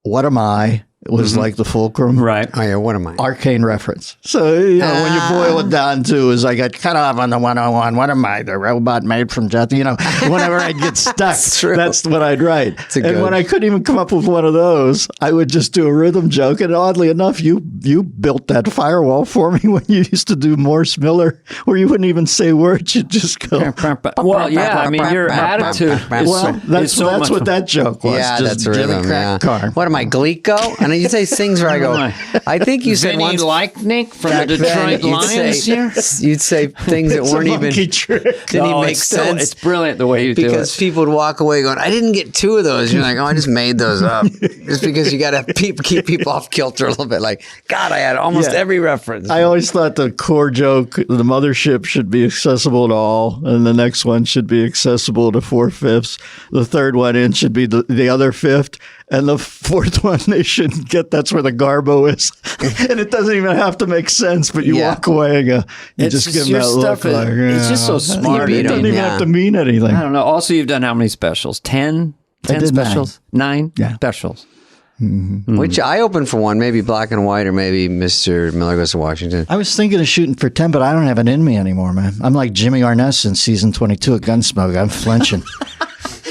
what am I? It was like the fulcrum. Right. Oh, yeah, what am I? Arcane reference. So, when you boil it down to is I got cut off on the 101. What am I? The robot made from death? Whenever I'd get stuck, that's what I'd write. And when I couldn't even come up with one of those, I would just do a rhythm joke. And oddly enough, you built that firewall for me when you used to do Morse Miller, where you wouldn't even say words. You'd just go. Well, yeah. I mean, your attitude is that's what that joke was. Yeah, just that's a rhythm. Jimmy Crack Corn. What am I, Glico? And And you say things where I go, I think you said Vinny once. Leichnick from the then Detroit Lions here. You'd say things that It's weren't a even monkey trick. didn't even make it's still- sense. It's brilliant the way you do Because it. people would walk away going, I didn't get 2 of those. You're like, oh, I just made those up. Just because you got to keep people off kilter a little bit. Like, God, I had almost Yeah. every reference. I always thought the core joke, the mothership should be accessible to all, and the next one should be accessible to 4/5. The third one in should be the other fifth, and the fourth one they shouldn't get. That's where the garbo is, and it doesn't even have to make sense. But you walk away and go, you It's just just give them your that look. stuff is- Like, it's just so smart. It doesn't even Yeah. have to mean anything. I don't know. Also, you've done how many specials? 10? 10 did 9. specials? 9 Yeah. specials. Which I opened for one, maybe Black and White or maybe Mr. Miller Goes to Washington. I was thinking of shooting for 10, but I don't have it in me anymore, man. I'm like Jimmy Arness in season 22 of Gunsmoke. I'm flinching.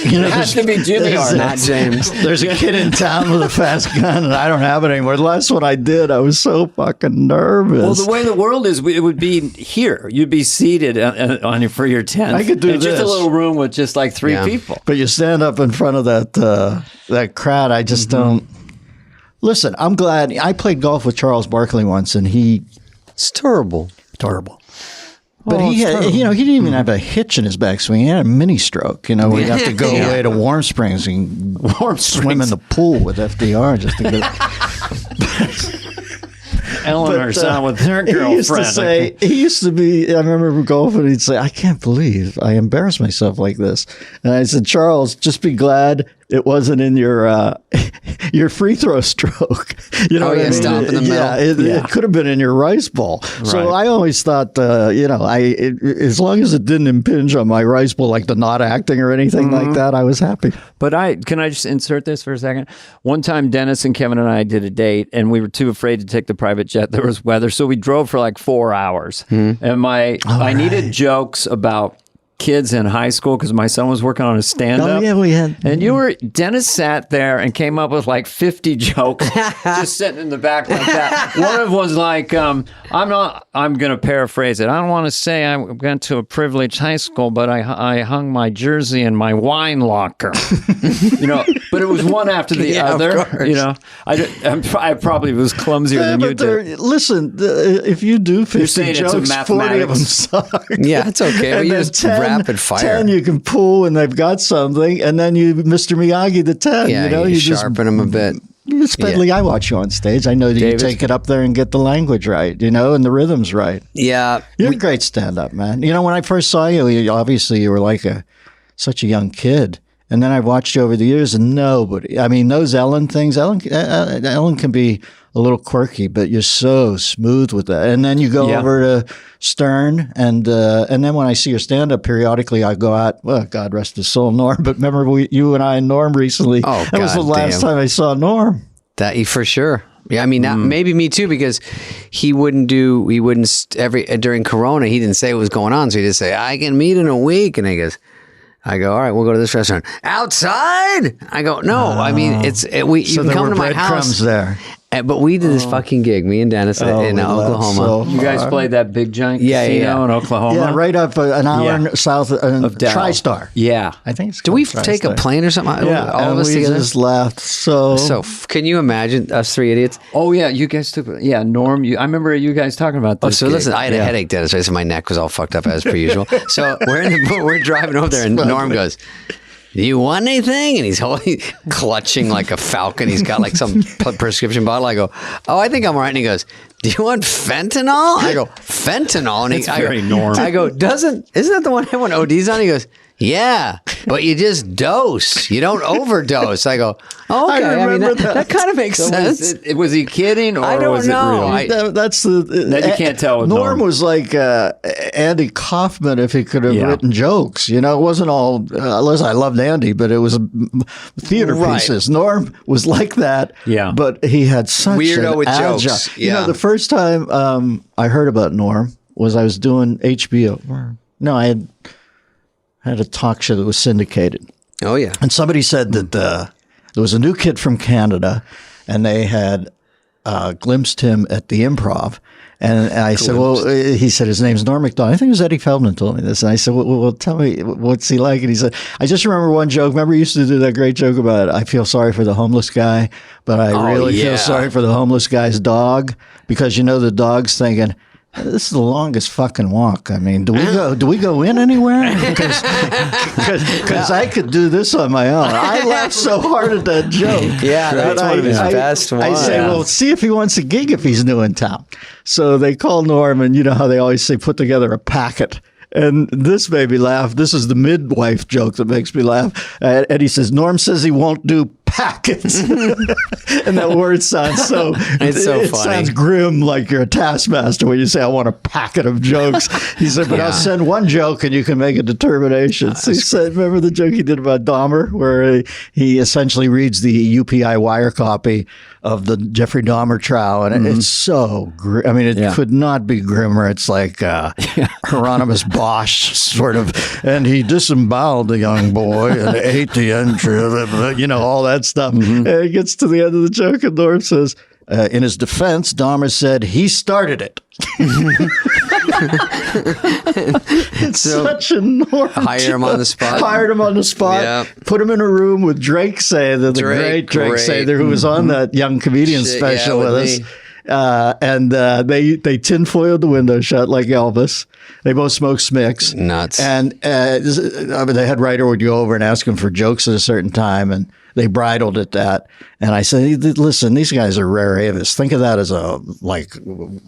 You know, It has to be Jimmy there's- Arness. Not James. There's a kid in town with a fast gun, and I don't have it anymore. The last one I did, I was so fucking nervous. Well, the way the world is, it would be here. You'd be seated on for your tent. I could do Just a this. little room with just like 3 Yeah. people. But you stand up in front of that crowd. I just don't. Listen, I'm glad. I played golf with Charles Barkley once, and It's terrible. terrible. But Oh, he it's had, terrible. he didn't even have a hitch in his backswing. He had a mini stroke. You know, where you have to go Yeah. away to Warm Springs and Warm swim in the pool with FDR just to get. Eleanor's out with her He used to girlfriend. say, he used to be, I remember golfing, he'd say, I can't believe I embarrassed myself like this. And I said, Charles, just be glad it wasn't in your your free throw stroke. You know Oh, what yeah, I mean? stomp in the Yeah, it could have been in your rice ball. So Right. I always thought, as long as it didn't impinge on my rice ball, like the not acting or anything like that, I was happy. But can I just insert this for a second? One time, Dennis and Kevin and I did a date, and we were too afraid to take the private jet. There was weather, so we drove for like 4 hours. And I needed jokes about kids in high school because my son was working on a stand-up. Oh, yeah, we had. And Dennis sat there and came up with like 50 jokes, just sitting in the back like that. One of them was like, I'm going to paraphrase it. I don't want to say I went to a privileged high school, but I hung my jersey in my wine locker. But it was one after the Yeah, of other. course. I probably was clumsier than you did. Listen, if you do 50 saying it's a jokes, 40 of them mathematics. suck. Yeah, it's okay. And We then just rapid fire. 10 you can pull and they've got something, and then you Mr. Miyagi the 10. Yeah, you sharpen them a bit. Spedley, I watch you on stage. I know that David? you take it up there and get the language right, and the rhythms right. Yeah. You're a great stand-up, man. When I first saw you, obviously you were like such a young kid. And then I watched you over the years, and those Ellen things, Ellen can be a little quirky, but you're so smooth with that. And then you go over to Stern, and then when I see your stand-up periodically, I go out, well, God rest his soul, Norm. But remember you and I and Norm recently, Oh, that was the God last damn. time I saw Norm. That for sure. Yeah, I mean, maybe me too, because during Corona, he didn't say what was going on. So he just say, I can meet in a week. And I go, all right, we'll go to this restaurant. Outside? I go, no, I mean, you So can there come were to my breadcrumbs house. there. But we did this fucking gig, me and Dennis in we left Oklahoma. so You guys played that big giant casino in Oklahoma? Yeah, right up an hour south of Dallas. TriStar. Yeah. I think it's Did we called take a TriStar. plane or something? Yeah, all and of us we together. just left. So Can you imagine us 3 idiots? Oh, yeah. You guys took, Norm, I remember you guys talking about this. So gig. listen, I had a headache, Dennis. Right? So my neck was all fucked up as per usual. So we're driving over there, and Norm goes, "Do you want anything?" And he's clutching like a falcon. He's got like some prescription bottle. I go, "Oh, I think I'm all right." And he goes, "Do you want fentanyl?" I go, "Fentanyl?" And That's very Norm. I go, isn't that the one everyone ODs on? He goes, "Yeah, but you just dose. You don't overdose." I go, "Oh, okay." I mean, remember that kind of makes So sense. was he kidding or I don't was know. it real? that's the That you can't tell with Norm Norm. was like Andy Kaufman if he could have Yeah. written jokes. It wasn't all. Listen, I loved Andy, but it was theater Right. pieces. Norm was like that. Yeah. but he had such Weirdo an with agile. jokes. Yeah. The first time I heard about Norm was I was doing HBO. No, I had a talk show that was syndicated. Oh yeah. And somebody said that there was a new kid from Canada, and they had glimpsed him at the Improv, And I said, well, he said, his name's Norm Macdonald. I think it was Eddie Feldman told me this. And I said, well, tell me, what's he like? And he said, I just remember one joke. Remember, he used to do that great joke about, I feel sorry for the homeless guy, but I really feel sorry for the homeless guy's dog, because, the dog's thinking, this is the longest fucking walk. I mean, do we go in anywhere? Because I could do this on my own. I laughed so hard at that joke. Yeah, that's one of his best ones. I say, well, see if he wants a gig if he's new in town. So they call Norm, and you know how they always say, put together a packet. And this made me laugh. This is the midwife joke that makes me laugh. And he says, Norm says he won't do packets. And that word sounds so, it's so it funny. sounds grim, like you're a taskmaster when you say, I want a packet of jokes. He said, but I'll send one joke and you can make a determination. So he said, remember the joke he did about Dahmer, where he essentially reads the UPI wire copy of the Jeffrey Dahmer trial, and it's so grim. I mean, it could not be grimmer. It's like Hieronymus Bosch sort of, and he disemboweled the young boy and ate the entrails, all that stuff. And it gets to the end of the joke, and Norm says, in his defense, Dahmer said he started it. It's such a Norm. Hire him on the spot. Hired him on the spot. Yep. Put him in a room with Drake Sather, the great Drake Sather, who was on that Young Comedian special with us. And they tinfoiled the window shut like Elvis. They both smoked Smicks. Nuts. And the head writer would go over and ask him for jokes at a certain time, and they bridled at that. And I said, listen, these guys are rare avis. Think of that as a,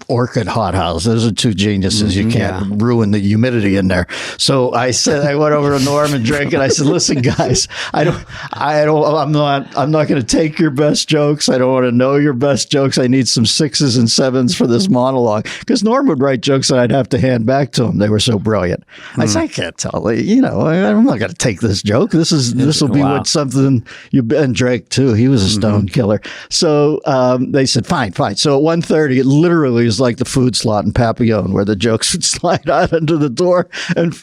orchid hothouse. Those are two geniuses. You can't ruin the humidity in there. So I said, I went over to Norm and Drake, and I said, listen, guys, I'm not going to take your best jokes. I don't want to know your best jokes. I need some 6s and 7s for this monologue. Because Norm would write jokes that I'd have to hand back to him. They were so brilliant. I said, I can't tell. I'm not going to take this joke. This will be what something and Drake too. He was a stone killer. So they said, fine. So at 1:30, it literally is like the food slot in Papillon, where the jokes would slide out into the door. And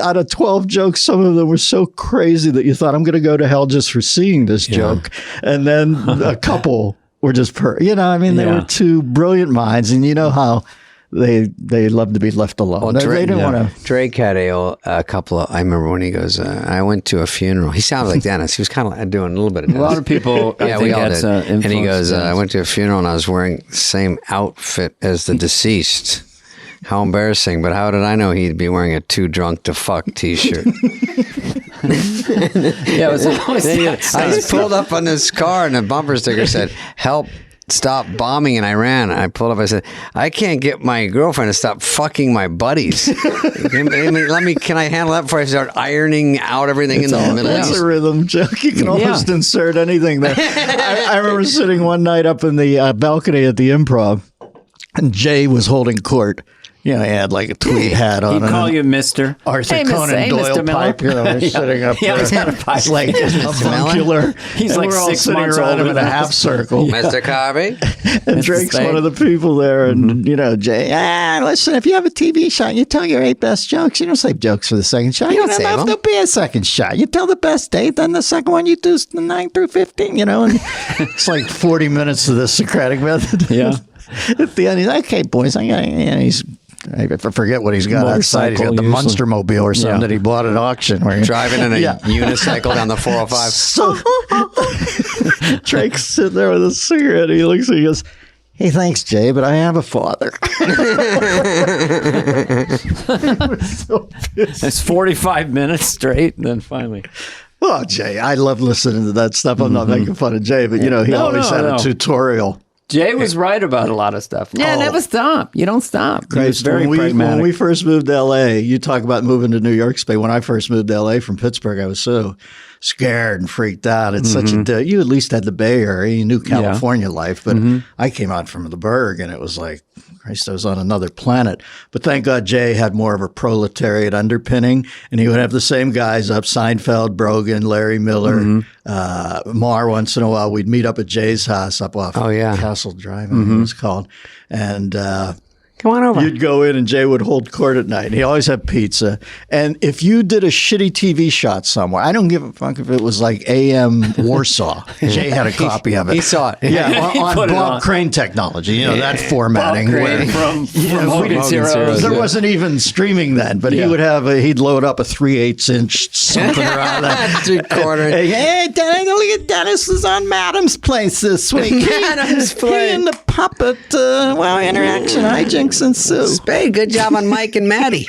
out of 12 jokes, some of them were so crazy that you thought, I'm going to go to hell just for seeing this joke. And then a couple were just they were two brilliant minds. And you know how they love to be left alone. Well, they didn't want to. Drake had a couple of. I remember when he goes, "I went to a funeral." He sounded like Dennis. He was kind of doing a little bit of Dennis. A lot of people, we all did. And he goes, "I went to a funeral and I was wearing the same outfit as the deceased. How embarrassing! But how did I know he'd be wearing a too drunk to fuck T-shirt?" I pulled up on this car and the bumper sticker said, "Help. Stop bombing in Iran." I pulled up. I said, "I can't get my girlfriend to stop fucking my buddies. Can I handle that before I start ironing out everything in the middle?" That's a rhythm joke. You can almost insert anything there. I remember sitting one night up in the balcony at the Improv, and Jay was holding court. He had like a tweed hat on. He'd call you Mister. Arthur Conan Doyle pipe. He's sitting up there. He's got a pipe. It's like avuncular. He's like we're all 6 sitting months around him older in a than half us. circle. Mr. Carvey. And Drake's Spade. one of the people there. And, Jay, listen, if you have a TV shot, you tell your 8 best jokes. You don't save jokes for the second shot. You don't save have them. to be a second shot. You tell the best 8, then the second one you do the 9 through 15, And it's like 40 minutes of the Socratic method. Yeah. At the end, he's like, okay, boys, I forget what he's got outside. He's got the Motorcycle, Monster Mobile or something that he bought at auction. Where Driving in a unicycle down the 405. So Drake's sitting there with a cigarette. He looks and he goes, "Hey, thanks, Jay, but I have a father." It's 45 minutes straight, and then finally. Oh, Jay, I love listening to that stuff. I'm not making fun of Jay, but he always had a tutorial. Jay was right about a lot of stuff. Yeah, never stop. You don't stop. He was very pragmatic. When we first moved to L.A., you talk about moving to New York, Spade. When I first moved to L.A. from Pittsburgh, I was so scared and freaked out. It's such a you at least had the Bay Area. You knew California life, but I came out from the Berg, and it was like, Christ, I was on another planet. But thank God Jay had more of a proletariat underpinning, and he would have the same guys up, Seinfeld, Brogan, Larry Miller, Marr. Once in a while, we'd meet up at Jay's house up off Castle Drive, I think it was called. And Come on over. You'd go in and Jay would hold court at night. He always had pizza. And if you did a shitty TV shot somewhere, I don't give a fuck if it was like AM Warsaw. Jay had a copy of it. He saw it. Yeah, on Bob Crane technology. That formatting. From Hogan Zeros. There wasn't even streaming then, but he would have he'd load up a 3/8 inch something around that. 3/4. Hey, Dennis, look at Dennis is on Madam's Place this week. Madam's Place. He and the puppet, interaction hijinks ensue. Spade, good job on Mike and Maddie.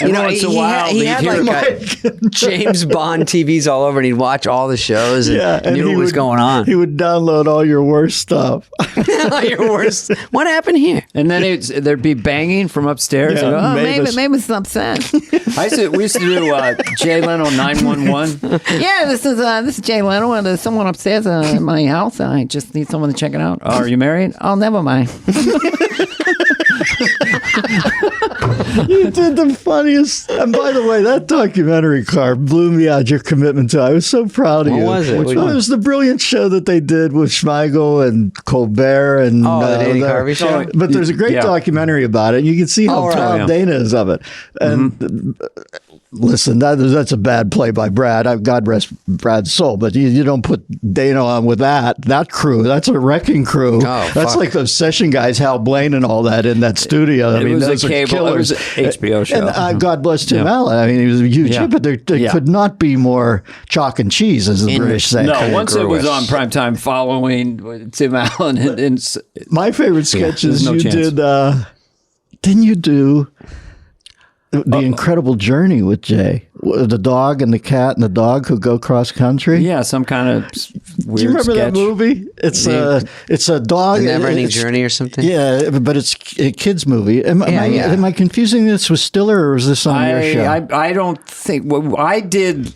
Every once in a while, he had like James Bond TVs all over, and he'd watch all the shows and knew what was going on. He would download all your worst stuff. Your worst. What happened here? And then there'd be banging from upstairs. Yeah, Like, Mavis is upset. We used to do Jay Leno 911. Yeah, this is Jay Leno, and there's someone upstairs in my house. I just need someone to check it out. Oh, are you married? Oh, never mind. You did the funniest. And by the way, that documentary, Carv, blew me out. Your commitment to it. I was so proud of you. What was it? It was the brilliant show that they did with Schmeigel and Colbert and the Danny Carvey show. But there's a great documentary about it. You can see how proud Dana is of it. And listen, that's a bad play by Brad. God rest Brad's soul. But you don't put Dana on with that crew. That's a wrecking crew. Oh, that's like those session guys, Hal Blaine and all that in that studio. I mean, those are killers. It was an HBO show. And God bless Tim Allen. I mean, he was a huge hit, but they could not be more chalk and cheese, as the British say. No, once it was on primetime following Tim Allen. My favorite sketch is didn't you do The Incredible Journey with Jay? The dog and the cat and the dog who go cross country? Yeah, some kind of weird Do you remember sketch. that movie? It's a dog. The Never-Ending Journey or something? Yeah, but it's a kid's movie. Am I confusing this with Stiller, or was this on your show? I don't think. Well, I did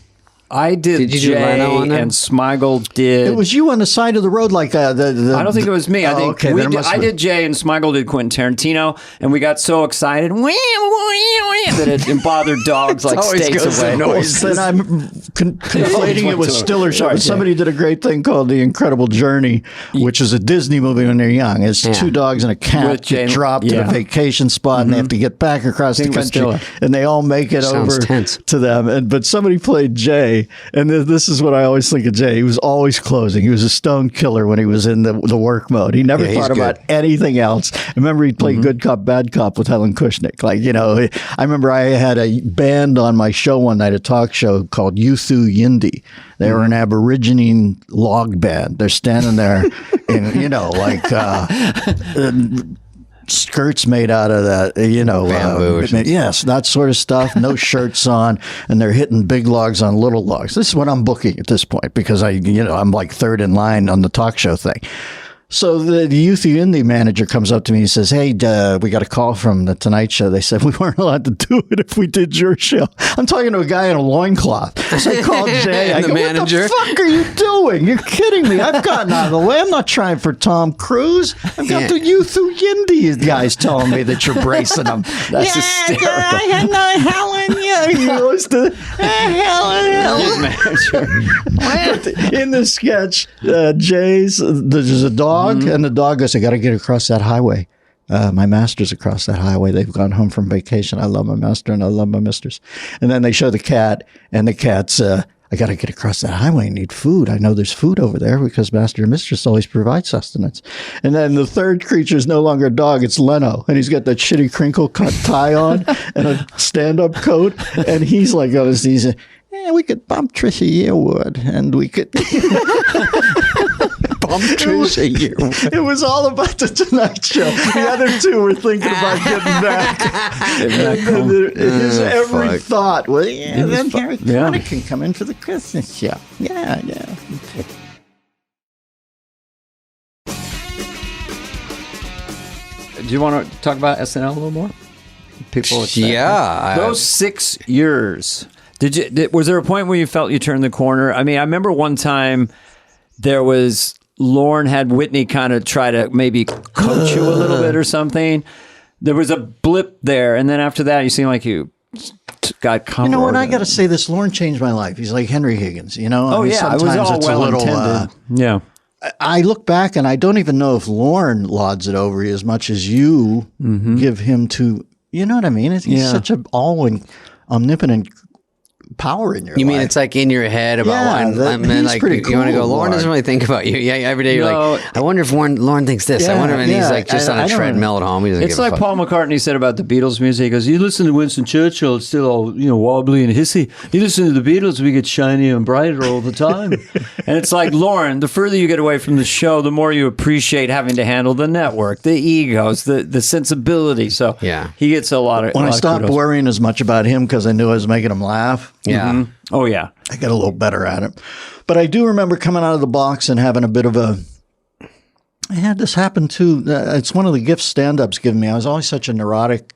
Did you do Jay Leno on that? and Smigel did. It was you on the side of the road, like I don't think it was me. I think okay, I did Jay and Smigel did Quentin Tarantino, and we got so excited that it bothered dogs like states away. Then I'm conflating it with Stiller show. Sorry, Somebody did a great thing called The Incredible Journey, which is a Disney movie when they're young. It's two dogs and a cat get dropped at a vacation spot, and they have to get back across the country, and they all make it over to them. But somebody played Jay, and this is what I always think of Jay. He was always closing. He was a stone killer when he was in the work mode. He never thought about anything else. I remember he'd play Good Cop, Bad Cop with Helen Kushnick. I remember I had a band on my show one night, a talk show called Yuthu Yindi. They were an Aborigine log band. They're standing there in, skirts made out of that, bamboo. Yes, that sort of stuff. No shirts on, and they're hitting big logs on little logs. This is what I'm booking at this point because I'm like third in line on the talk show thing. So the Yuthu Indie manager comes up to me and says, "Hey, we got a call from the Tonight Show. They said we weren't allowed to do it if we did your show." I'm talking to a guy in a loincloth. So I called Jay. I go, manager. "What the fuck are you doing? You're kidding me. I've gotten out of the way. I'm not trying for Tom Cruise. I've got the Yuthu Yindi guys telling me that you're bracing them." That's hysterical. I had no Helen. Yeah, he goes to Helen. In the sketch, Jay's there's a dog, and the dog goes, "I got to get across that highway. My master's across that highway. They've gone home from vacation. I love my master and I love my mistress." And then they show the cat, and the cat's, "I got to get across that highway and need food. I know there's food over there because master and mistress always provide sustenance." And then the third creature is no longer a dog. It's Leno. And he's got that shitty crinkle cut tie on and a stand-up coat. And he's like, he's we could bump Trisha Yearwood, and we could... It was all about the Tonight Show. The other two were thinking about getting back. His every thought was, then Harry Connick can come in for the Christmas show. Yeah. Do you want to talk about SNL a little more? People, those 6 years. Was there a point where you felt you turned the corner? I mean, I remember one time Lorne had Whitney kind of try to maybe coach you a little bit or something. There was a blip there, and then after that, you seemed like you got comfortable. You know what? I got to say this. Lorne changed my life. He's like Henry Higgins. Oh yeah, it was all well intended. I look back and I don't even know if Lorne lauds it over you as much as you give him to. You know what I mean? He's such an omnipotent power in your life. You mean it's like in your head about he's pretty cool, you want to go, Lauren Lauren. doesn't really think about you. Yeah, every day you're like, I wonder if Lauren thinks this. I wonder if he's like just on a treadmill at home. He doesn't It's give a like fuck. Paul McCartney said about the Beatles music. He goes, you listen to Winston Churchill, it's still all, wobbly and hissy. You listen to the Beatles, we get shiny and brighter all the time. And it's like, Lauren, the further you get away from the show, the more you appreciate having to handle the network, the egos, the sensibility. So he gets a lot of When I stopped worrying as much about him because I knew I was making him laugh. Yeah. Oh, yeah. I got a little better at it. But I do remember coming out of the box and having a bit of a... I had this happen too. It's one of the gifts stand-up's given me. I was always such a neurotic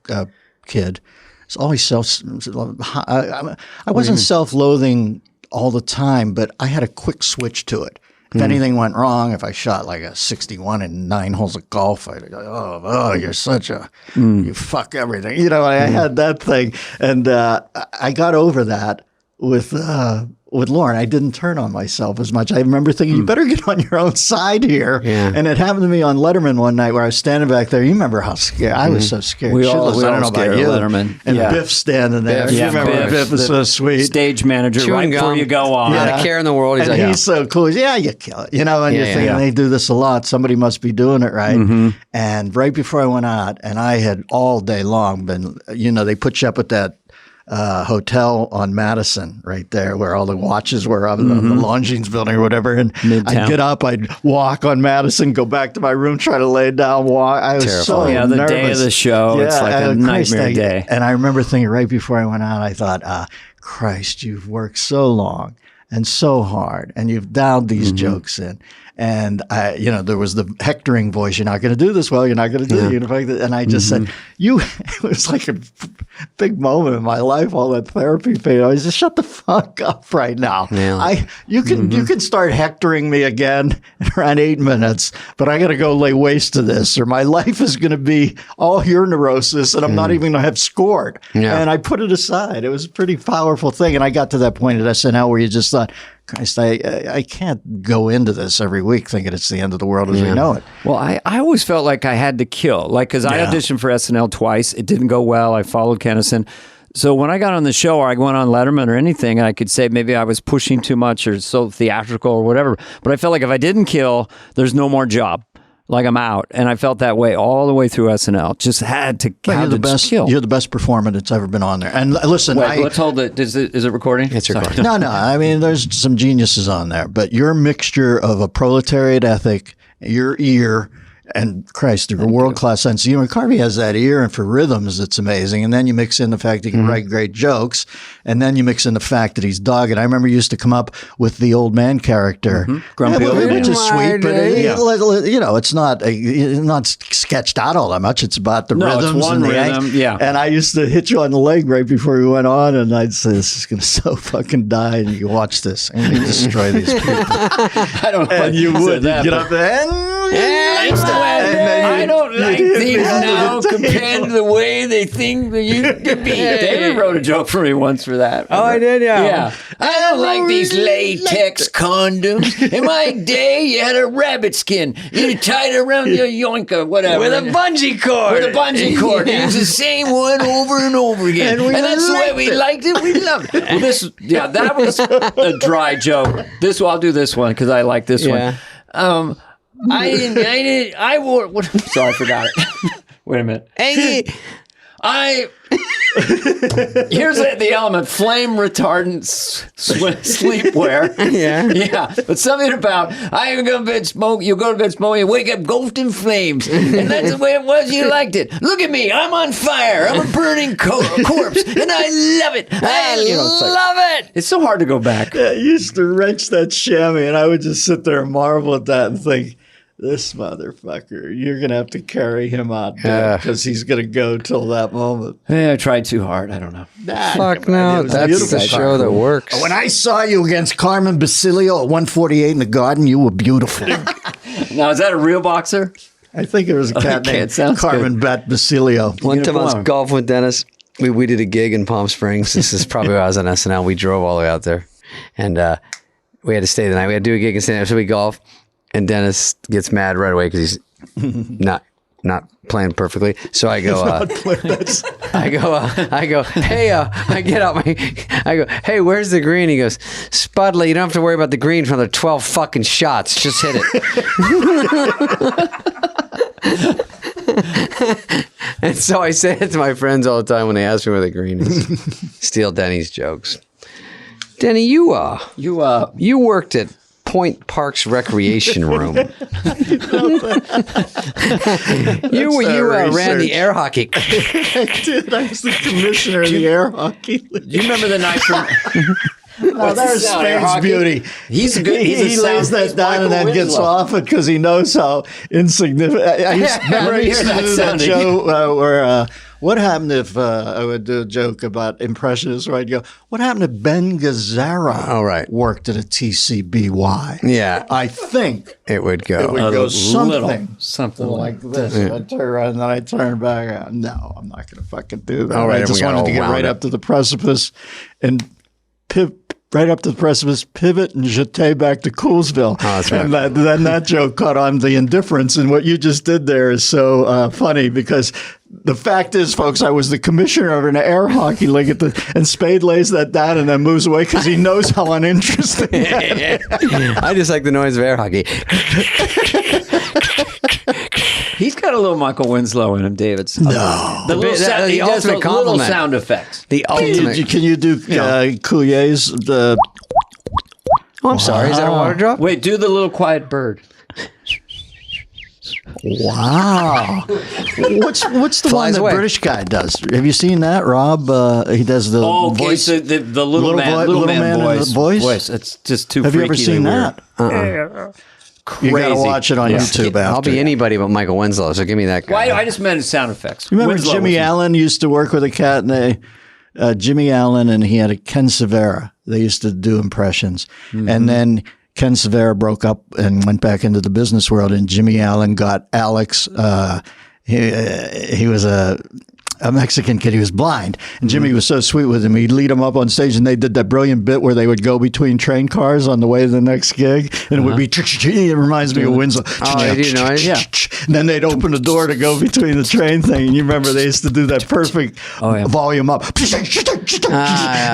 kid. It's always I wasn't self-loathing all the time, but I had a quick switch to it. If anything went wrong, if I shot like a 61 in 9 holes of golf, I'd go, oh, you're such a, you fuck everything. I had that thing. And I got over that with Lauren. I didn't turn on myself as much. I remember thinking, you better get on your own side here. Yeah. And it happened to me on Letterman one night where I was standing back there. You remember how scared I was? So scared. We all I don't know about you. Letterman. And Biff standing there. Biff. You remember Biff was so sweet. Stage manager Chewing before gum. you go on. Not a care in the world. He's And like, he's so cool. He's, you kill it. And you're thinking, they do this a lot. Somebody must be doing it right. And right before I went out, and I had all day long been, they put you up at that hotel on Madison right there where all the watches were of the Longines building or whatever. And Midtown. I'd get up, I'd walk on Madison, go back to my room, try to lay down, walk. I was so the nervous. day of the show, it's like a nightmare day. And I remember thinking right before I went out, I thought, Christ, you've worked so long and so hard, and you've dialed these jokes in. And there was the hectoring voice. You're not going to do this well. You're not going to do it. And I just said, it was like a big moment in my life, all that therapy thing. I was just shut the fuck up right now. Yeah. You can start hectoring me again in around 8 minutes, but I got to go lay waste to this, or my life is going to be all your neurosis, and I'm not even going to have scored. Yeah. And I put it aside. It was a pretty powerful thing. And I got to that point at SNL where you just thought, Christ, I can't go into this every week thinking it's the end of the world as we know it. Well, I always felt like I had to kill, because I auditioned for SNL twice. It didn't go well. I followed Kennison. So when I got on the show, or I went on Letterman or anything, and I could say maybe I was pushing too much or so theatrical or whatever. But I felt like if I didn't kill, there's no more job. Like I'm out, and I felt that way all the way through SNL. Just had to You're have the best. kill. You're the best performer that's ever been on there. And listen, Wait, let's hold it. Is it recording? It's recording. No. I mean, there's some geniuses on there, but your mixture of a proletariat ethic, your ear, and Christ, a world-class sense of humor. Carvey has that ear, and for rhythms, it's amazing. And then you mix in the fact he can write great jokes, and then you mix in the fact that he's dogged. I remember you used to come up with the old man character. Grumpy old man. Which is sweet, but it's not sketched out all that much. It's about the rhythms. It's one and the rhythm, And I used to hit you on the leg right before we went on, and I'd say, this is going to so fucking die, and you watch this. I'm going to destroy these people. I don't know. And you would get up there, I don't like things now compared to the way they think they used to be. David wrote a joke for me once for that. Oh, I did, yeah. Yeah. I don't like these latex condoms. In my day, you had a rabbit skin. You tied it around your yoinker, whatever. With a bungee cord. With a bungee cord. You use the same one over and over again. And that's the way we liked it. We loved it. Well, that was a dry joke. I'll do this one because I like this one. I wore. Sorry, I forgot it. Wait a minute. Hey. Here's the element: flame retardant sleepwear. Yeah. But something about I go to bed smoke. You go to bed smoking. You wake up engulfed in flames, and that's the way it was. You liked it. Look at me. I'm on fire. I'm a burning corpse, and I love it. I love it. It's so hard to go back. I used to wrench that chamois, and I would just sit there and marvel at that and think, this motherfucker, you're going to have to carry him out because he's going to go till that moment. Yeah, I tried too hard. I don't know. Fuck no. That's the show that works. When I saw you against Carmen Basilio at 148 in the Garden, you were beautiful. Now, is that a real boxer? I think there was a cat named Carmen Bat Basilio. One time I was golfing with Dennis. We did a gig in Palm Springs. This is probably when I was on SNL. We drove all the way out there. And we had to stay the night. We had to do a gig and stay there. So we golf. and Dennis gets mad right away because he's not playing perfectly. So I go, I go, hey, I get out I go, hey, where's the green? He goes, Spudley, you don't have to worry about the green for another 12 fucking shots. Just hit it. And so I say it to my friends all the time when they ask me where the green is. Steal Denny's jokes. Denny, you worked at Point Park's recreation room. You ran the air hockey. Dude, I was the commissioner of the air hockey league. Do you remember the night from? Oh, there's Spade's beauty. He's good. He lays that down and then gets off it because he knows how insignificant. I used to do that show where what happened if I would do a joke about impressionists where I'd go, what happened if Ben Gazzara worked at a TCBY? Yeah. I think it would go something like this. Yeah. I'd turn around and then I'd turn back out. No, I'm not going to fucking do that. Right, I just wanted to get right up to the precipice and pivot and jeté back to Coolsville. Oh, that's right. And then that joke caught on the indifference. And what you just did there is so funny because the fact is, folks, I was the commissioner of an air hockey league and Spade lays that down and then moves away because he knows how uninteresting that is. I just like the noise of air hockey. He's got a little Michael Winslow in him, David. No. The little the ultimate compliment. Little sound effects. The ultimate. Can you do Coulier's? Oh, I'm sorry. Is that a water drop? Wait, do the little quiet bird. Wow. What's the one the British guy does? Have you seen that, Rob? He does the voice. So the little man voice. It's just too freaky. Have you ever seen that? Crazy. You gotta watch it on YouTube. I'll be anybody but Michael Winslow, so give me that guy. Why? I just meant sound effects. You remember Jimmy Allen used to work with a cat, and Jimmy Allen, and he had a Ken Severa. They used to do impressions, and then Ken Severa broke up and went back into the business world, and Jimmy Allen got Alex. He was a Mexican kid. He was blind, and Jimmy was so sweet with him. He'd lead him up on stage, and they did that brilliant bit where they would go between train cars on the way to the next gig, and it would be. It reminds me of Winslow. Oh, I do know it. Yeah. And then they'd open the door to go between the train thing, and you remember they used to do that perfect volume up, and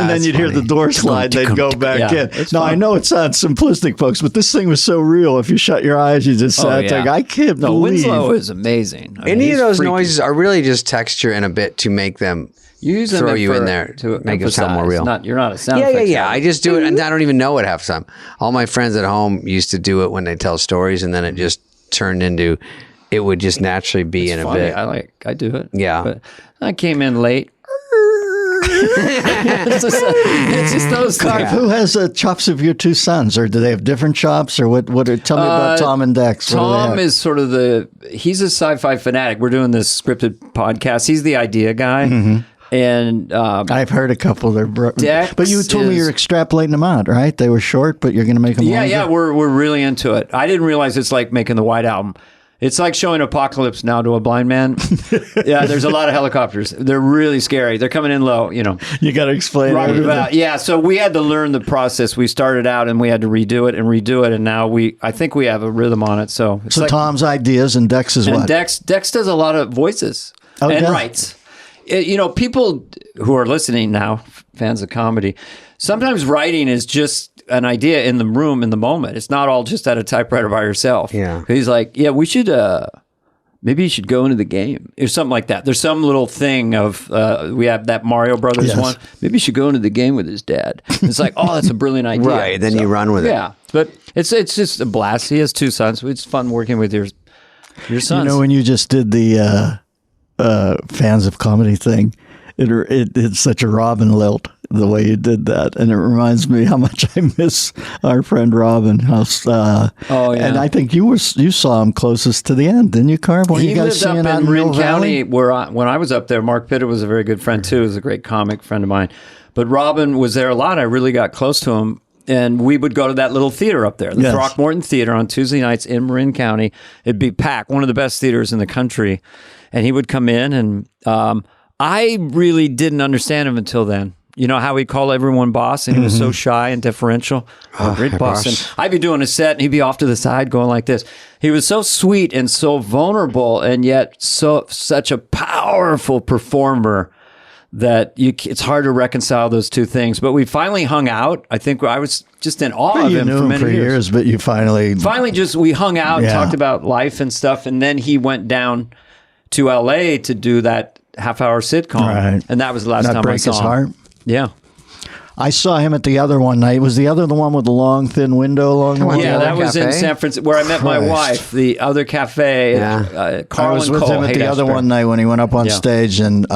then you'd hear the door slide. They'd go back in. Now I know it sounds simplistic, folks, but this thing was so real. If you shut your eyes, you just sat there. I can't believe. Winslow is amazing. Any of those noises are really just texture and a bit to make them throw you in there to make it sound more real. You're not a sound effects guy. I just do it, and I don't even know it half the time. All my friends at home used to do it when they tell stories, and then it just turned into it would just naturally be in a bit. I do it. Yeah, but I came in late. It's just those. Carv, who has the chops of your two sons, or do they have different chops, or what? Tell me about Tom and Dex. Tom is sort of he's a sci-fi fanatic. We're doing this scripted podcast. He's the idea guy. And I've heard a couple. Dex but you told me you're extrapolating them out, right? They were short, but you're going to make them longer? Yeah, we're really into it. I didn't realize it's like making the White Album. It's like showing Apocalypse Now to a blind man. Yeah, there's a lot of helicopters. They're really scary. They're coming in low, You got to explain everything. So we had to learn the process. We started out and we had to redo it, and now I think we have a rhythm on it. So like, Tom's ideas and Dex is what? Dex does a lot of voices and writes. People who are listening now, fans of comedy, sometimes writing is just an idea in the room in the moment. It's not all just at a typewriter by yourself. Yeah. He's like, we should, maybe you should go into the game or something like that. There's some little thing of, we have that Mario Brothers one. Maybe you should go into the game with his dad. It's like, oh, that's a brilliant idea. Right. Then you run with it. Yeah. But it's just a blast. He has two sons. It's fun working with your sons. When you just did the fans of comedy thing, it's such a Robin lilt the way you did that, and it reminds me how much I miss our friend Robin. And I think you saw him closest to the end, didn't you, Carv? He lived up in Marin County, when I was up there. Mark Pitta was a very good friend too. He was a great comic friend of mine. But Robin was there a lot. I really got close to him. And we would go to that little theater up there, the Throckmorton Theater, on Tuesday nights in Marin County. It'd be packed, one of the best theaters in the country. And he would come in, and I really didn't understand him until then. You know how he'd call everyone boss, and he was so shy and deferential. Great boss. And I'd be doing a set, and he'd be off to the side going like this. He was so sweet and so vulnerable, and yet such a powerful performer that it's hard to reconcile those two things. But we finally hung out. I think I was just in awe of him for many years. But you finally we hung out and talked about life and stuff, and then he went down to L.A. to do that half-hour sitcom, and that was the last time I saw him. Heart. Yeah. I saw him at the other one night. Was the other the one with the long, thin window along the way? Yeah, that was in San Francisco, where I met my wife. The other cafe. I was with him at the other one night when he went up on stage, and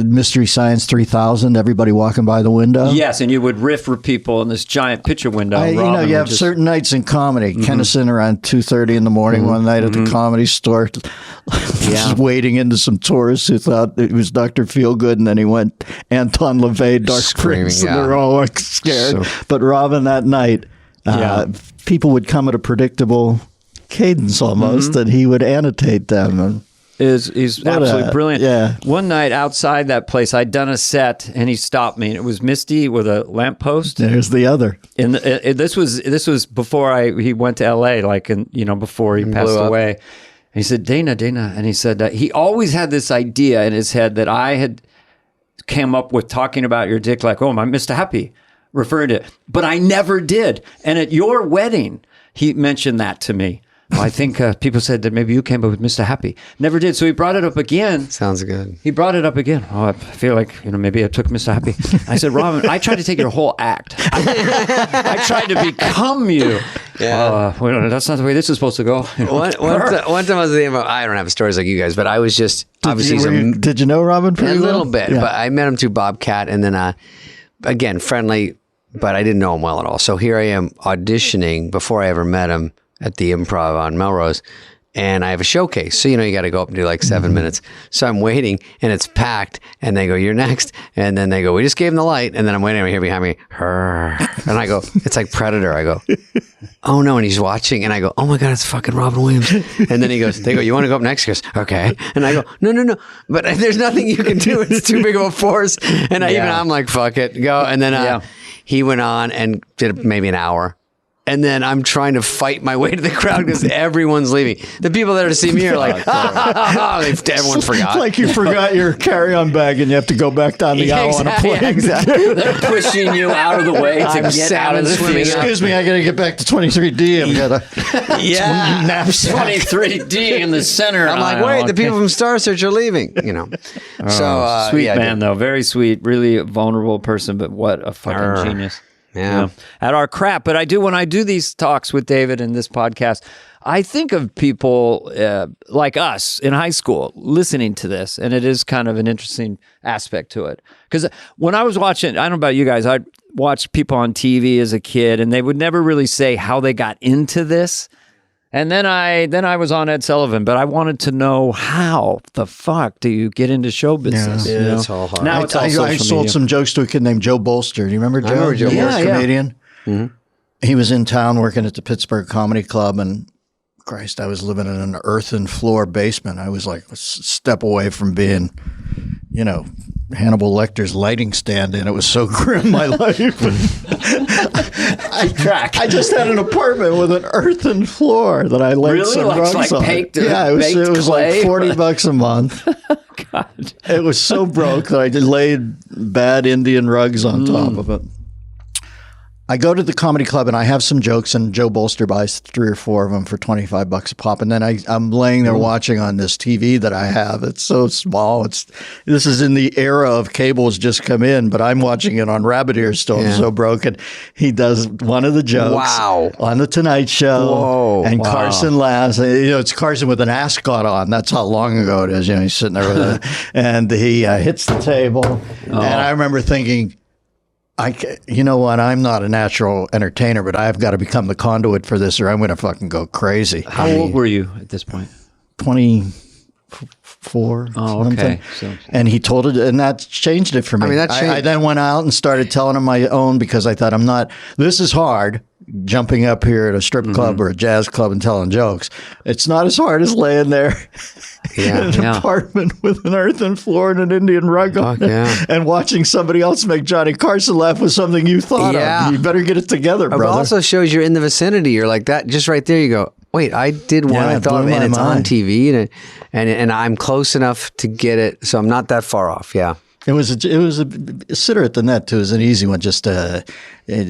Mystery Science 3000, everybody walking by the window. Yes, and you would riff for people in this giant picture window. You have certain nights in comedy. Kennison around 2:30 in the morning one night at the Comedy Store, just wading into some tourists who thought it was Dr. Feelgood, and then he went Anton LaVey, Dark Prince, and they're all like scared. But Robin that night, people would come at a predictable cadence almost, and he would annotate them. And he's absolutely brilliant. Yeah. One night outside that place, I'd done a set, and he stopped me. And it was misty with a lamppost. There's the other. And this was before he went to L.A., before he passed away. And he said, Dana, and he said he always had this idea in his head that I had came up with talking about your dick like, oh, my Mr. Happy, referring to it. But I never did. And at your wedding, he mentioned that to me. Well, I think people said that maybe you came up with Mr. Happy. Never did. So he brought it up again. Sounds good. He brought it up again. Oh, I feel like, maybe I took Mr. Happy. I said, Robin, I tried to take your whole act. I tried to become you. Yeah. That's not the way this is supposed to go. One time I was thinking about, I don't have stories like you guys, but I was just, did you know Robin pretty well? A little bit, but I met him through Bobcat, and then, again, friendly, but I didn't know him well at all. So here I am auditioning before I ever met him at the Improv on Melrose, and I have a showcase. So, you got to go up and do like 7 minutes. So I'm waiting, and it's packed, and they go, you're next. And then they go, we just gave him the light. And then I'm waiting over here behind me. And I go, it's like Predator. I go, oh no. And he's watching, and I go, oh my God, it's fucking Robin Williams. And then they go, you want to go up next? He goes, okay. And I go, no. But there's nothing you can do. It's too big of a force. And I'm like, fuck it, go. And then he went on and did maybe an hour. And then I'm trying to fight my way to the crowd because everyone's leaving. The people there to see me are like, everyone forgot. Like you forgot your carry-on bag and you have to go back down the aisle on a plane. Yeah, exactly. They're pushing you out of the way to get out of the theater. Excuse me, I got to get back to 23D. I've got a knapsack. 23D in the center. I'm like, wait, the people from Star Search are leaving. So sweet man, though, very sweet, really a vulnerable person, but what a fucking genius. Yeah. At our crap. But when I do these talks with David in this podcast, I think of people like us in high school listening to this, and it is kind of an interesting aspect to it. Because when I was watching, I don't know about you guys, I'd watch people on TV as a kid, and they would never really say how they got into this. And then I was on Ed Sullivan, but I wanted to know how the fuck do you get into show business? Yeah, it's all hard. Now it's all social I sold media. some jokes to a kid named Joe Bolster. Do you remember Joe? I remember Joe Bolster, comedian. Mm-hmm. He was in town working at the Pittsburgh Comedy Club, and Christ, I was living in an earthen floor basement. I was like a step away from being, Hannibal Lecter's lighting stand, and it was so grim, my life. I just had an apartment with an earthen floor that I laid some rugs on. Yeah, it was like $40 a month. God. It was so broke that I just laid bad Indian rugs on top of it. I go to the comedy club and I have some jokes, and Joe Bolster buys 3 or 4 of them for $25 a pop. And then I'm laying there watching on this TV that I have. It's so small. This is in the era of cable's just come in, but I'm watching it on rabbit ears still. I'm so broken. He does one of the jokes on the Tonight Show, and Carson laughs. It's Carson with an ascot on. That's how long ago it is. He's sitting there with it, and he hits the table, and I remember thinking, you know what? I'm not a natural entertainer, but I've got to become the conduit for this, or I'm going to fucking go crazy. How old were you at this point? 24 4. Oh, okay. So, And he told it, and that changed it for me. I mean, that changed. I then went out and started telling him my own because I thought this is hard, jumping up here at a strip club or a jazz club and telling jokes. It's not as hard as laying there in an apartment with an earthen floor and an Indian rug on it and watching somebody else make Johnny Carson laugh with something you thought of. You better get it together, brother. It also shows you're in the vicinity. You're like that. Just right there, you go, wait, I did one I thought of, and it's on TV, and I'm close enough to get it, so I'm not that far off. Yeah. It was a sitter at the net too. It was an easy one. Just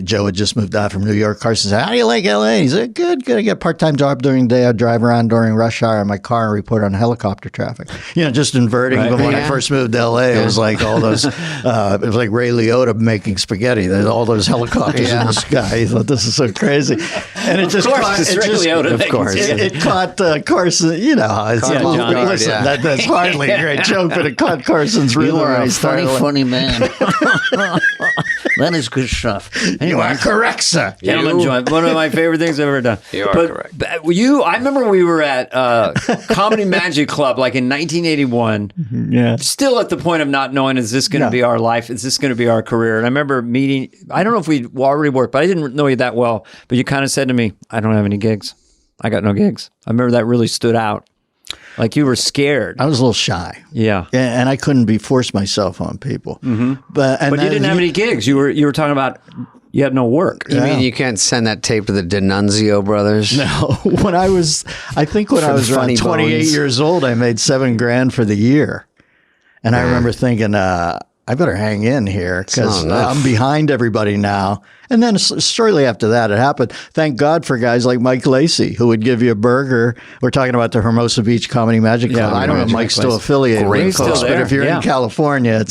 Joe had just moved out from New York. Carson said, "How do you like L.A.?" He said, "Good. I get a part-time job during the day. I drive around during rush hour in my car and report on helicopter traffic." Just inverting. Right. But when I first moved to L.A., it was like all those. It was like Ray Liotta making spaghetti. There's all those helicopters in the sky. He thought, this is so crazy, and it just caught. It caught Carson. You know how it's. Listen, that's hardly a great joke, but it caught Carson's rhythm. You are a funny man. That is good stuff. Anyway, you are correct, sir. Gentlemen, John, one of my favorite things I've ever done. You are correct. I remember we were at Comedy Magic Club like in 1981. Yeah. Still at the point of not knowing, is this going to be our life? Is this going to be our career? And I remember meeting, I don't know if we already worked, but I didn't know you that well. But you kind of said to me, I don't have any gigs. I got no gigs. I remember that really stood out. Like you were scared. I was a little shy. Yeah. And I couldn't force myself on people. Mm-hmm. But you didn't have any gigs. You were talking about you had no work. You mean you can't send that tape to the D'Annunzio brothers? No. When I was around 28 years old, I made $7,000 for the year. And I remember thinking, I better hang in here because I'm behind everybody now. And then shortly after that, it happened. Thank God for guys like Mike Lacey, who would give you a burger. We're talking about the Hermosa Beach Comedy Magic Club. I don't know if Mike's still affiliated with folks, but if you're in California,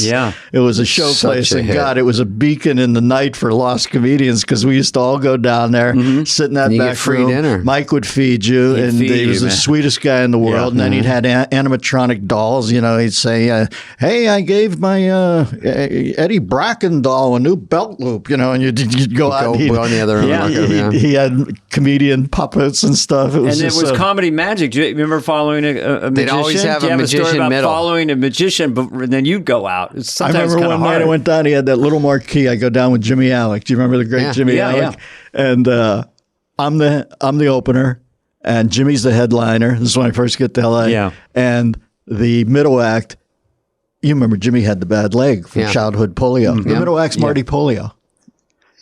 it was a show place. And God, it was a beacon in the night for lost comedians because we used to all go down there, sit in that back room. Dinner. Mike would feed you, and he was the sweetest guy in the world. And then he'd had animatronic dolls. He'd say, hey, I gave my Eddie Bracken doll a new belt loop, and you'd go out and go in the other room. He had comedian puppets and stuff. It was Comedy Magic. Do you remember following a magician? They'd always have a magician story about middle. Following a magician, but then you'd go out. I remember one night I went down. He had that little marquee. I go down with Jimmy Alec. Do you remember the great Jimmy Alec? Yeah. And I'm the opener, and Jimmy's the headliner. This is when I first get to LA. Yeah. And the middle act. You remember Jimmy had the bad leg from childhood polio. The middle act's Marty Polio.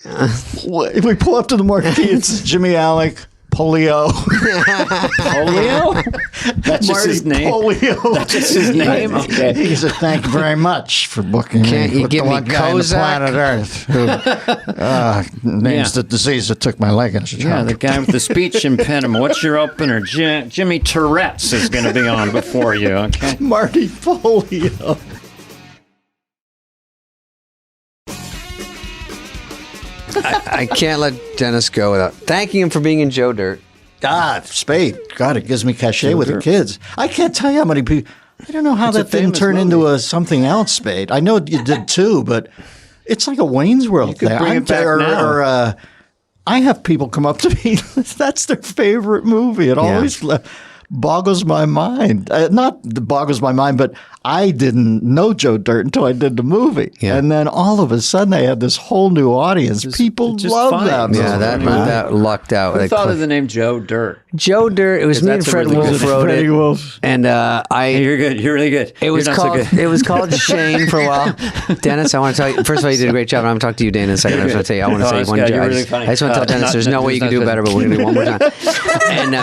If we pull up to the marquee, it's Jimmy Alec, Polio. Polio? That's just his name? Polio. That's just his name? Okay. He said, thank you very much for booking Can't me. you give me Kozak? The planet Earth who names the disease that took my leg in Chicago. Yeah, the guy with the speech impediment. What's your opener? Jimmy Tourette's is going to be on before you, okay? Marty Polio. I can't let Dennis go without thanking him for being in Joe Dirt. Spade. God, it gives me cachet with the kids. I can't tell you how many people. I don't know how that didn't turn into something else, Spade. I know you did too, but it's like a Wayne's World thing. Bring it back now. I have people come up to me. That's their favorite movie. It always boggles my mind. Not boggles my mind, but I didn't know Joe Dirt until I did the movie. Yeah. And then all of a sudden I had this whole new audience. People love that movie. Yeah, that lucked out. Who thought of the name Joe Dirt? Joe Dirt. It was me and Fred Wolf wrote it. And you're good. You're really good. It was called Shane for a while. Dennis, I want to tell you, first of all, you did a great job. And I'm going to talk to you, Dana, in a second. I just want to tell you, I want to say one joke. Really I just want to tell Dennis, there's no way you can do it better, but we're going to do it one more time. And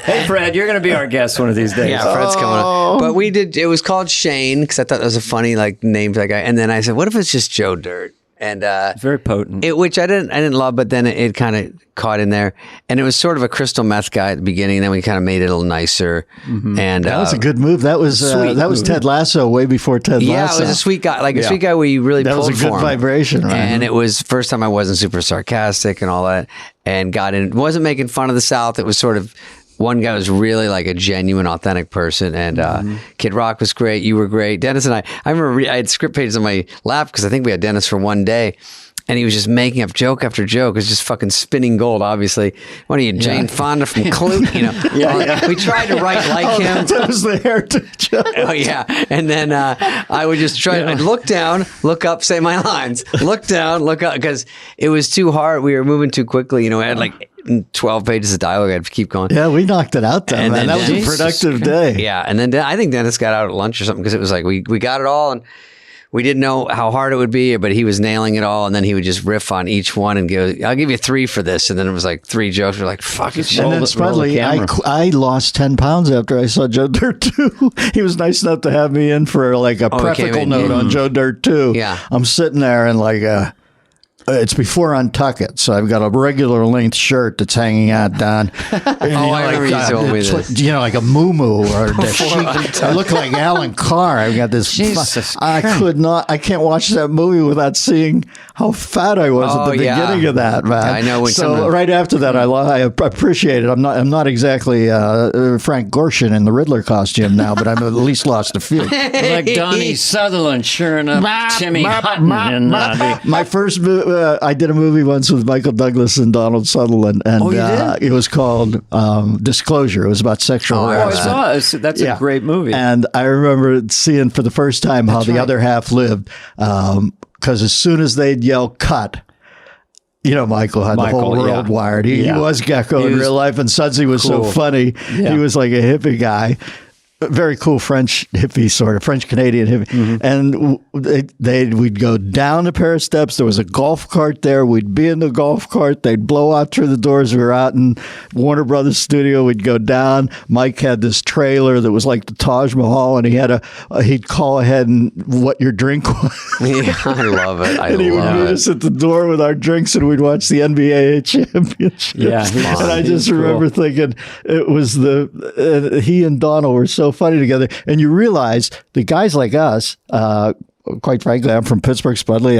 hey, Fred, you're going to be our guest one of these days. Yeah, Fred's coming up. But it was called Shane because I thought that was a funny name for that guy. And then I said, what if it's just Joe Dirt? And very potent. Which I didn't love, but then it kind of caught in there. And it was sort of a crystal meth guy at the beginning. And then we kind of made it a little nicer. Mm-hmm. And that was a good move. That was Ted Lasso way before Ted Lasso. Yeah, it was a sweet guy, a sweet guy where you really pulled for him. That was a good vibration, right? And it was first time I wasn't super sarcastic and all that, and got in. Wasn't making fun of the South. It was sort of. One guy was really like a genuine, authentic person, and Kid Rock was great. You were great. Dennis and I remember I had script pages on my lap because I think we had Dennis for one day, And he was just making up joke after joke. It was just fucking spinning gold, obviously. What are you, Jane Fonda from Clute? You know, we tried to write like him. That was the heritage joke. Oh, yeah. And then I would just try to look down, look up, say my lines. Look down, look up. Because it was too hard. We were moving too quickly. You know, I had like 12 pages of dialogue. I had to keep going. Yeah, we knocked it out, though, And man. then That was a productive day. Yeah. And then I think Dennis got out at lunch or something because it was like we got it all. And we didn't know how hard it would be, but he was nailing it all. And then he would just riff on each one and go, I'll give you 3 for this. And then it was like 3 jokes. We're like, fuck it. And then Smedley, I lost 10 pounds after I saw Joe Dirt 2. He was nice enough to have me in for like a practical note on Joe Dirt 2. Yeah. I'm sitting there and like, it's before Untuck It, so I've got a regular length shirt that's hanging out down. I remember you told me this. You know, like a muumuu or the sheet. I look like Alan Carr. I've got this. Jesus I can't watch that movie without seeing how fat I was at the beginning of that, man. I know. So right after that, I appreciate it. I'm not exactly Frank Gorshin in the Riddler costume now, but I've at least lost a few. Like Donnie Sutherland, sure enough, Timmy Hutton. My first I did a movie once with Michael Douglas and Donald Sutherland, and it was called Disclosure. It was about sexual harassment. I saw it. That's a great movie. And I remember seeing for the first time how the other half lived, because as soon as they'd yell "cut," you know, Michael had the whole world wired. He was Gecko in real life, and Sudsy was so funny. Yeah. He was like a hippie guy. Very cool French hippie, sort of French Canadian hippie, and we'd go down a pair of steps. There was a golf cart there. We'd be in the golf cart. They'd blow out through the doors. We were out in Warner Brothers studio. We'd go down. Mike had this trailer that was like the Taj Mahal, and he had he'd call ahead and what your drink was. Yeah, I love it. And he would meet us at the door with our drinks, and we'd watch the NBA championship. Yeah, and I just remember thinking it was he and Donald were so funny together. And you realize the guys like us, quite frankly, I'm from Pittsburgh, Spudley,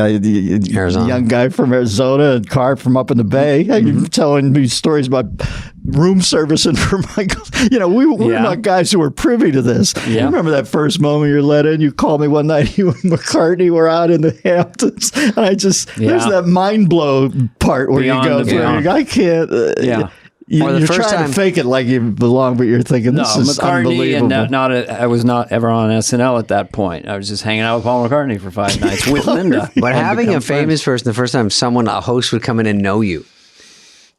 Arizona. Young guy from Arizona, and Carr from up in the Bay. You're telling me stories about room service and for Michael. You know, we're not guys who were privy to this. Yeah. You remember that first moment you're let in? You called me one night, you and McCartney were out in the Hamptons. And I just, there's that mind blow part where Beyond you go, I can't. You're trying to fake it like you belong, but you're thinking, this is McCartney, unbelievable. I was not ever on SNL at that point. I was just hanging out with Paul McCartney for 5 nights with Linda. But having a famous person, the first time a host would come in and know you.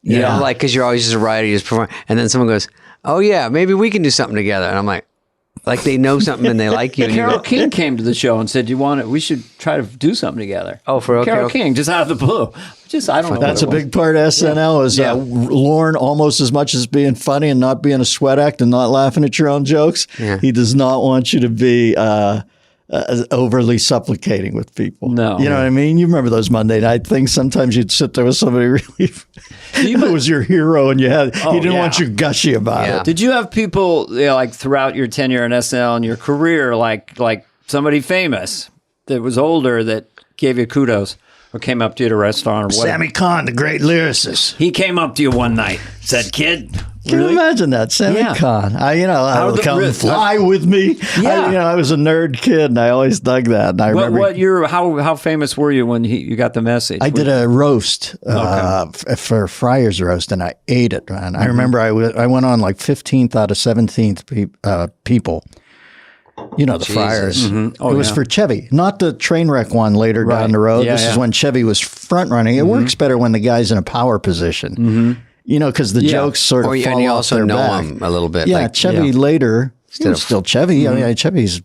You know, like, because you're always just a writer, you just perform. And then someone goes, oh, yeah, maybe we can do something together. And I'm like they know something and they like you. And Carole King came to the show and said, we should try to do something together. Oh, for real? Carole King, just out of the blue. I don't know. That's a big part of SNL is Lorne almost as much as being funny and not being a sweat act and not laughing at your own jokes. Yeah. He does not want you to be overly supplicating with people. No. You know what I mean? You remember those Monday night things? Sometimes you'd sit there with somebody really who was your hero and he didn't want you gushy about it. Did you have people like throughout your tenure in SNL and your career, like somebody famous that was older that gave you kudos? Or came up to you at a restaurant or whatever. Sammy Kahn, the great lyricist. He came up to you one night, said, "Kid, can you imagine that, Sammy Kahn? Come fly with me. Yeah. I was a nerd kid, and I always dug that. And I remember what year? How famous were you when you got the message? I did a roast for Friar's Roast, and I ate it, man. I remember I went on like 15th out of 17th people. You know, the Friars. Mm-hmm. It was for Chevy, not the train wreck one later down the road. This is when Chevy was front running. It works better when the guy's in a power position. Mm-hmm. You know, because the jokes sort of fall and you off also their know back. him a little bit. Yeah, Chevy later, still Chevy. Mm-hmm. I mean, Chevy's,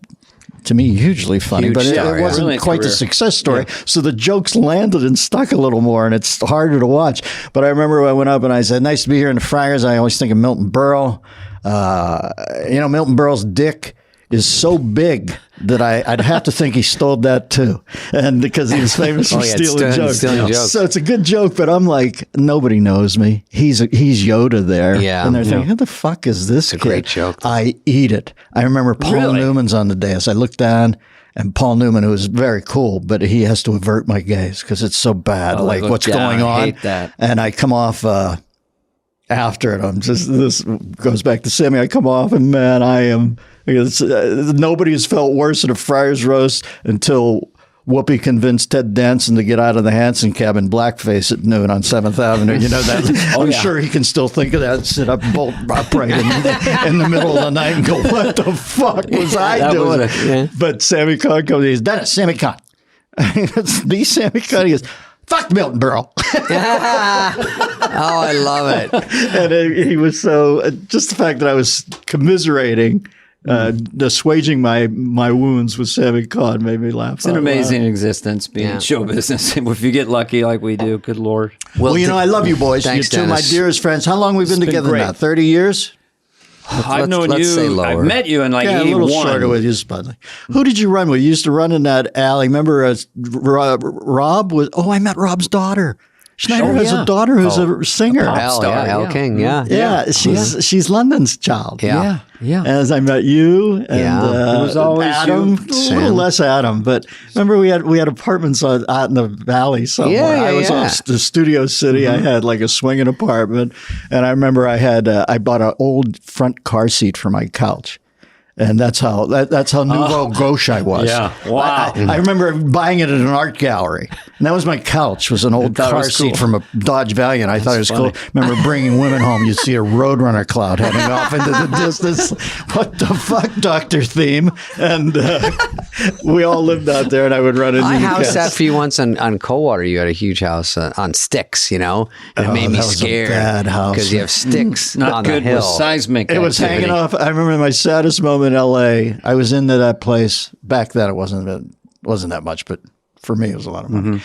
to me, hugely funny, but it wasn't quite the success story. Yeah. So the jokes landed and stuck a little more, and it's harder to watch. But I remember I went up and I said, nice to be here in the Friars. I always think of Milton Berle. Milton Berle's dick is so big that I'd have to think he stole that too, and because he was famous for stealing jokes. So it's a good joke, but I'm like, nobody knows me. He's Yoda there, and they're thinking, who the fuck is this kid? It's a great joke. I eat it. I remember Paul Newman's on the dais. I looked down, and Paul Newman, who was very cool, but he has to avert my gaze because it's so bad. Like what's going on? I hate that. And I come off. After it, this goes back to Sammy. I come off and man, I am. Nobody has felt worse at a Friar's Roast until Whoopi convinced Ted Danson to get out of the Hanson cab in blackface at noon on 7th Avenue. You know that? I'm sure he can still think of that and sit up bolt upright in the middle of the night and go, what the fuck was I doing? But Sammy Kahn comes, he's Dennis, Sammy Kahn. It's the Sammy Kahn. He goes, fuck Milton Berle. Oh, I love it. And he was so, just the fact that I was commiserating, assuaging my wounds with Sammy Kahn made me laugh. It's an amazing existence being in show business. If you get lucky like we do, good Lord. Well, I love you boys. Thanks, You're two of my Dennis. dearest friends. How long have we been together great. now? 30 years? I've known let's say you. lower. I've met you in like Yeah, 81. a little shorter with you, Spudley. Who did you run with? You used to run in that alley. Remember Rob was, I met Rob's daughter. Schneider has a daughter who's a singer. Elle King, Yeah, she's London's child. Yeah. As I met you and It was always Adam, you. a little less Adam, but remember we had apartments out in the valley somewhere. I was on the Studio City. I had like a swinging apartment, and I remember I bought an old front car seat for my couch. And that's how nouveau gauche I was. Yeah. Wow. I remember buying it at an art gallery. And that was my couch, was an old car seat from a Dodge Valiant. I thought it was cool. Remember bringing women home. You'd see a Roadrunner cloud heading off into the distance. What the fuck, Dr. Theme? And we all lived out there, and I would run into I you house cats. sat for you once on Coldwater. You had a huge house on sticks, and it made me that was a scared. bad house. Because you have sticks Not on good the hill. with seismic. It was activity. hanging off. I remember my saddest moment in L.A. I was into that place. Back then, it wasn't that much, but for me, it was a lot of money.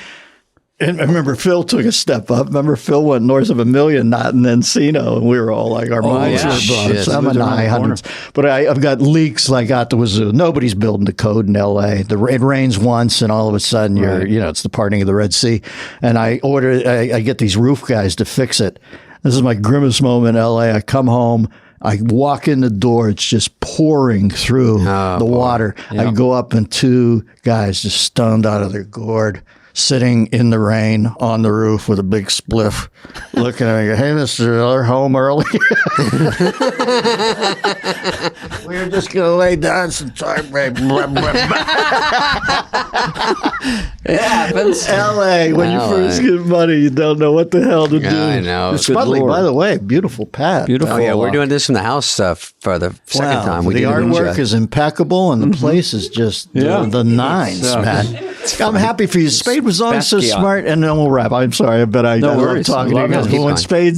And I remember Phil took a step up. Remember Phil went north of $1 million, not in Encino, and we were all like, our minds yeah. were blown. Shit. Some in the high hundreds. But I've got leaks like out the wazoo. Nobody's building the code in L.A. It rains once, and all of a sudden, it's the parting of the Red Sea. And I get these roof guys to fix it. This is my grimmest moment in L.A. I come home. I walk in the door, it's just pouring through the water. I go up and two guys just stoned out of their gourd, sitting in the rain on the roof with a big spliff, looking at me, hey, Mr. Miller, home early? We were just going to lay down some time. It happens. L.A., when you first get money, you don't know what the hell to do. I know. Spudley, by the way, beautiful pad. Beautiful. Oh, yeah, we're doing this from the house for the second time. The artwork is impeccable, and the place is just the nines, man. I'm happy for you. Spade was always so Basquiat. smart, and then we'll wrap. I'm sorry, but I love worries. talking to you Love guys. it. But when Keep Spade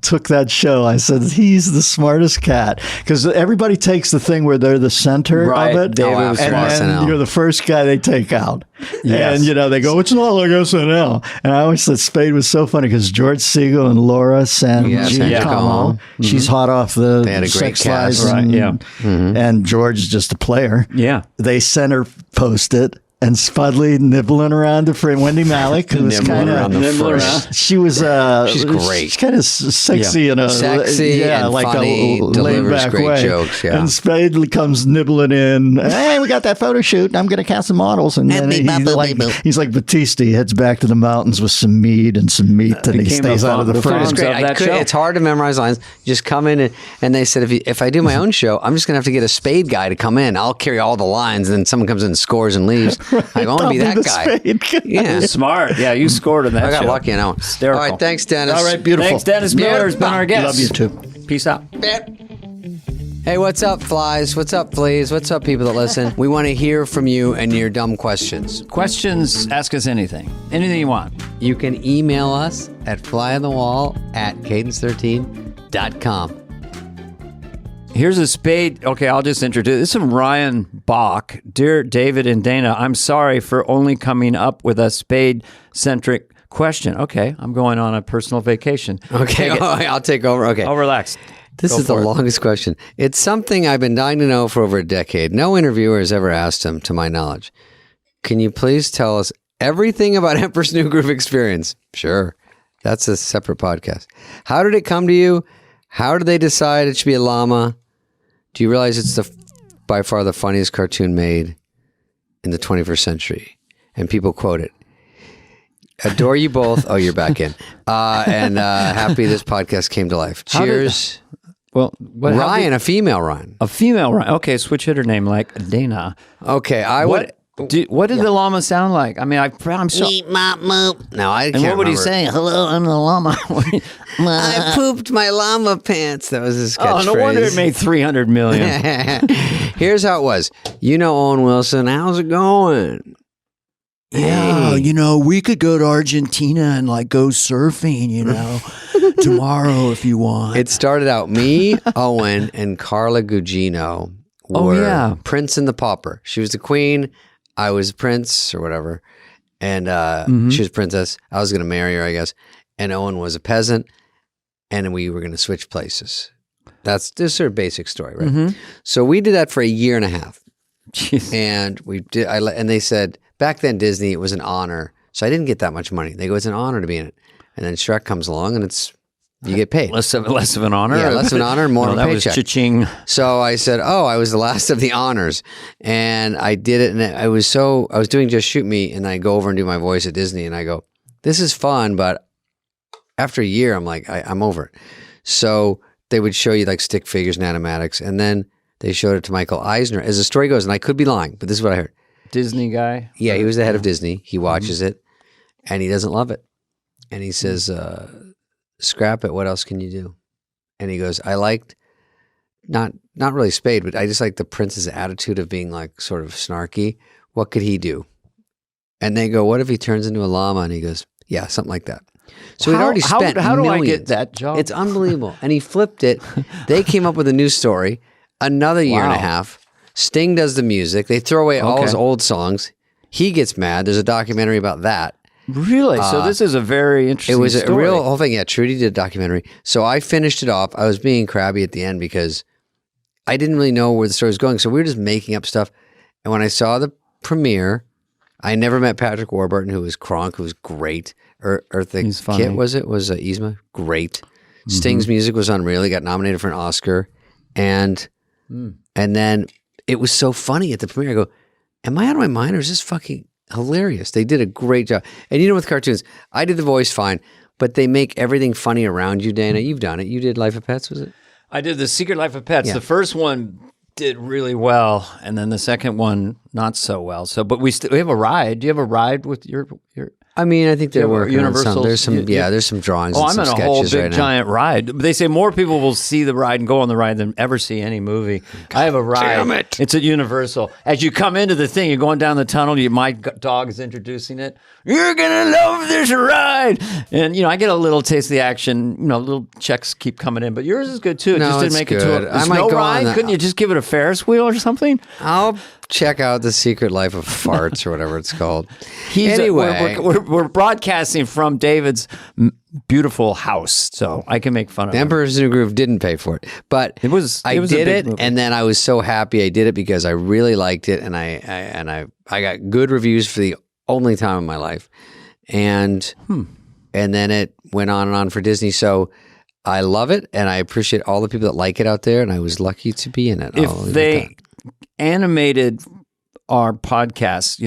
took that show, I said, he's the smartest cat. Because everybody takes the thing where they're the center Right. of it, David was and from then SNL. you're the first guy they take out. Yes. And, they go, it's not like SNL. And I always said Spade was so funny because George Segal and Laura San Giacomo, she's hot off the They had a great Sex cast. Lies, Right, and, yeah. and George is just a player. Yeah. They center post it. And Spudley nibbling around the friend Wendy Malick, who was Nibbling kind around the of first. she was She's great. She's kind of sexy and Sexy and like funny, a laid delivers back great way. jokes, yeah. And Spade comes nibbling in. Hey, we got that photo shoot. And I'm going to cast some models. And then he's like Batista. He heads back to the mountains with some mead and some meat, and he became stays a out of the fond- front. It's great. Of that show. It's hard to memorize lines. Just come in and they said if I do my own show, I'm just gonna have to get a Spade guy to come in. I'll carry all the lines, and then someone comes in and scores and leaves. I want to be that guy. Yeah, Smart. Yeah, you scored in that I got show. lucky. I know. Hysterical. All right, thanks, Dennis. All right, beautiful. Thanks, Dennis Miller has been our guest. Love you too. Peace out. Hey, what's up, flies? What's up, fleas? What's up, people that listen? We want to hear from you and your dumb questions. Questions, ask us anything. Anything you want. You can email us at flyonthewall@cadence13.com. Here's a Spade. Okay, I'll just introduce. This is from Ryan Bach. Dear David and Dana, I'm sorry for only coming up with a Spade-centric question. Okay, I'm going on a personal vacation. Okay, I'll take over. Okay. I'll relax. This is the longest question. It's something I've been dying to know for over a decade. No interviewer has ever asked him, to my knowledge. Can you please tell us everything about Emperor's New Groove Experience? Sure. That's a separate podcast. How did it come to you? How did they decide it should be a llama? Do you realize it's by far the funniest cartoon made in the 21st century? And people quote it. Adore you both. Oh, you're back in. And happy this podcast came to life. Cheers. Ryan, a female Ryan. A female Ryan. Okay, switch hitter name like Dana. Okay, What did the llama sound like? I mean, I'm so. Meep, mop, moop. No, I And can't what would he remember. say? Hello, I'm the llama. I pooped my llama pants. That was his catchphrase. Oh, no wonder it made 300 million. Here's how it was. You know Owen Wilson. How's it going? Yeah, Hey. we could go to Argentina and like go surfing, tomorrow if you want. It started out me, Owen, and Carla Gugino were yeah. Prince and the Pauper. She was the queen. I was Prince or whatever. And she was princess. I was going to marry her, I guess. And Owen was a peasant. And we were going to switch places. This is her basic story, right? So we did that for a year and a half. Jeez. And we did. And they said back then Disney, it was an honor. So I didn't get that much money. They go, it's an honor to be in it. And then Shrek comes along, and you get paid. Less of an honor. Yeah, less of an honor, more of a that was paycheck. cha-ching. So I said, I was the last of the honors. And I did it. And I was doing Just Shoot Me. And I go over and do my voice at Disney. And I go, this is fun. But after a year, I'm like, I'm over it. So they would show you like stick figures and animatics. And then they showed it to Michael Eisner. As the story goes, and I could be lying, but this is what I heard. Disney guy. Yeah, he was the head of Disney. He watches it. And he doesn't love it. And he says, scrap it. What else can you do? And he goes, I liked not really Spade, but I just like the prince's attitude of being like sort of snarky. What could he do? And they go, what if he turns into a llama? And he goes, yeah, something like that. So he'd already spent how do I millions. get that job? It's unbelievable. And he flipped it. They came up with a new story. Another year and a half. Sting does the music. They throw away all his old songs. He gets mad. There's a documentary about that. Really? So this is a very interesting It was story. a real whole thing. Yeah, Trudy did a documentary. So I finished it off. I was being crabby at the end because I didn't really know where the story was going. So we were just making up stuff. And when I saw the premiere, I never met Patrick Warburton, who was Kronk, who was great. Eartha Kitt, was Yzma? Great. Sting's music was unreal. He got nominated for an Oscar. And then it was so funny at the premiere. I go, am I out of my mind or is this fucking hilarious? They did a great job. And with cartoons, I did the voice fine, but they make everything funny around you, Dana. You've done it. You did Life of Pets, was it? I did The Secret Life of Pets. Yeah. The first one did really well, and then the second one not so well. So, but we have a ride. Do you have a ride with your? I mean, I think they're Yeah, working on some. Universal- There's some, yeah. there's some drawings Oh, and I'm some in a sketches whole big right now. giant ride. They say more people will see the ride and go on the ride than ever see any movie. I have a ride. damn it. It's at Universal. As you come into the thing, you're going down the tunnel. My dog is introducing it. You're gonna love this ride, and I get a little taste of the action. Little checks keep coming in, but yours is good too. It No, just didn't it's make it to good. a I might no go on ride. that. Couldn't you just give it a Ferris wheel or something? I'll check out The Secret Life of Farts or whatever it's called. Anyway, we're broadcasting from David's beautiful house, so I can make fun of The him. Emperor's New Groove didn't pay for it, but It was I a did big it, movie. and then I was so happy I did it because I really liked it, and I got good reviews for the only time in my life, and then it went on and on for Disney. So I love it, and I appreciate all the people that like it out there, and I was lucky to be in it. If I'll leave it at they animated our podcast,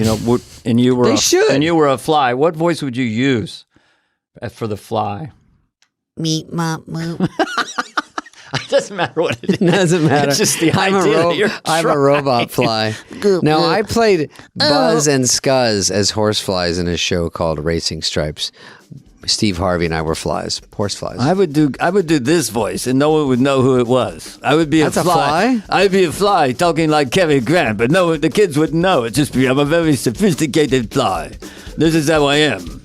and you were They should. and you were a fly, what voice would you use for the fly? Meep, mop, moop. It doesn't matter what it is. that. Doesn't matter. It's just the I'm idea a that you're I'm a trying. robot fly. No, I played Buzz and Scuzz as horseflies in a show called Racing Stripes. Steve Harvey and I were flies, horseflies. I would do this voice, and no one would know who it was. I would be That's a a fly. fly? I'd be a fly talking like Cary Grant, but no, the kids wouldn't know. It's just I'm a very sophisticated fly. This is how I am.